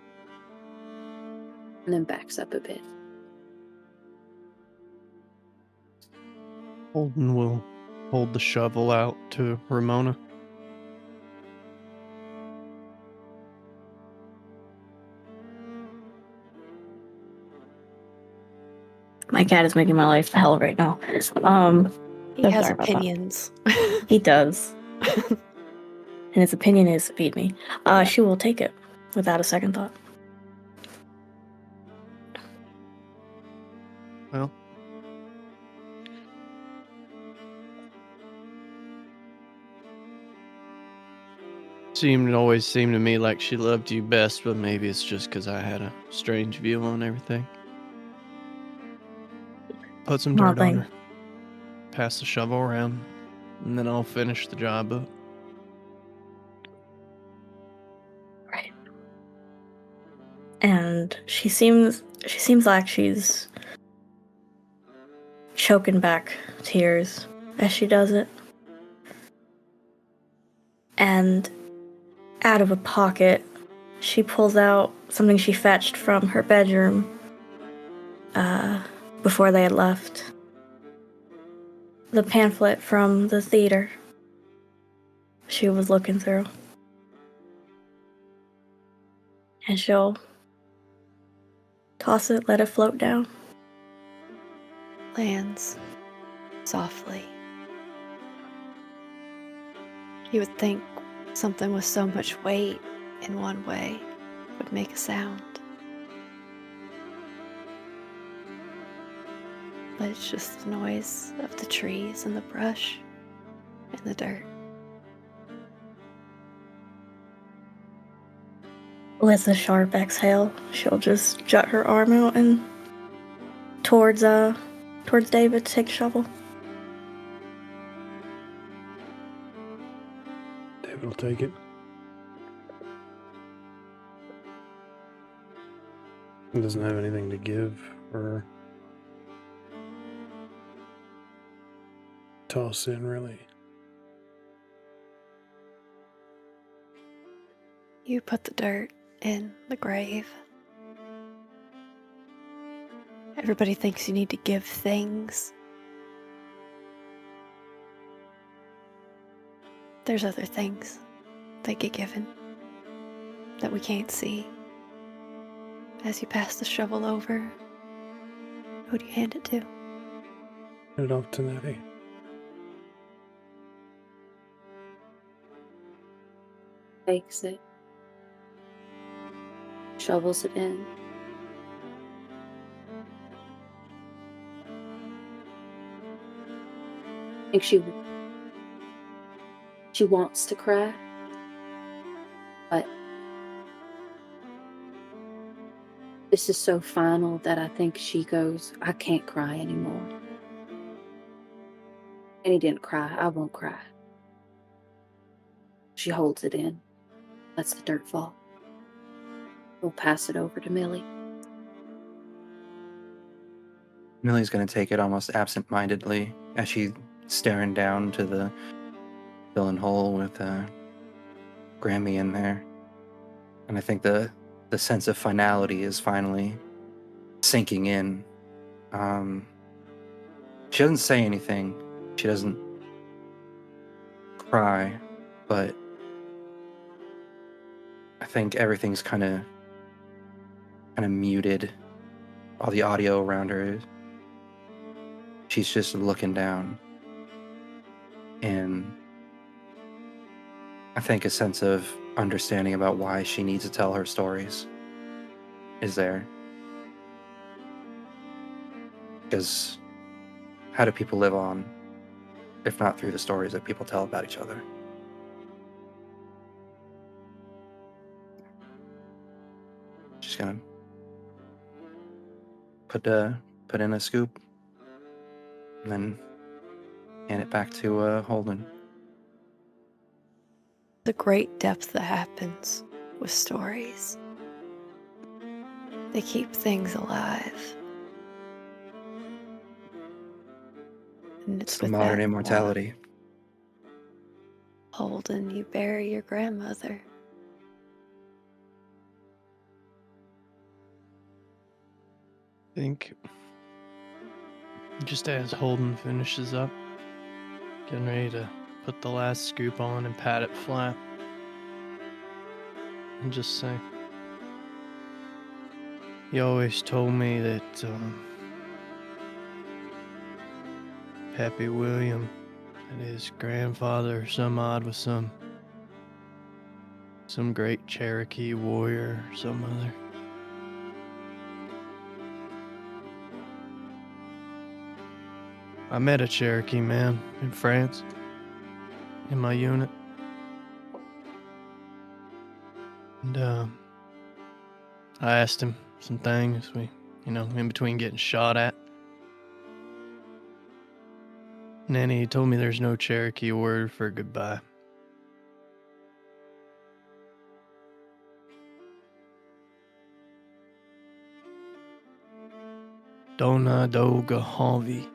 and then backs up a bit. Holden will hold the shovel out to Ramona. My cat is making my life hell right now. He So has sorry about that. opinions. He does. And his opinion is feed me. She will take it without a second thought. Well, always seemed to me like she loved you best, but maybe it's just because I had a strange view on everything. Put some dirt on her. Pass the shovel around, and then I'll finish the job up. Right. And she seems like she's choking back tears as she does it. And out of a pocket, she pulls out something she fetched from her bedroom before they had left. The pamphlet from the theater she was looking through. And she'll toss it, let it float down. Lands softly. You would think something with so much weight in one way would make a sound. But it's just the noise of the trees and the brush and the dirt. With a sharp exhale, she'll just jut her arm out and towards David to take the shovel. David will take it. He doesn't have anything to give or toss in, really. You put the dirt in the grave. Everybody thinks you need to give things. There's other things that get given that we can't see. As you pass the shovel over, who do you hand it to? Hand it off to Natty. Takes it, shovels it in. I think she wants to cry, but this is so final that I think she goes, I can't cry anymore. And he didn't cry, I won't cry. She holds it in, lets the dirt fall. We'll pass it over to Millie. Millie's going to take it almost absent-mindedly as she's staring down to the filling hole with Grammy in there. And I think the sense of finality is finally sinking in. She doesn't say anything. She doesn't cry, but I think everything's kind of muted. All the audio around her. She's just looking down. And I think a sense of understanding about why she needs to tell her stories is there. Because how do people live on if not through the stories that people tell about each other? Just gonna put in a scoop and then hand it back to Holden. The great depth that happens with stories. They keep things alive. And it's The with modern that immortality. warmth. Holden, you bury your grandmother. think just as Holden finishes up, getting ready to put the last scoop on and pat it flat, and just say, he always told me that Pappy William and his grandfather or some odd was some great Cherokee warrior or some other. I met a Cherokee man in France in my unit. And I asked him some things, in between getting shot at. And then he told me there's no Cherokee word for goodbye. Dona Doga Harvey.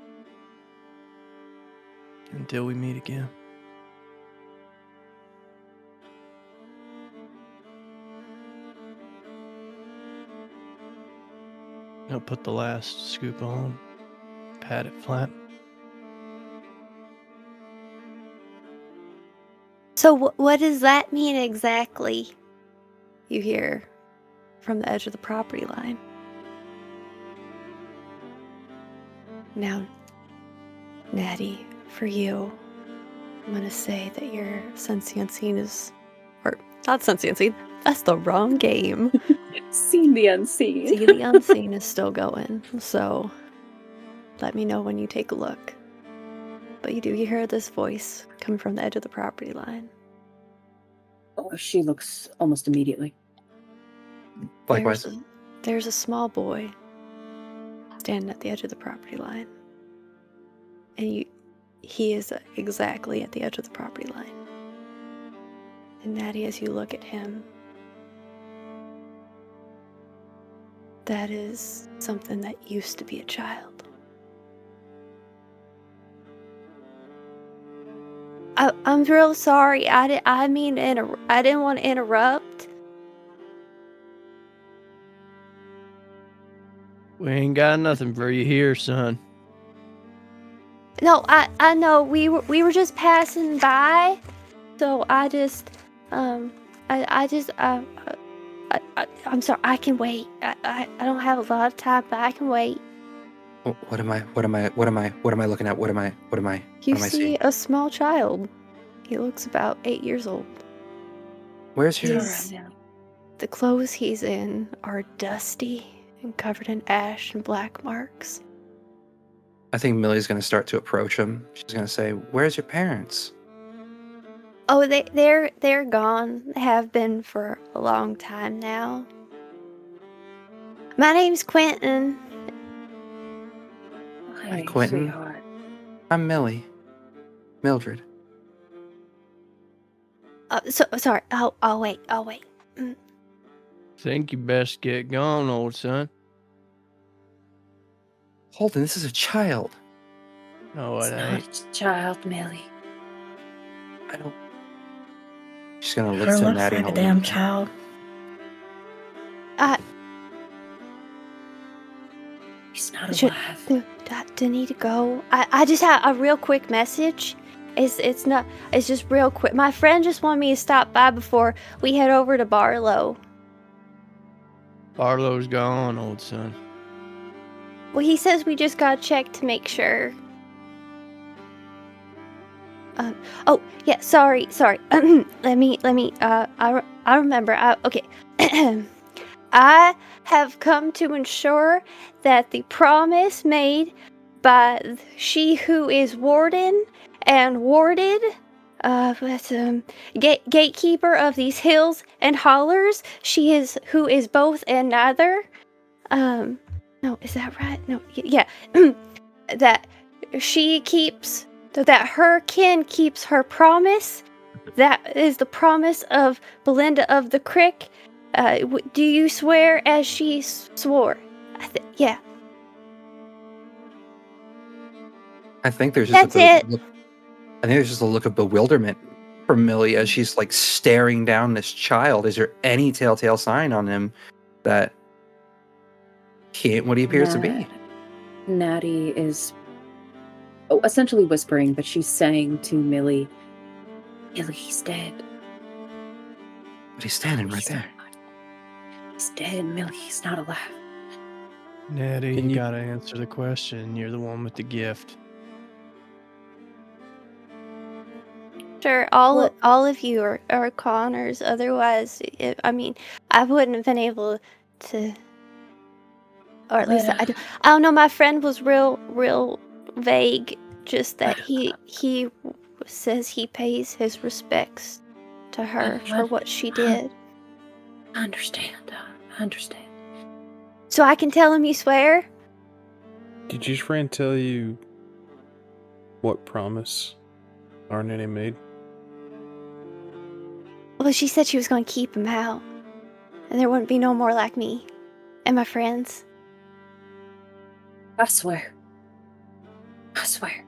Until we meet again. I'll put the last scoop on, pat it flat. So what does that mean exactly? You hear from the edge of the property line. Now, Natty, for you, I'm going to say that your sensient is... Or, not sensient, that's the wrong game. Seen the unseen. See, the unseen is still going, so let me know when you take a look. But you hear this voice coming from the edge of the property line. Oh, she looks almost immediately. Likewise. There's a small boy standing at the edge of the property line. And he is exactly at the edge of the property line. And Natty, as you look at him, that is something that used to be a child. I'm real sorry. I didn't want to interrupt. We ain't got nothing for you here, son. No, I know we were just passing by, so I'm sorry. I can wait. I don't have a lot of time, but I can wait. What am I looking at? What am I You see see a small child. He looks about 8 years old. Where's your... The clothes he's in are dusty and covered in ash and black marks. I think Millie's going to start to approach him. She's going to say, "Where's your parents?" Oh, they're gone. They have been for a long time now. My name's Quentin. Hi, Quentin. Sweetheart. I'm Millie. Mildred. Sorry. I'll wait. Think you best get gone, old son. Holden, this is a child. No, it ain't. It's not a child, Millie. I don't... She's going to look Her to looks Natty like a and damn child. He's not Should- alive. Do I need to go? I just have a real quick message. It's just real quick. My friend just wanted me to stop by before we head over to Barlow. Barlow's gone, old son. Well, he says we just gotta check to make sure. Oh yeah, sorry. let me. I remember. Okay. I have come to ensure that the promise made by she who is warden and warded, gatekeeper of these hills and hollers, who is both and neither. No, is that right? No, yeah. That her kin keeps her promise. That is the promise of Belinda of the Crick. Do you swear as she swore? Yeah. I think there's just That's it. I think there's just a look of bewilderment from Millie as she's like staring down this child. Is there any telltale sign on him that He ain't what he appears to be. Natty is essentially whispering, but she's saying to Millie, Millie, he's dead. But he's standing right He's there. He's dead, Millie. He's not alive. Natty, Can you you- gotta answer the question. You're the one with the gift. Sure, all of you are Connors. Otherwise, I wouldn't have been able to. Or at least But, I don't know. My friend was real vague. Just that he says he pays his respects to her for what she did. I understand. I understand. So I can tell him you swear. Did your friend tell you what promise our Nanny made? Well, she said she was going to keep him out, and there wouldn't be no more like me and my friends. I swear. I swear.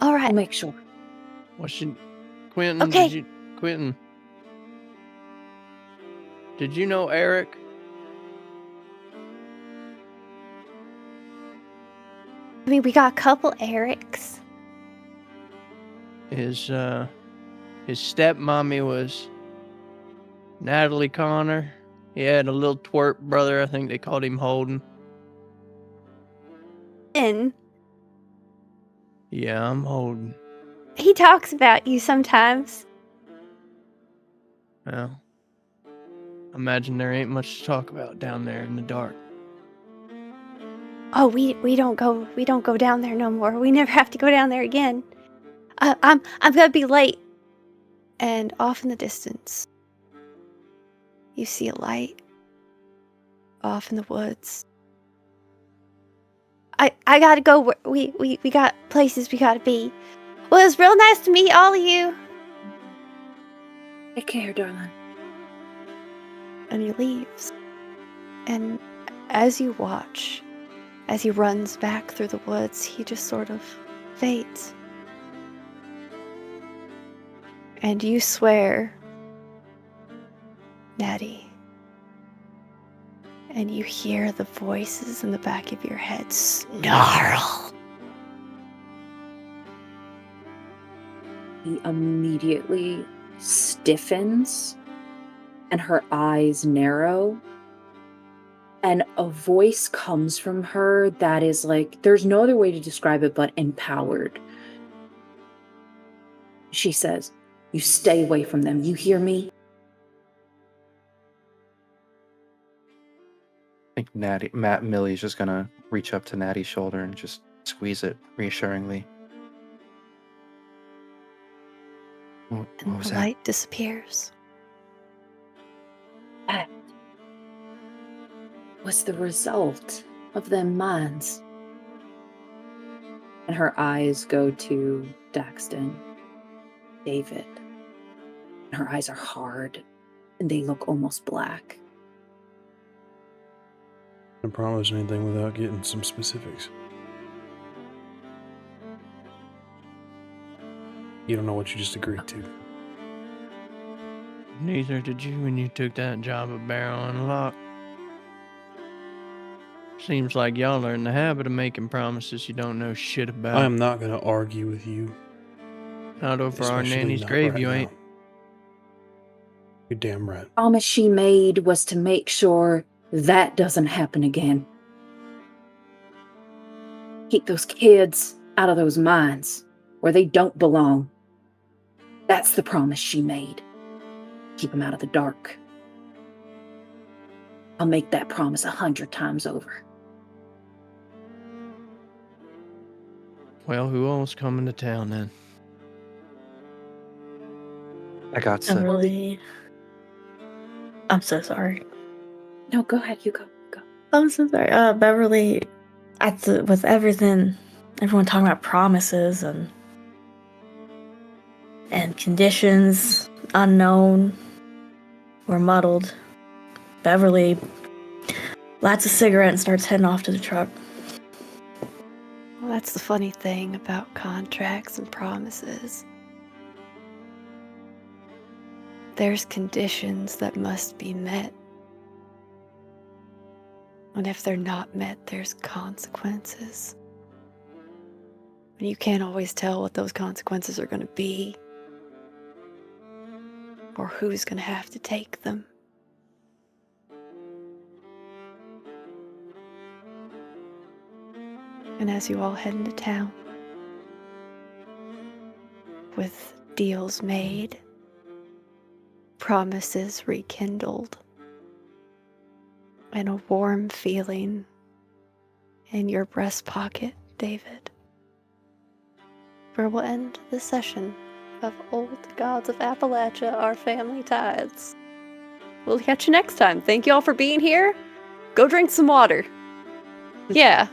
All I'll right. make sure. Quentin? Okay. Quentin? Did you know Eric? I mean, we got a couple Erics. His stepmommy was Natalie Connor. He had a little twerp brother. I think they called him Holden. And Yeah, I'm Holden. he talks about you sometimes. Well, imagine there ain't much to talk about down there in the dark. Oh, we don't go down there no more. We never have to go down there again. I'm gonna be late. And off in the distance, you see a light. Off in the woods. I gotta go. We got places we gotta be. Well, it was real nice to meet all of you. Take care, darling. And he leaves. And as you watch, as he runs back through the woods, he just sort of fades. And you swear, Natty. And you hear the voices in the back of your head snarl. He immediately stiffens and her eyes narrow. And a voice comes from her that is like, there's no other way to describe it but empowered. She says, you stay away from them. You hear me? I think Millie's just gonna reach up to Natty's shoulder and just squeeze it reassuringly. What And was the that? light disappears. That was the result of them minds. And her eyes go to Daxton, David. And her eyes are hard and they look almost black. Can't promise anything without getting some specifics. You don't know what you just agreed to. Neither did you when you took that job at Barrel and Lock. Seems like y'all are in the habit of making promises you don't know shit about. I am not going to argue with you. Not over our Especially nanny's not grave, right you now. ain't. You're damn right. Promise she made was to make sure that doesn't happen again. Keep those kids out of those mines where they don't belong. That's the promise she made. Keep them out of the dark. I'll make that promise 100 times over. Well, who else coming to town then? I got to. Beverly. I'm so sorry. No, go ahead. You go. Go. I'm so sorry. Beverly, with everyone talking about promises and conditions unknown or muddled, Beverly lights a cigarette and starts heading off to the truck. Well, that's the funny thing about contracts and promises. There's conditions that must be met. And if they're not met, there's consequences. And you can't always tell what those consequences are going to be, or who's going to have to take them. And as you all head into town, with deals made, promises rekindled, and a warm feeling in your breast pocket, David, where we'll end this session of Old Gods of Appalachia, our Family Tithes. We'll catch you next time. Thank you all for being here. Go drink some water. Yeah.